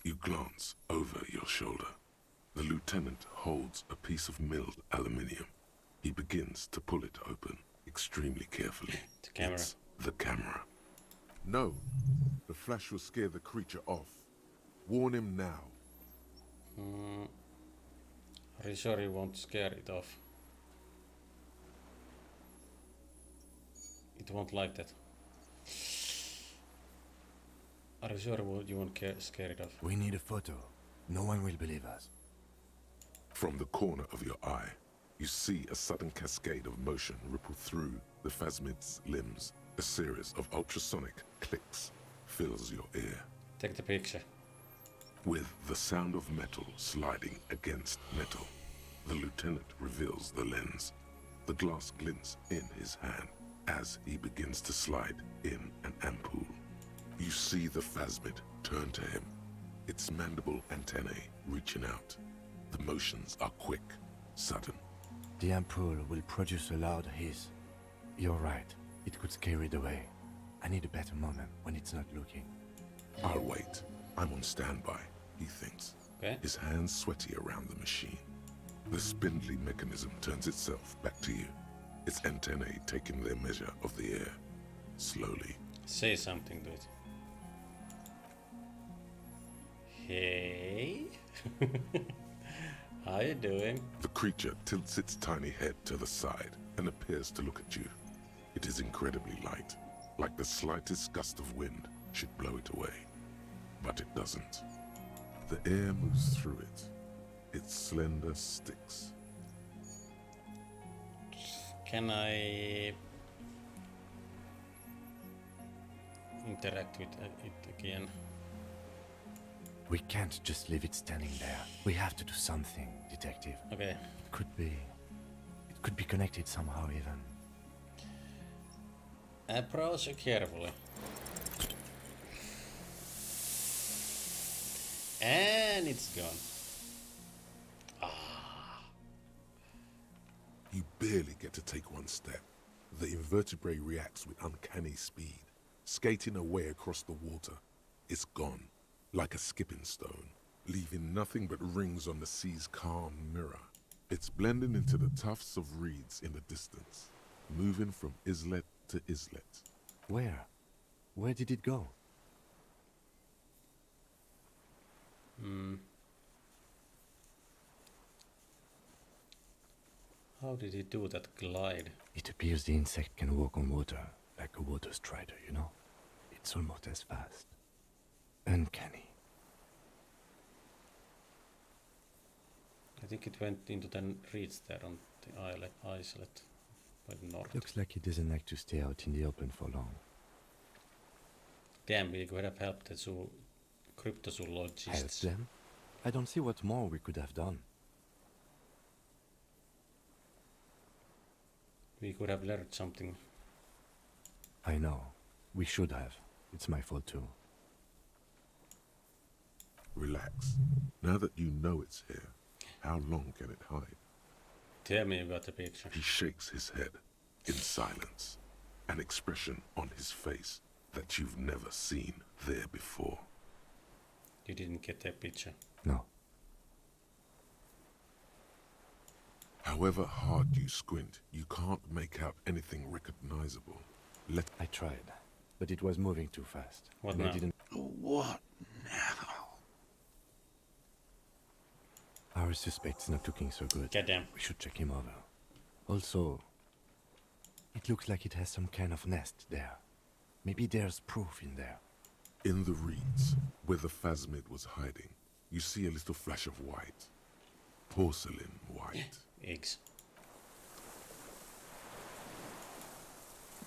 You glance over your shoulder. The lieutenant holds a piece of milled aluminium. He begins to pull it open, extremely carefully. The camera. It's the camera. No, the flash will scare the creature off. Warn him now. Are you sure you won't scare it off? It won't like that. Are you sure you won't scare it off? We need a photo. No one will believe us. From the corner of your eye, you see a sudden cascade of motion ripple through the phasmid's limbs. A series of ultrasonic clicks fills your ear. Take the picture. With the sound of metal sliding against metal, the lieutenant reveals the lens. The glass glints in his hand as he begins to slide in an ampoule. You see the phasmid turn to him, its mandible antennae reaching out. The motions are quick, sudden. The ampoule will produce a loud hiss. You're right. It could scare it away. I need a better moment when it's not looking. I'll wait. I'm on standby, he thinks. Okay. His hands sweaty around the machine. The spindly mechanism turns itself back to you, its antennae taking their measure of the air. Slowly. Say something to it. Hey. How you doing? The creature tilts its tiny head to the side and appears to look at you. It is incredibly light, like the slightest gust of wind should blow it away. but it doesn't. The air moves through it, its slender sticks. Can I interact with it again? We can't just leave it standing there. We have to do something, detective. Okay. It could be connected somehow even. Approach carefully. And it's gone. You barely get to take one step. The invertebrate reacts with uncanny speed, skating away across the water. It's gone, like a skipping stone, leaving nothing but rings on the sea's calm mirror. It's blending into the tufts of reeds in the distance, moving from islet to islet. Where? Where did it go? How did he do that glide? It appears the insect can walk on water, like a water strider, you know? It's almost as fast. Uncanny. I think it went into the reeds there on the islet by the north. Looks like it doesn't like to stay out in the open for long. Damn, we could have helped the cryptozoologists. Help them? I don't see what more we could have done. We could have learned something. I know. We should have. It's my fault too. Relax. Now that you know it's here, how long can it hide? Tell me about the picture. He shakes his head in silence, an expression on his face that you've never seen there before. You didn't get that picture. No. However hard you squint, you can't make out anything recognizable. I tried, but it was moving too fast. What and now? I didn't... What now? Our suspect's not looking so good. Goddamn. We should check him over. Also, it looks like it has some kind of nest there. Maybe there's proof in there. In the reeds, where the phasmid was hiding, you see a little flash of white. Porcelain white. Eggs.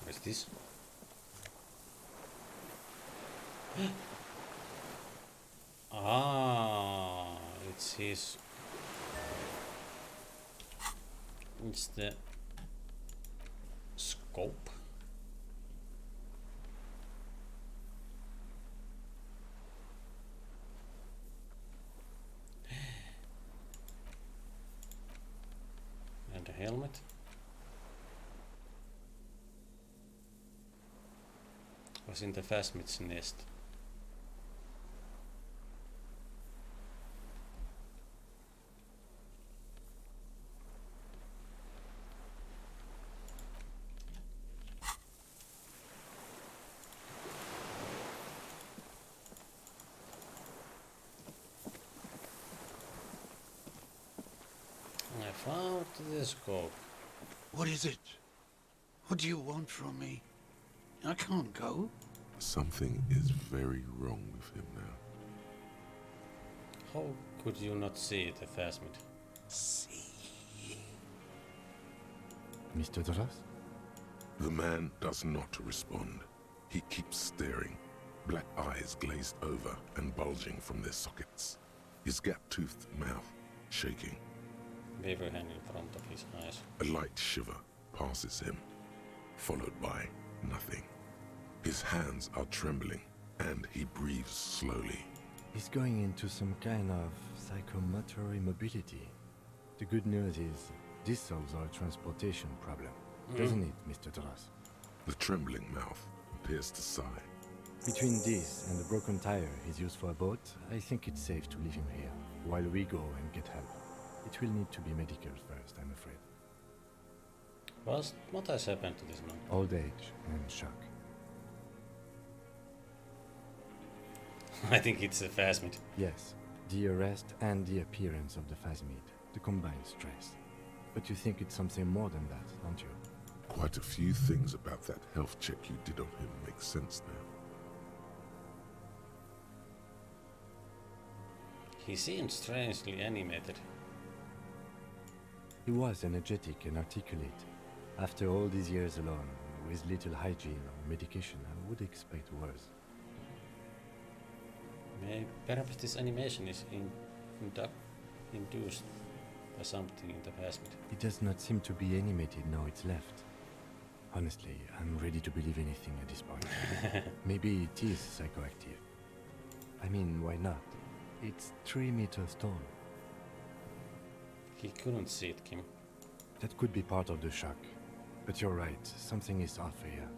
What is this? It's his. It's the scope. And a helmet. Was in the phasmid's nest. I found the scope. What is it? What do you want from me? I can't go. Something is very wrong with him now. How could you not see the phasmid? See. Mr. Duras? The man does not respond. He keeps staring, black eyes glazed over and bulging from their sockets. His gap-toothed mouth shaking. Wave a hand in front of his eyes. A light shiver passes him, followed by nothing. His hands are trembling, and he breathes slowly. He's going into some kind of psychomotor immobility. The good news is, this solves our transportation problem, doesn't it, Mr. Duras? The trembling mouth appears to sigh. Between this and the broken tire he's used for a boat, I think it's safe to leave him here, while we go and get help. It will need to be medical first, I'm afraid. What has happened to this man? Old age and shock. I think it's a phasmid. Yes, the arrest and the appearance of the phasmid, the combined stress. But you think it's something more than that, don't you? Quite a few things about that health check you did on him make sense now. He seemed strangely animated. He was energetic and articulate. After all these years alone, with little hygiene or medication, I would expect worse. Perhaps this animation is induced by something in the plasmid. It does not seem to be animated now it's left. Honestly, I'm ready to believe anything at this point. Maybe it is psychoactive. I mean, why not? It's 3 meters tall. He couldn't see it, Kim. That could be part of the shock. But you're right, something is off here.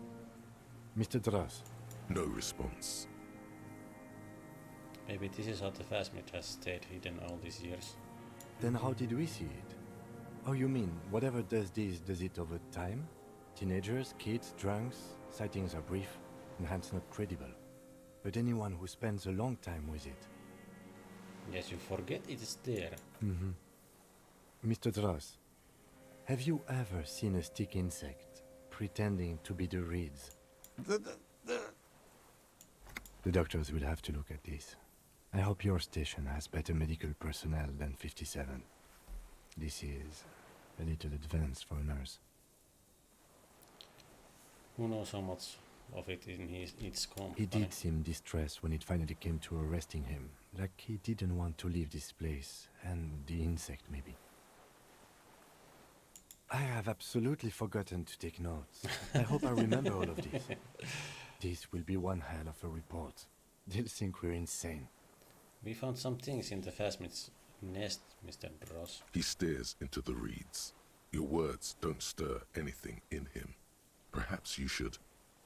Mr. Dross. No response. Maybe this is how the plasmid has stayed hidden all these years. Then how did we see it? Oh, you mean, whatever does this, does it over time? Teenagers, kids, drunks, sightings are brief, and hence not credible. But anyone who spends a long time with it. Yes, you forget it is there. Mm-hmm. Mr. Dross, have you ever seen a stick insect pretending to be the reeds? The doctors will have to look at this. I hope your station has better medical personnel than 57. This is a little advanced for a nurse. Who knows how much of it in its company? He did seem distressed when it finally came to arresting him, like he didn't want to leave this place, and the insect maybe. I have absolutely forgotten to take notes. I hope I remember all of this. This will be one hell of a report. They'll think we're insane. We found some things in the plasmid's nest, Mr. Dross. He stares into the reeds. Your words don't stir anything in him. Perhaps you should.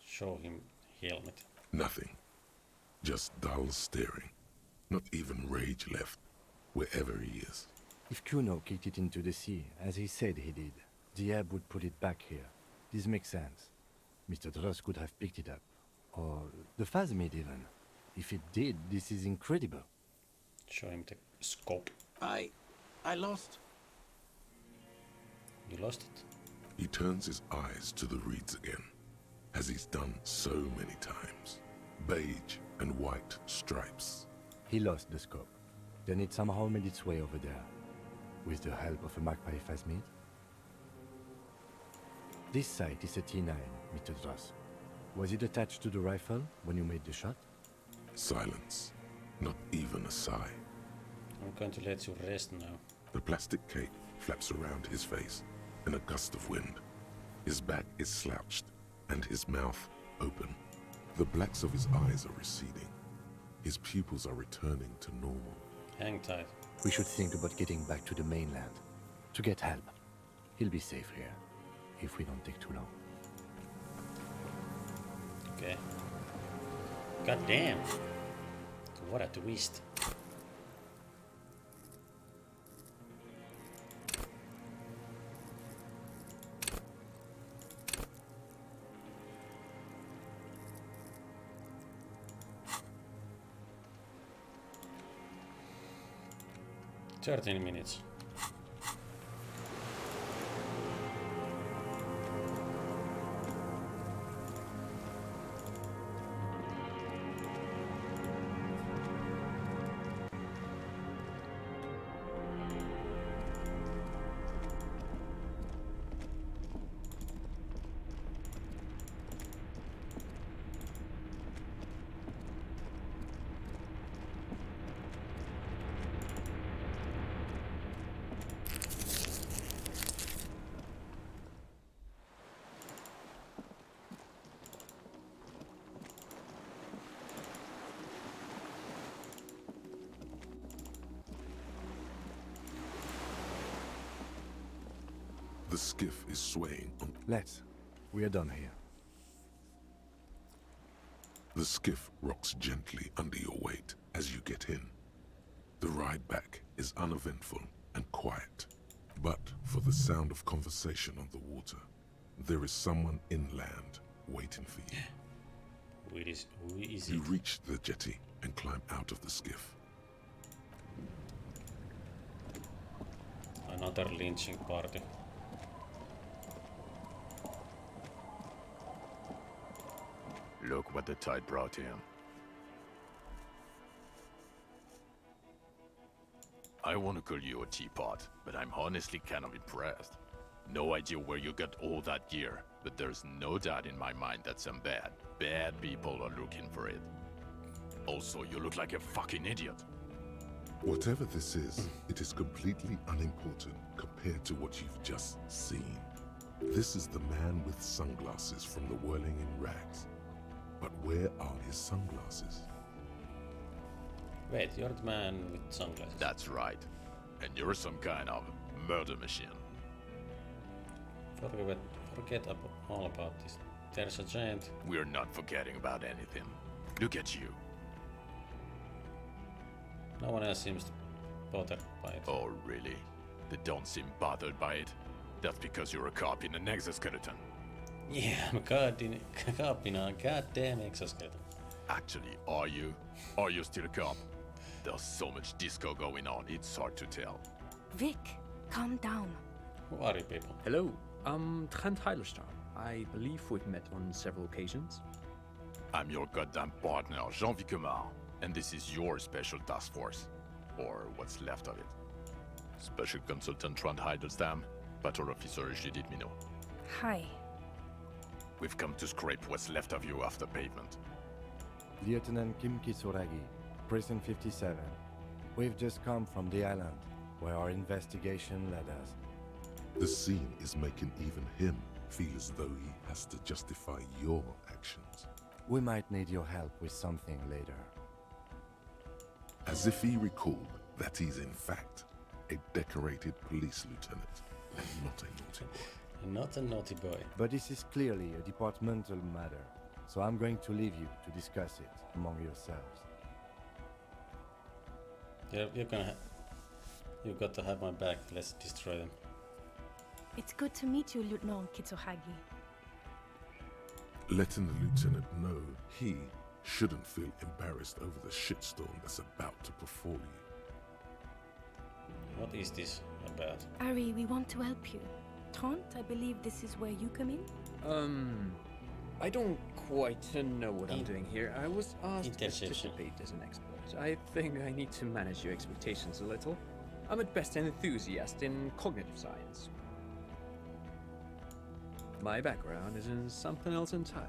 Show him helmet. Nothing. Just dull staring. Not even rage left, wherever he is. If Kuno kicked it into the sea, as he said he did, the ebb would put it back here. This makes sense. Mr. Dross could have picked it up. Or the phasmid even. If it did, this is incredible. Show him the scope. I lost. You lost it? He turns his eyes to the reeds again, as he's done so many times. Beige and white stripes. He lost the scope. Then it somehow made its way over there. With the help of a magpie phasmid. This sight is a T9, Mr. Dross. Was it attached to the rifle when you made the shot? Silence. Not even a sigh. I'm going to let you rest now. The plastic cape flaps around his face in a gust of wind. His back is slouched and his mouth open. The blacks of his eyes are receding. His pupils are returning to normal. Hang tight. We should think about getting back to the mainland. To get help. He'll be safe here. If we don't take too long. Okay. God damn. What a twist. Thirteen minutes. The skiff is swaying on... Let's. We are done here. The skiff rocks gently under your weight as you get in. The ride back is uneventful and quiet. But for the sound of conversation on the water, there is someone inland waiting for you. Who is You it? reach the jetty and climb out of the skiff. Another lynching party. Look what the tide brought him. I want to call you a teapot, but I'm honestly kind of impressed. No idea where you got all that gear, but there's no doubt in my mind that some bad people are looking for it. Also, you look like a fucking idiot. Whatever this is, it is completely unimportant compared to what you've just seen. This is the man with sunglasses from the Whirling in Rags. But where are his sunglasses? Wait, you're the man with sunglasses. That's right. And you're some kind of murder machine. Forget all about this. There's a giant... We're not forgetting about anything. Look at you. No one else seems bothered by it. Oh, really? They don't seem bothered by it? That's because you're a cop in an exoskeleton. Yeah, I'm a cop in a goddamn exoskeleton. Actually, are you? Are you still a cop? There's so much disco going on, it's hard to tell. Vic, calm down. Who are you people? Hello, I'm Trent Heilerstar. I believe we've met on several occasions. I'm your goddamn partner, Jean-Vic Comar, and this is your special task force. Or what's left of it. Special Consultant Trent Heidelstam, Patrol Officer Judith Minot. Hi. We've come to scrape what's left of you off the pavement. Lieutenant Kim Kisuragi, Prison 57. We've just come from the island, where our investigation led us. The scene is making even him feel as though he has to justify your actions. We might need your help with something later. As if he recalled that he's in fact a decorated police lieutenant and not a naughty boy. Not a naughty boy. But this is clearly a departmental matter, so I'm going to leave you to discuss it among yourselves. You've got to have my back. Let's destroy them. It's good to meet you, Lieutenant Kitsuhagi. Letting the lieutenant know he shouldn't feel embarrassed over the shitstorm that's about to befall you. What is this about? Ari, we want to help you. Trent, I believe this is where you come in? I don't quite know what I'm doing here. I was asked to participate as an expert. I think I need to manage your expectations a little. I'm at best an enthusiast in cognitive science. My background is in something else entirely.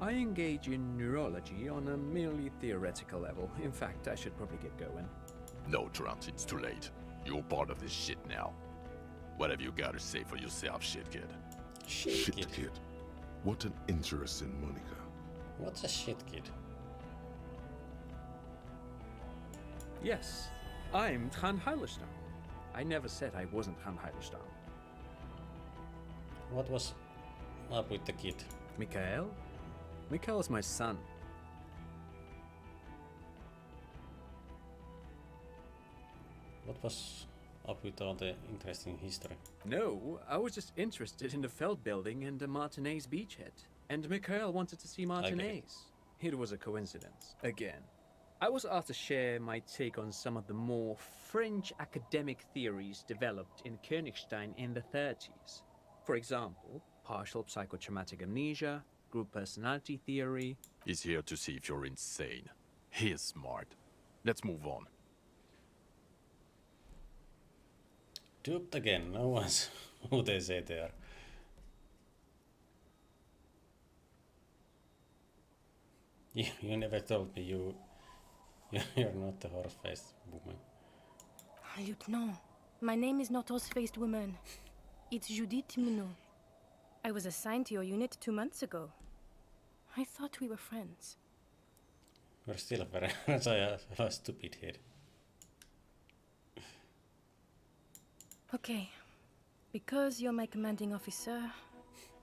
I engage in neurology on a merely theoretical level. In fact, I should probably get going. No, Trent, it's too late. You're part of this shit now. What have you got to say for yourself, shit kid? Shit kid. What an interesting moniker. What's a shit kid? Yes, I'm Trent Heilerstar. I never said I wasn't Trent Heilerstar. What was up with the kid? Mikhail? Mikhail is my son. What was up with all the interesting history? No, I was just interested in the Feld building and the Martinez beachhead. And Mikhail wanted to see Martinez. It was a coincidence, again. I was asked to share my take on some of the more French academic theories developed in Königstein in the 30s. For example, partial psychotraumatic amnesia, group personality theory. He's here to see if you're insane. He is smart. Let's move on. Duped again, no one's who they say they are. You never told me you're not a horse-faced woman. Lieutenant, my name is not horse-faced woman. It's Judith Minot. I was assigned to your unit 2 months ago. I thought we were friends. You're still a very a stupid head. Okay. Because you're my commanding officer,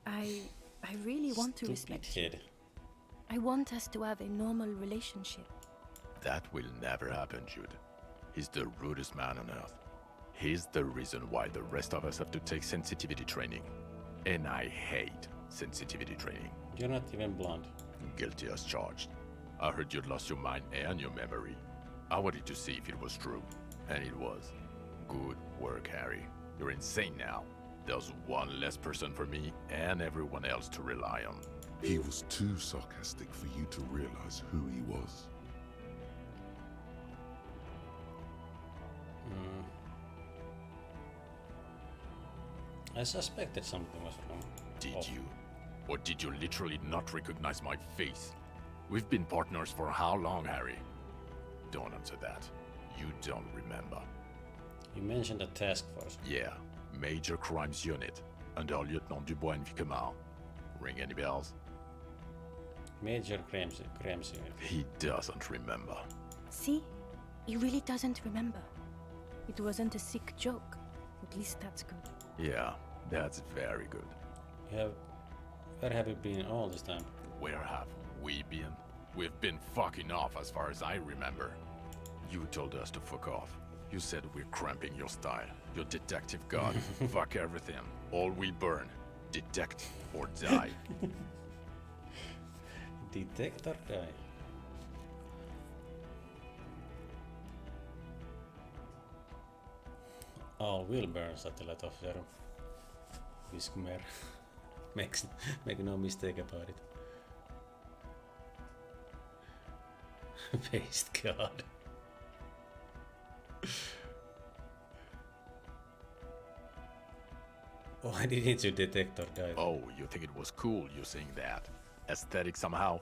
I really want to respect you. I want us to have a normal relationship. That will never happen, Jude. He's the rudest man on earth. He's the reason why the rest of us have to take sensitivity training. And I hate sensitivity training. You're not even blonde. Guilty as charged. I heard you'd lost your mind and your memory. I wanted to see if it was true. And it was. Good work, Harry. You're insane now. There's one less person for me and everyone else to rely on. He was too sarcastic for you to realize who he was. I suspected something was wrong. Did you? Or did you literally not recognize my face? We've been partners for how long, Harry? Don't answer that. You don't remember. You mentioned a task force. Yeah, Major Crimes Unit, under Lieutenant Dubois and Vicomar. Ring any bells? Major crimes unit. He doesn't remember. See? He really doesn't remember. It wasn't a sick joke. At least that's good. Yeah, that's very good. Where have you been all this time? Where have we been? We've been fucking off as far as I remember. You told us to fuck off. You said we're cramping your style. Your detective god. Fuck everything. All we burn. Detect or die. Detect or die? All will burn, satellite officer. Viskumer. Make no mistake about it. Based god. Why didn't you detect or die? Oh, you think it was cool you saying that? Aesthetic somehow?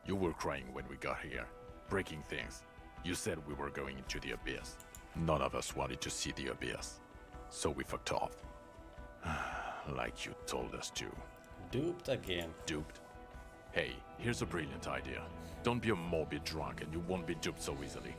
You were crying when we got here. Breaking things. You said we were going into the abyss. None of us wanted to see the abyss. So we fucked off. Like you told us to. Duped again. Duped? Hey, here's a brilliant idea. Don't be a morbid drunk and you won't be duped so easily.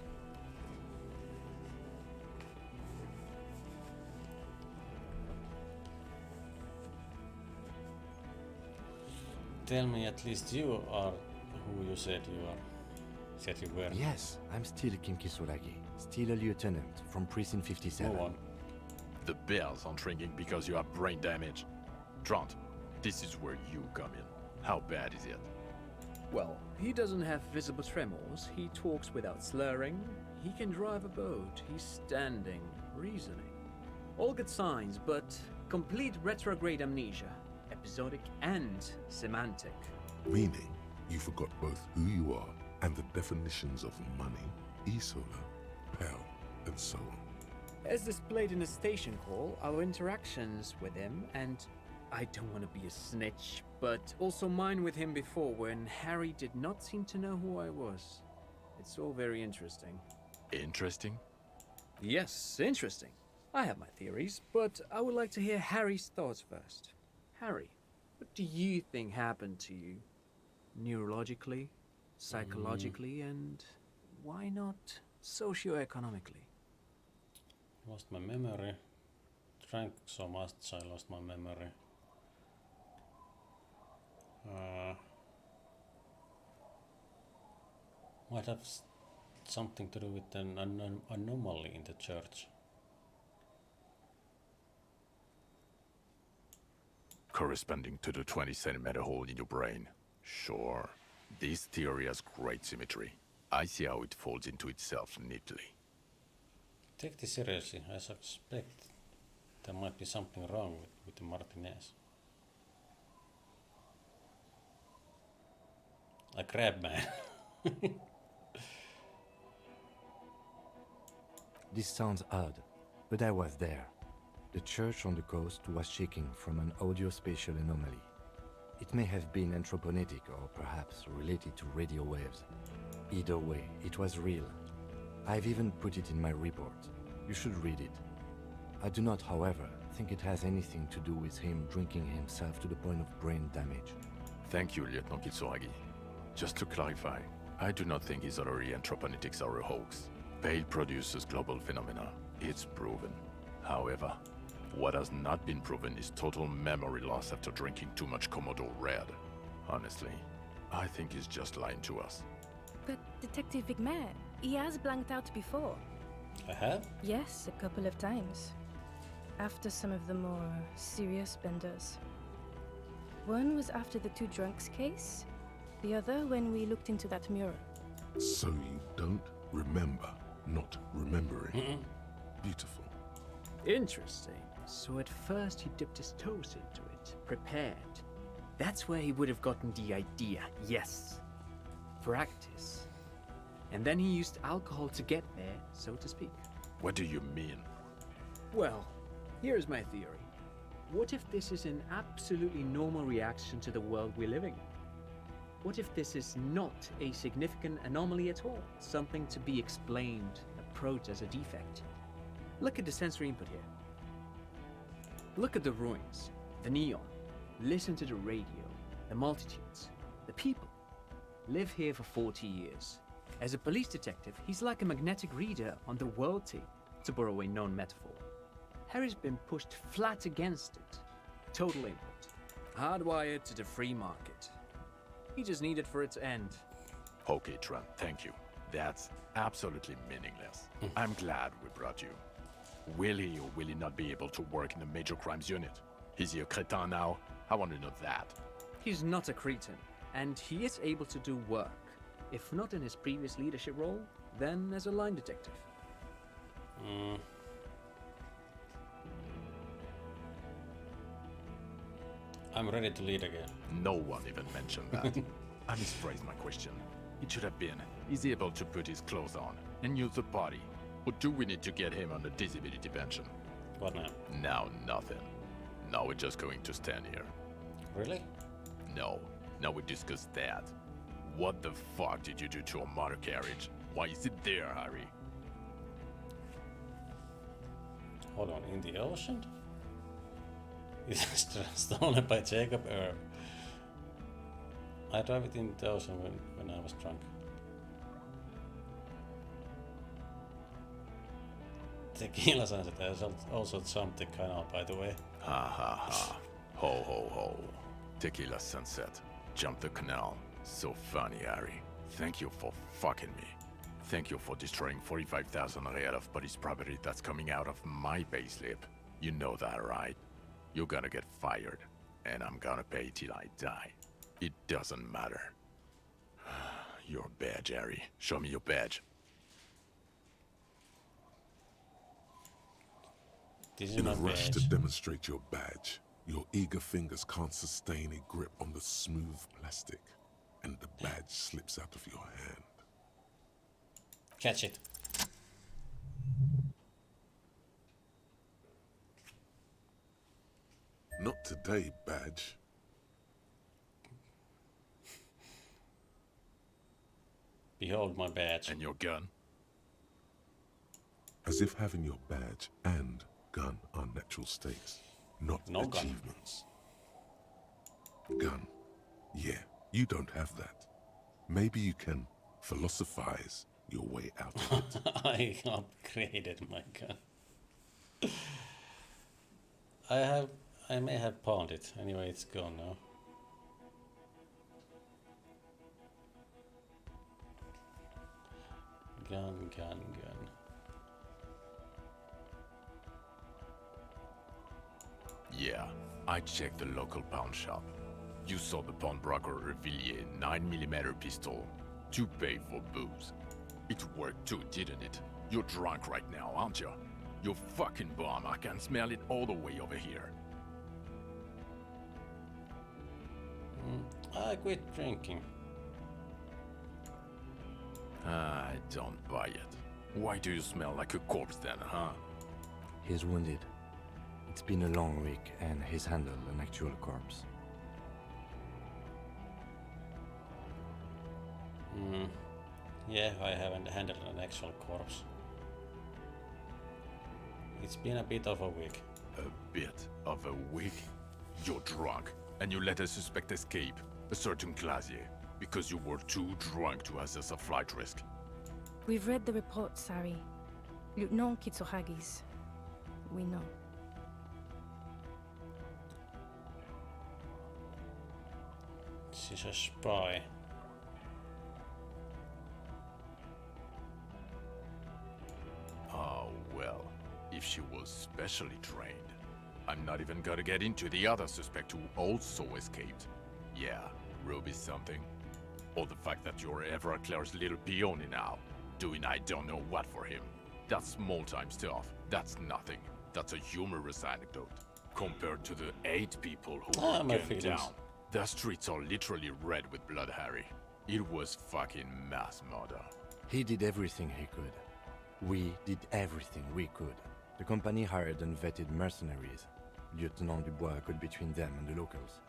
Tell me, at least you are who you said you are. Said you were. Yes, I'm still Kim Kisuragi. Still a lieutenant from Precinct 57. Go on. The bells aren't ringing because you have brain damage. Trant, this is where you come in. How bad is it? Well, he doesn't have visible tremors, he talks without slurring, he can drive a boat, he's standing, reasoning. All good signs, but complete retrograde amnesia, episodic and semantic. Meaning, you forgot both who you are and the definitions of money, Isola, Pell, and so on. As displayed in the station call, our interactions with him, and I don't want to be a snitch, but also mine with him before when Harry did not seem to know who I was. It's all very interesting. Interesting? Yes, interesting. I have my theories, but I would like to hear Harry's thoughts first. Harry, what do you think happened to you? Neurologically, psychologically, and why not socioeconomically? Lost my memory. Drank so much I lost my memory. Might have something to do with an anomaly in the church. Corresponding to the 20-centimeter hole in your brain. Sure. This theory has great symmetry. I see how it folds into itself neatly. Take this seriously. I suspect there might be something wrong with the Martinez. A crab man. This sounds odd, but I was there. The church on the coast was shaking from an audio-spatial anomaly. It may have been anthroponetic or perhaps related to radio waves. Either way, it was real. I've even put it in my report. You should read it. I do not, however, think it has anything to do with him drinking himself to the point of brain damage. Thank you, Lieutenant Kitsuragi. Just to clarify, I do not think his other anthroponetics are a hoax. Pale produces global phenomena. It's proven. However, what has not been proven is total memory loss after drinking too much Komodo Red. Honestly, I think he's just lying to us. But Detective Vigmer, he has blanked out before. I have? Yes, a couple of times. After some of the more serious benders. One was after the two drunks case, the other when we looked into that mirror. So you don't remember not remembering. Beautiful. Interesting. So at first he dipped his toes into it, prepared. That's where he would have gotten the idea, yes. Practice. And then he used alcohol to get there, so to speak. What do you mean? Well, here's my theory. What if this is an absolutely normal reaction to the world we're living in? What if this is not a significant anomaly at all? Something to be explained, approached as a defect? Look at the sensory input here. Look at the ruins, the neon. Listen to the radio, the multitudes, the people. Live here for 40 years. As a police detective, he's like a magnetic reader on the world tape, to borrow a known metaphor. Harry's been pushed flat against it. Total input. Hardwired to the free market. He just needed for it to end. Okay, Trent, thank you. That's absolutely meaningless. I'm glad we brought you. Will he or will he not be able to work in the major crimes unit? Is he a cretin now? I want to know that. He's not a cretin, and he is able to do work. If not in his previous leadership role, then as a line detective. I'm ready to lead again. No one even mentioned that. I misphrased my question. It should have been, is he able to put his clothes on and use the body? Or do we need to get him on a disability pension? What now? Now nothing. Now we're just going to stand here. Really? No. Now we discuss that. What the fuck did you do to a motor carriage? Why is it there, Harry? Hold on, in the ocean? Is it stolen by Jacob or... I drove it in the ocean when I was drunk. Tequila Sunset has also jumped the canal, by the way. Ha ha ha. Ho ho ho. Tequila Sunset. Jump the canal. So funny, Harry. Thank you for fucking me. Thank you for destroying 45,000 real of police property that's coming out of my payslip. You know that, right? You're gonna get fired, and I'm gonna pay till I die. It doesn't matter. Your badge, Harry. Show me your badge. In a rush to demonstrate your badge, your eager fingers can't sustain a grip on the smooth plastic, and the badge slips out of your hand. Catch it. Not today, badge. Behold my badge. And your gun? As if having your badge and gun are natural states, not achievements. Gun. Yeah, you don't have that. Maybe you can philosophize your way out of it. I upgraded my gun. I may have pawned it. Anyway, it's gone now. Gun. Yeah, I checked the local pawn shop. You saw the pawnbroker reveal a 9mm pistol to pay for booze. It worked too, didn't it? You're drunk right now, aren't you? You fucking bum, I can smell it all the way over here. I quit drinking. I don't buy it. Why do you smell like a corpse then, huh? He's wounded. It's been a long week, and he's handled an actual corpse. Yeah, I haven't handled an actual corpse. It's been a bit of a week. A bit of a week? You're drunk, and you let a suspect escape, a certain Glacier, because you were too drunk to assess a flight risk. We've read the report, Sari. Lieutenant Kitsuhagi's. We know. She's a spy. Oh, well, if she was specially trained. I'm not even gonna get into the other suspect who also escaped. Yeah, Ruby's something. Or the fact that you're Everett Claire's little peony now, doing I don't know what for him. That's small-time stuff. That's nothing. That's a humorous anecdote. Compared to the 8 people who were gunned down. The streets are literally red with blood, Harry. It was fucking mass murder. He did everything he could. We did everything we could. The company hired and vetted mercenaries. Lieutenant Dubois got between them and the locals.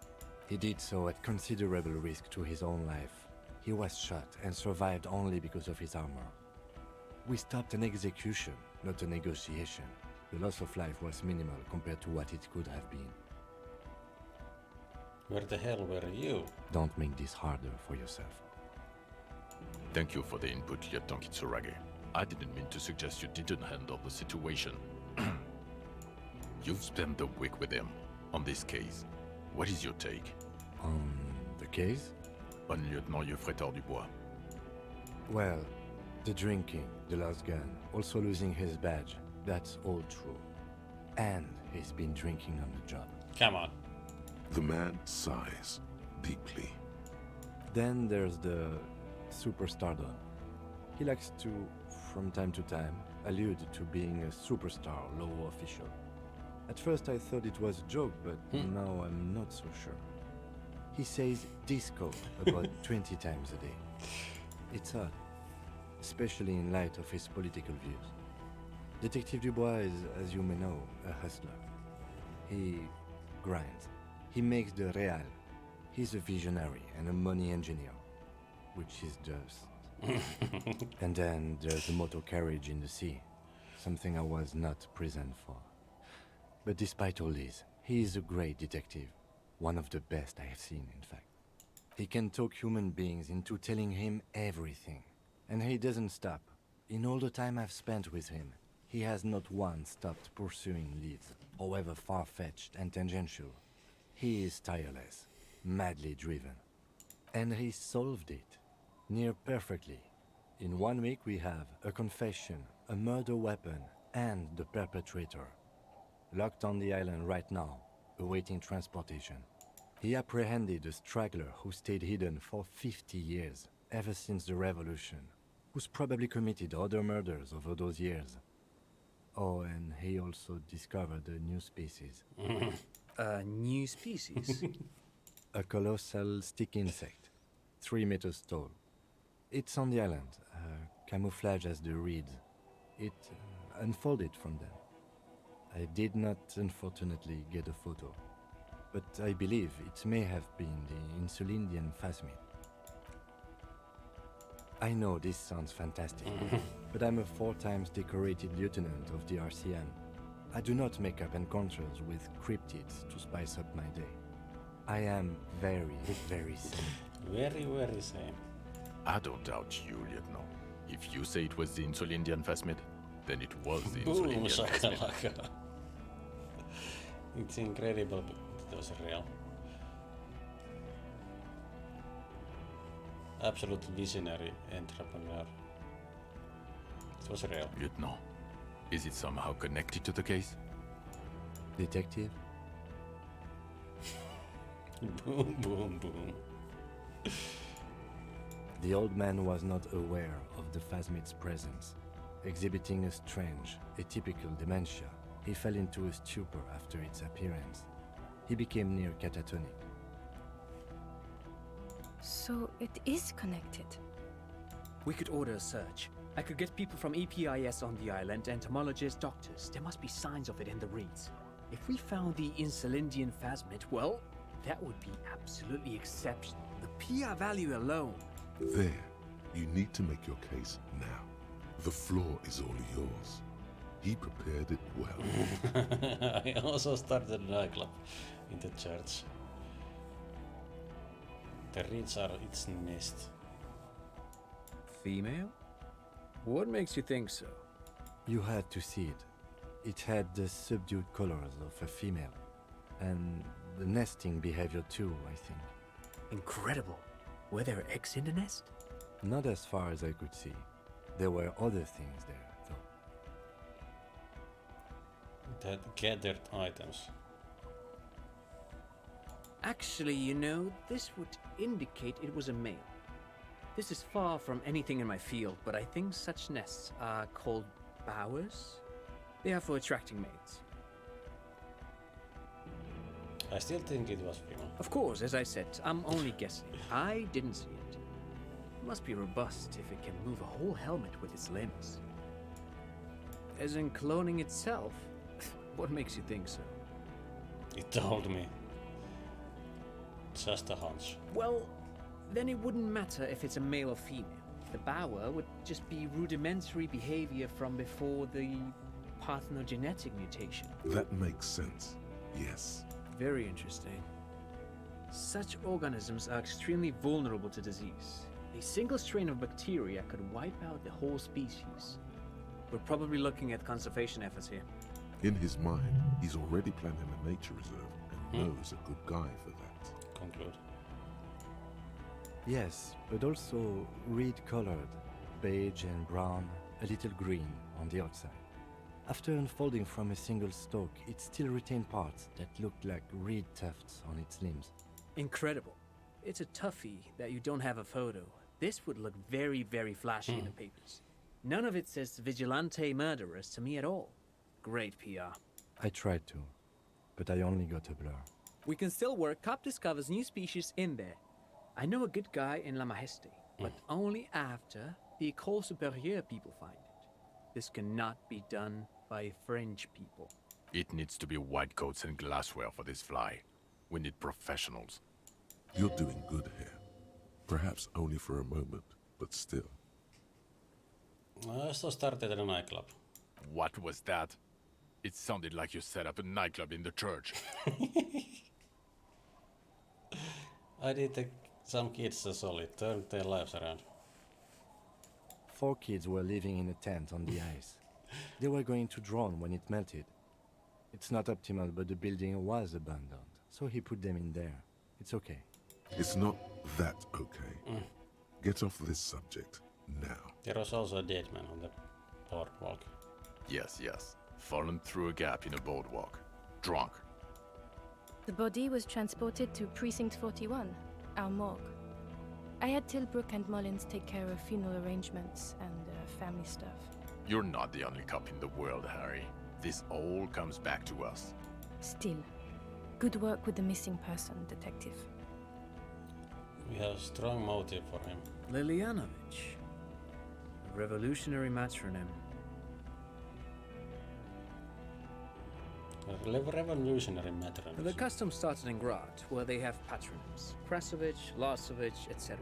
He did so at considerable risk to his own life. He was shot and survived only because of his armor. We stopped an execution, not a negotiation. The loss of life was minimal compared to what it could have been. Where the hell were you? Don't make this harder for yourself. Thank you for the input, Lieutenant Kitsurage. I didn't mean to suggest you didn't handle the situation. You've spent the week with him on this case. What is your take? On the case? On Lieutenant Geoffretor Dubois. Well, the drinking, the lost gun, also losing his badge, that's all true. And he's been drinking on the job. Come on. The man sighs deeply. Then there's the superstardom. He likes to, from time to time, allude to being a superstar law official. At first I thought it was a joke, but now I'm not so sure. He says disco about 20 times a day. It's odd, especially in light of his political views. Detective Dubois is, as you may know, a hustler. He grinds. He makes the real. He's a visionary and a money engineer, which is just... And then there's the motor carriage in the sea, something I was not present for. But despite all this, he is a great detective, one of the best I have seen, in fact. He can talk human beings into telling him everything, and he doesn't stop. In all the time I've spent with him, he has not once stopped pursuing leads, however far-fetched and tangential. He is tireless, madly driven. And he solved it, near perfectly. In 1 week we have a confession, a murder weapon, and the perpetrator. Locked on the island right now, awaiting transportation. He apprehended a straggler who stayed hidden for 50 years, ever since the revolution, who's probably committed other murders over those years. Oh, and he also discovered a new species. A new species? A colossal stick insect, 3 meters tall. It's on the island, camouflage as the reeds. It unfolded from them. I did not, unfortunately, get a photo, but I believe it may have been the Insulindian phasmid. I know this sounds fantastic, but I'm a 4 times decorated lieutenant of the RCM. I do not make up encounters with cryptids to spice up my day. I am very, very sane. Very, very same. I don't doubt you, Lieutenant. If you say it was the Insulindian phasmid, then it was the Boom, Insulindian phasmid. shakalaka. It's incredible, but it was real. Absolute visionary entrepreneur. It was real. Lieutenant, is it somehow connected to the case? Detective? Boom, boom, boom. The old man was not aware of the phasmid's presence. Exhibiting a strange, atypical dementia, he fell into a stupor after its appearance. He became near catatonic. So it is connected. We could order a search. I could get people from EPIS on the island, entomologists, doctors. There must be signs of it in the reeds. If we found the Insulindian phasmid, well, that would be absolutely exceptional. The PR value alone. There, you need to make your case now. The floor is all yours. He prepared it well. I also started a nightclub in the church. The reeds are its nest. Female? What makes you think so? You had to see it. It had the subdued colors of a female. And the nesting behavior too, I think. Incredible. Were there eggs in the nest? Not as far as I could see. There were other things there, though. That gathered items. Actually, you know, this would indicate it was a male. This is far from anything in my field, but I think such nests are called bowers. They are for attracting mates. I still think it was female. Of course, as I said, I'm only guessing. I didn't see it. It must be robust if it can move a whole helmet with its limbs. As in cloning itself? What makes you think so? It told me. Just a hunch. Well, then it wouldn't matter if it's a male or female. The Bauer would just be rudimentary behavior from before the parthenogenetic mutation. That makes sense. Yes. Very interesting. Such organisms are extremely vulnerable to disease. A single strain of bacteria could wipe out the whole species. We're probably looking at conservation efforts here. In his mind, he's already planning a nature reserve and knows a good guy for that. Conclude. Yes, but also reed-colored, beige and brown, a little green on the outside. After unfolding from a single stalk, it still retained parts that looked like reed tufts on its limbs. Incredible. It's a toughie that you don't have a photo. This would look very, very flashy in the papers. None of it says vigilante murderers to me at all. Great PR. I tried to, but I only got a blur. We can still work. Cop discovers new species in there. I know a good guy in La Majesté, but only after the École Supérieure people find it. This cannot be done by French people. It needs to be white coats and glassware for this fly. We need professionals. You're doing good here. Perhaps only for a moment, but still. So started at a nightclub. What was that? It sounded like you set up a nightclub in the church. I did take some kids a solid, turned their lives around. 4 kids were living in a tent on the ice. They were going to drown when it melted. It's not optimal, but the building was abandoned, so he put them in there. It's okay. It's not that okay. Get off this subject now. There was also a dead man on the boardwalk. Yes, yes. Fallen through a gap in a boardwalk. Drunk. The body was transported to Precinct 41, our morgue. I had Tilbrook and Mullins take care of funeral arrangements and family stuff. You're not the only cop in the world, Harry. This all comes back to us. Still, good work with the missing person, detective. We have a strong motive for him. Lilianovich. A revolutionary matronym. A revolutionary matter. The custom started in Grad, where they have patronyms. Prasovich, Lasovich, etc.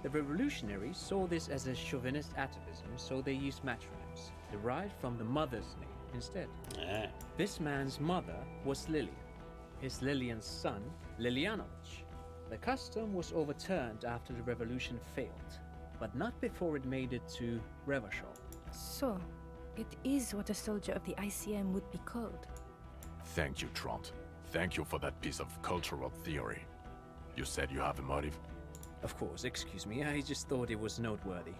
The revolutionaries saw this as a chauvinist atavism, so they used matronyms, derived from the mother's name instead. This man's mother was Lilian. His Lilian's son, Lilianovich. The custom was overturned after the revolution failed, but not before it made it to Revachol. So, it is what a soldier of the ICM would be called. Thank you, Trant. Thank you for that piece of cultural theory. You said you have a motive? Of course, excuse me, I just thought it was noteworthy.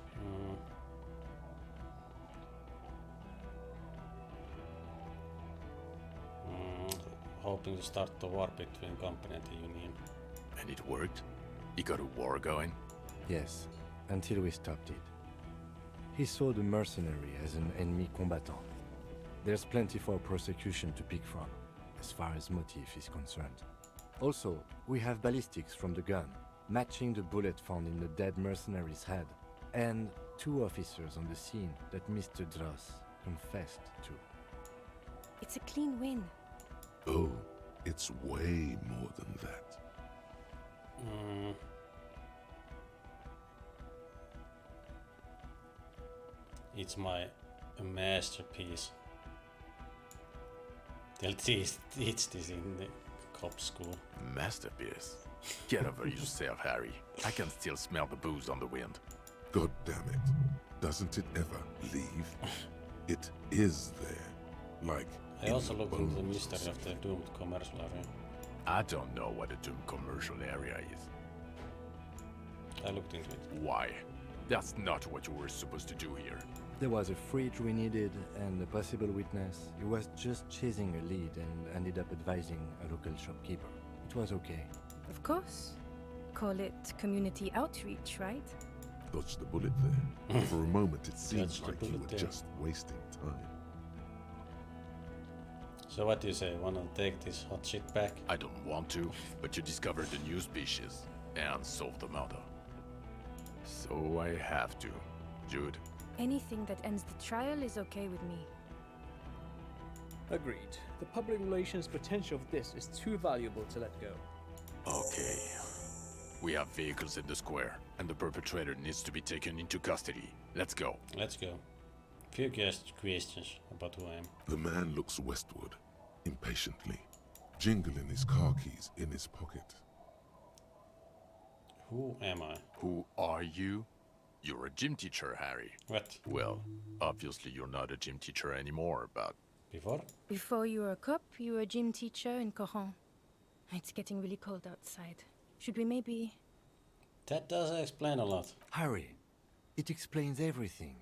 Hoping to start the war between company and the union. And it worked? You got a war going? Yes, until we stopped it. He saw the mercenary as an ennemi combattant. There's plenty for prosecution to pick from, as far as motive is concerned. Also, we have ballistics from the gun, matching the bullet found in the dead mercenary's head, and 2 officers on the scene that Mr. Dross confessed to. It's a clean win. Oh, it's way more than that. It's my masterpiece. They'll teach this in the cop school. Masterpiece? Get over yourself, Harry. I can still smell the booze on the wind. God damn it. Doesn't it ever leave? It is there. Like, I also looked into the mystery of the doomed commercial area. I don't know what a doomed commercial area is. I looked into it. Why? That's not what you were supposed to do here. There was a fridge we needed and a possible witness. He was just chasing a lead and ended up advising a local shopkeeper. It was okay. Of course. Call it community outreach, right? Dodged the bullet there. For a moment it seemed Dodged the like you bullet were there. just wasting time. So what do you say? Wanna take this hot shit back? I don't want to, but you discovered a new species and solved the murder. So I have to. Jude? Anything that ends the trial is okay with me. Agreed. The public relations potential of this is too valuable to let go. Okay. We have vehicles in the square, and the perpetrator needs to be taken into custody. Let's go. Let's go. Few questions about who I am. The man looks westward, impatiently, jingling his car keys in his pocket. Who am I? Who are you? You're a gym teacher, Harry. What? Well, obviously you're not a gym teacher anymore, but... Before? Before you were a cop, you were a gym teacher in Coron. It's getting really cold outside. Should we maybe... That does explain a lot. Harry, it explains everything.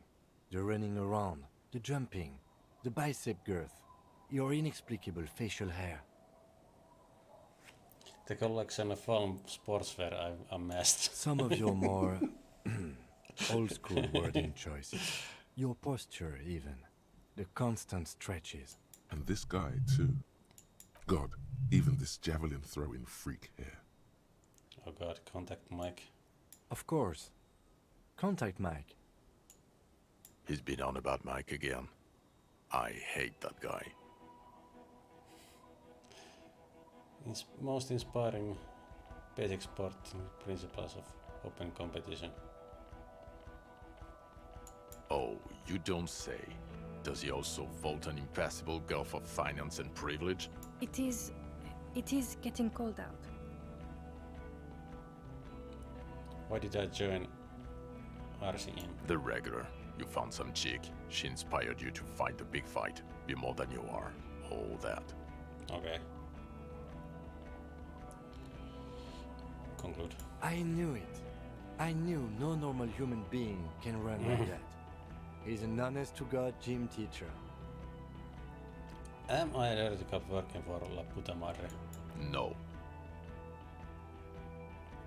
The running around, the jumping, the bicep girth, your inexplicable facial hair. The collection of film sportswear I amassed. Some of your more old-school wording choices. Your posture, even. The constant stretches. And this guy, too. God, even this javelin-throwing freak here. Oh god, contact Mike. Of course. Contact Mike. He's been on about Mike again. I hate that guy. Most inspiring basic sport principles of open competition. Oh, you don't say. Does he also vault an impassable gulf of finance and privilege? It is getting cold out. Why did I join RCM? The regular. You found some chick. She inspired you to fight the big fight. Be more than you are. All that. Okay. Conclude. I knew it. I knew no normal human being can run like that. He's an honest-to-God gym teacher. Am I ready to keep working for La Puta Madre? No.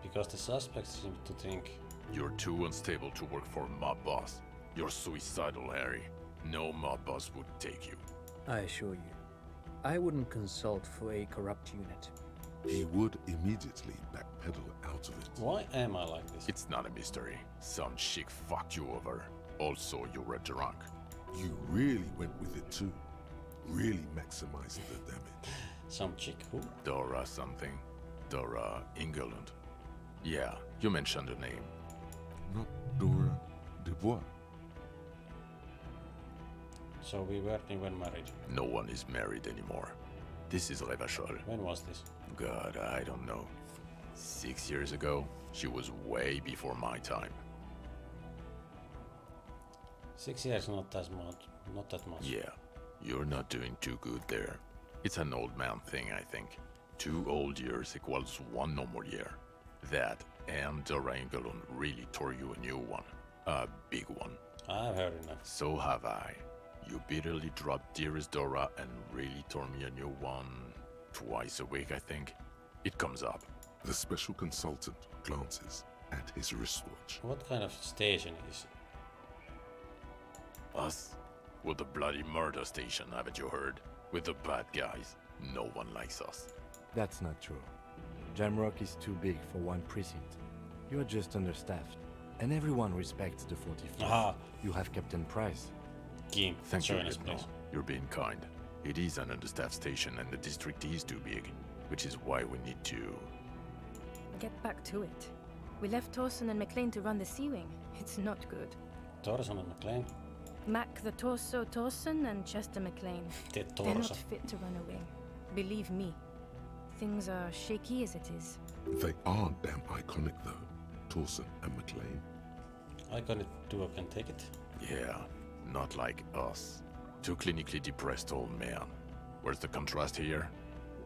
Because the suspects seem to think... You're too unstable to work for a mob boss. You're suicidal, Harry. No mob boss would take you. I assure you, I wouldn't consult for a corrupt unit. He would immediately backpedal out of it. Why am I like this? It's not a mystery. Some chick fucked you over. Also, you were drunk. You really went with it too. Really maximizing the damage. Some chick who? Dora something. Dora England. Yeah, you mentioned the name. Not Dora Dubois. So we weren't even married. No one is married anymore. This is Revachol. When was this? God, I don't know. 6 years ago? She was way before my time. 6 years, not that much. Not that much. Yeah, you're not doing too good there. It's an old man thing, I think. 2 old years equals 1 normal year. That and Dora Engelund really tore you a new one. A big one. I've heard enough. So have I. You bitterly dropped Dearest Dora and really tore me a new one. Twice a week, I think. It comes up. The special consultant glances at his wristwatch. What kind of station is it? Us? We're the bloody murder station, haven't you heard? With the bad guys. No one likes us. That's not true. Jamrock is too big for one precinct. You're just understaffed. And everyone respects the 44th. Aha. You have Captain Price. Game. Thank you, us, Hypno. You're being kind. It is an understaffed station and the district is too big. Which is why we need to... Get back to it. We left Torson and McLean to run the Sea Wing. It's not good. Torson and McLean? Mac the Torso Torson and Chester McLean. They're not fit to run a wing. Believe me. Things are shaky as it is. They are damn iconic though, Torson and McLean. Iconic duo can take it? Yeah, not like us. 2 clinically depressed old men. Where's the contrast here?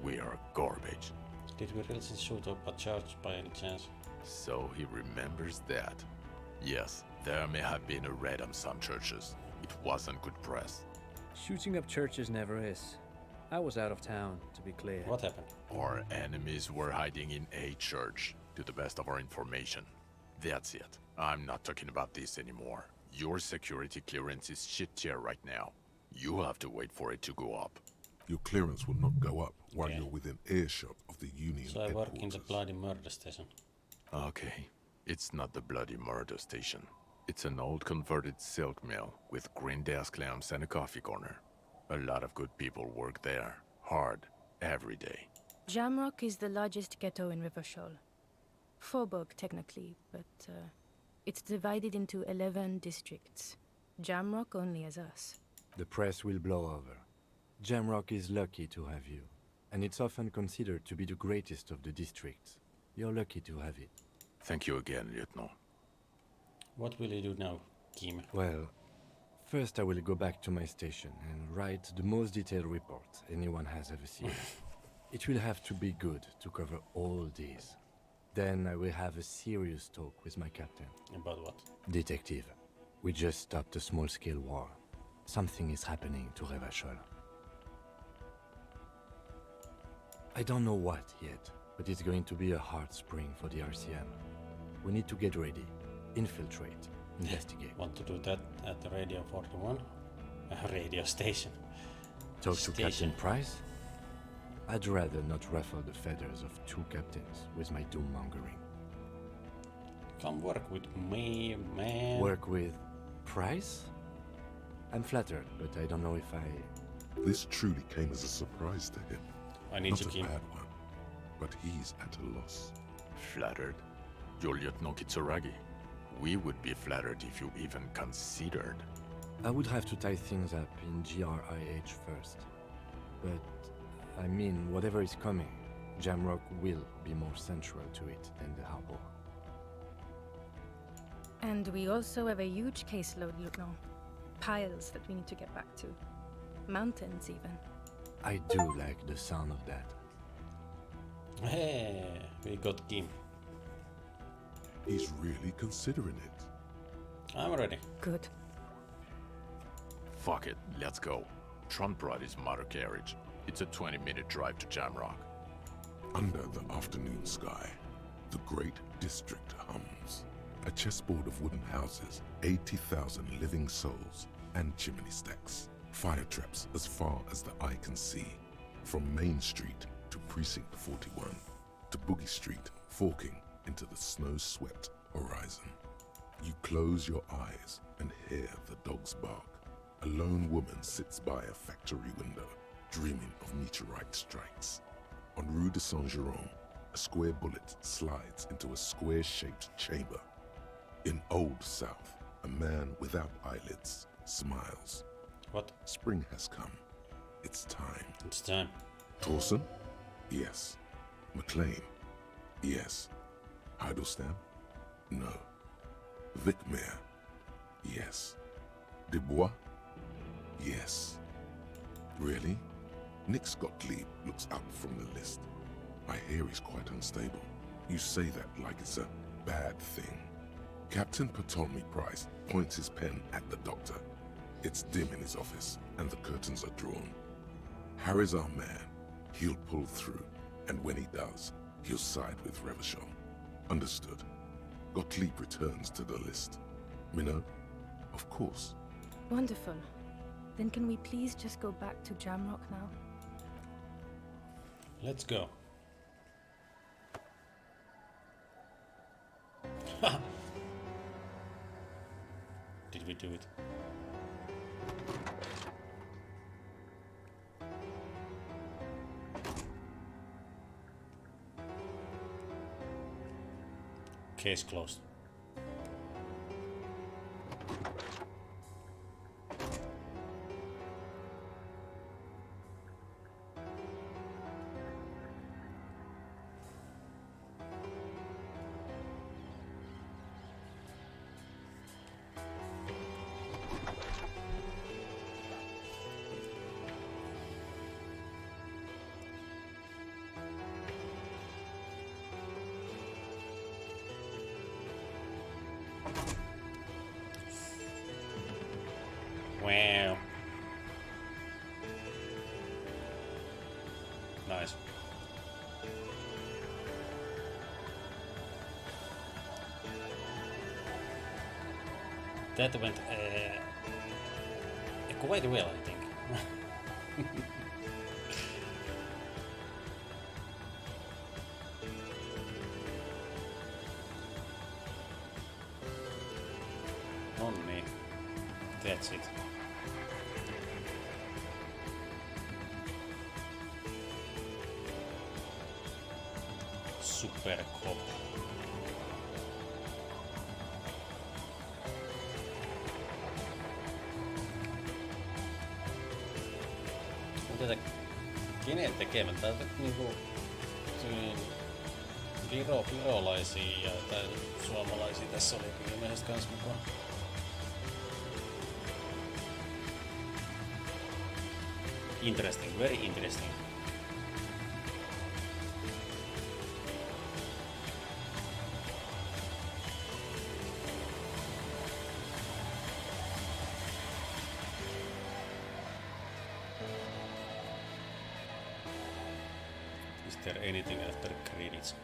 We are garbage. Did we really shoot up a church by any chance? So he remembers that. Yes, there may have been a raid on some churches. It wasn't good press. Shooting up churches never is. I was out of town, to be clear. What happened? Our enemies were hiding in a church, to the best of our information. That's it. I'm not talking about this anymore. Your security clearance is shit tier right now. You have to wait for it to go up. Your clearance will not go up while you're within earshot of the Union So I work in headquarters. the bloody murder station. Okay, it's not the bloody murder station. It's an old converted silk mill with green desk lamps and a coffee corner. A lot of good people work there. Hard. Every day. Jamrock is the largest ghetto in Rivershall. Faubourg, technically, but it's divided into 11 districts. Jamrock only has us. The press will blow over. Jamrock is lucky to have you, and it's often considered to be the greatest of the districts. You're lucky to have it. Thank you again, Lieutenant. What will you do now, Kim? Well, first I will go back to my station and write the most detailed report anyone has ever seen. It will have to be good to cover all these. Then I will have a serious talk with my captain. About what? Detective, we just stopped a small-scale war. Something is happening to Revachol. I don't know what yet, but it's going to be a hard spring for the RCM. We need to get ready, infiltrate, investigate. Want to do that at the Radio 41? Radio station. Talk to Captain Price? I'd rather not ruffle the feathers of two captains with my doom-mongering. Come work with me, man. Work with Price? I'm flattered, but I don't know if I... This truly came as a surprise to him. I need Not you, a Kim. bad one, but he's at a loss. Flattered? You're Lieutenant Kitsuragi. We would be flattered if you even considered. I would have to tie things up in GRIH first. But, I mean, whatever is coming, Jamrock will be more central to it than the harbor. And we also have a huge caseload, Lieutenant. Piles that we need to get back to. Mountains, even. I do like the sound of that. Hey, we got Kim. He's really considering it. I'm ready. Good. Fuck it, let's go. Trump brought his motor carriage. It's a 20-minute drive to Jamrock. Under the afternoon sky, the great district hums. A chessboard of wooden houses, 80,000 living souls, and chimney stacks. Fire traps as far as the eye can see. From Main Street to Precinct 41, to Boogie Street, forking into the snow-swept horizon. You close your eyes and hear the dogs bark. A lone woman sits by a factory window, dreaming of meteorite strikes. On Rue de Saint-Jérôme, a square bullet slides into a square-shaped chamber. In Old South, a man without eyelids smiles. What? Spring has come. It's time. It's time. Torsen? Yes. McLean? Yes. Heidelstein? No. Vicmere? Yes. Dubois? Yes. Really? Nick Gottlieb looks up from the list. I hear he's quite unstable. You say that like it's a bad thing. Captain Ptolemy Price points his pen at the doctor. It's dim in his office, and the curtains are drawn. Harry's our man. He'll pull through, and when he does, he'll side with Revachol. Understood. Gottlieb returns to the list. Minot? Of course. Wonderful. Then can we please just go back to Jamrock now? Let's go. Did we do it? Case closed. Wow. Nice. That went quite well, I think. Only. That's it. per cop. Tätä kenen tekemään? Tätä niinku virolaisia tai suomalaisia tässä oli ilmeisesti kans mukaan. Interesting, very interesting. Is there anything after credits?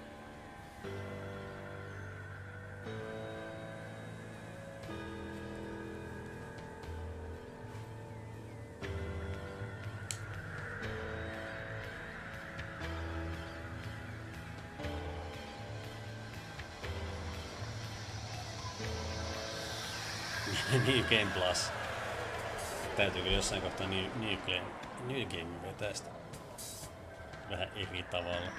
New Game Plus. Täytyykö jossain kohtaa New Game vetää sitä vähän eri tavalla?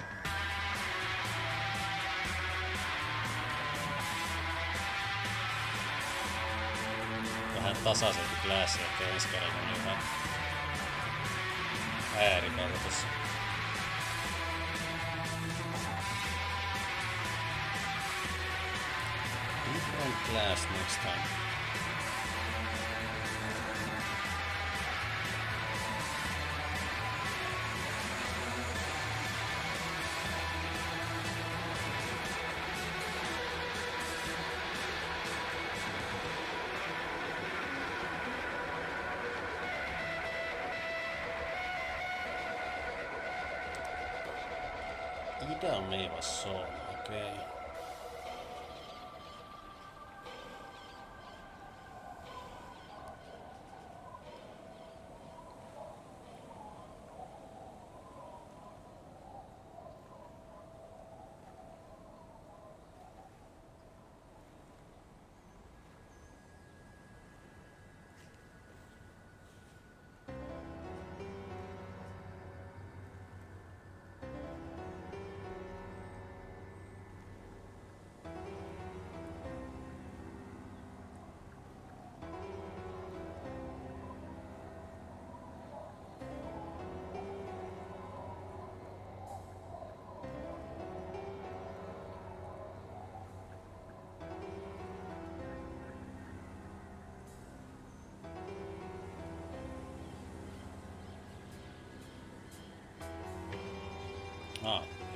Vähän tasaisempi klassi, että ensi kerralla oli vähän ääripäitä tossa. Different class next time. Ida Meiva Soul, okei. Okay.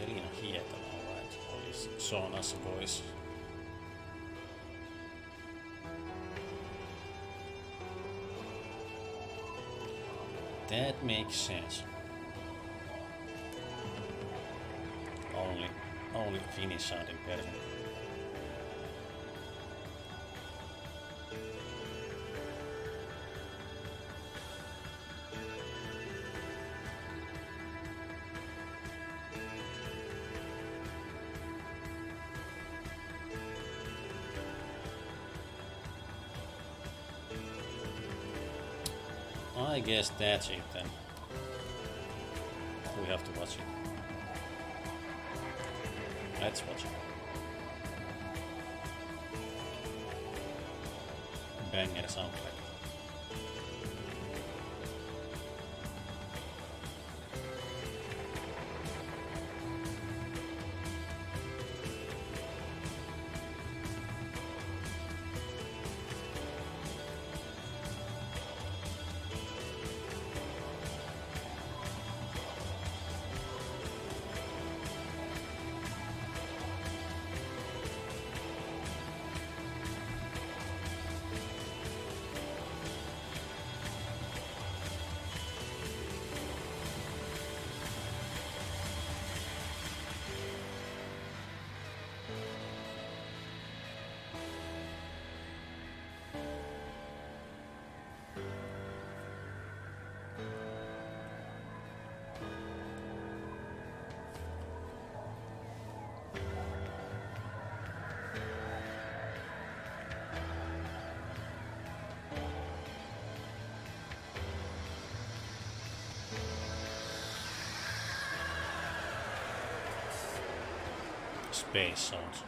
Elina Hietala, alright. Olisi Sona's voice. That makes sense. Only Finnish sounding person. I guess that's it then. We have to watch it. Let's watch it. Banger soundtrack. space zones.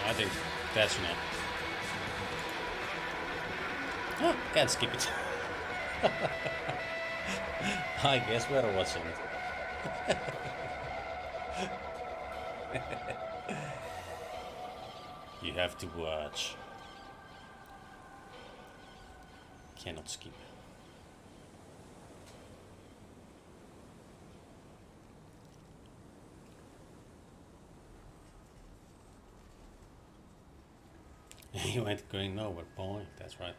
I think that's not. Oh, can't skip it. I guess we're watching it. You have to watch. Cannot skip. You ain't going nowhere, boy. That's right.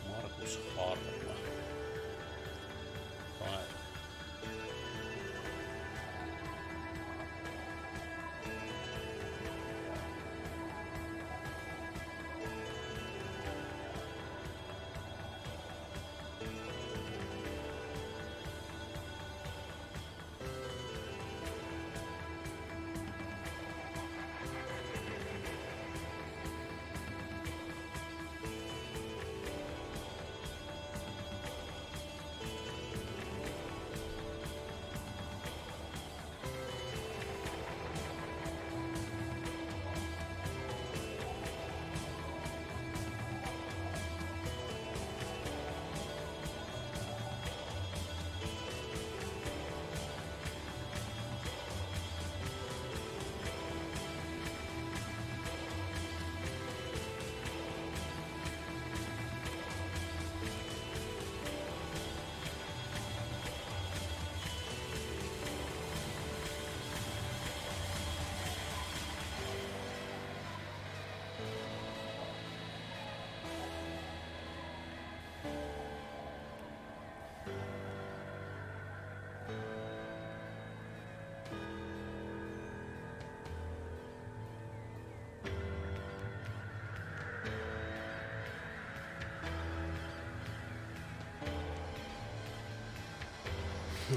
Markus Harja. Right.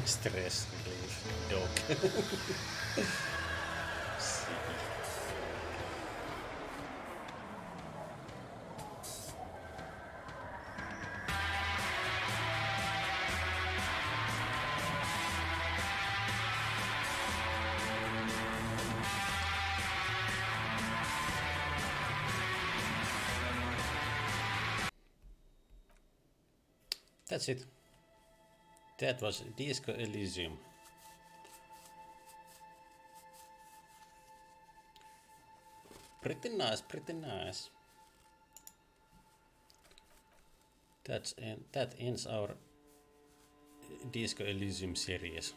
Stress relief dog. That's it. That was Disco Elysium. Pretty nice, pretty nice. That ends our Disco Elysium series.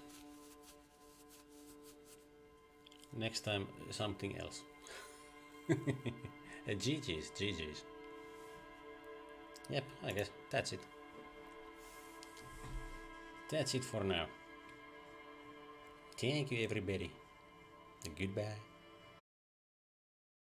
Next time something else. GG's, GG's. Yep, I guess that's it. That's it for now. Thank you everybody. Goodbye.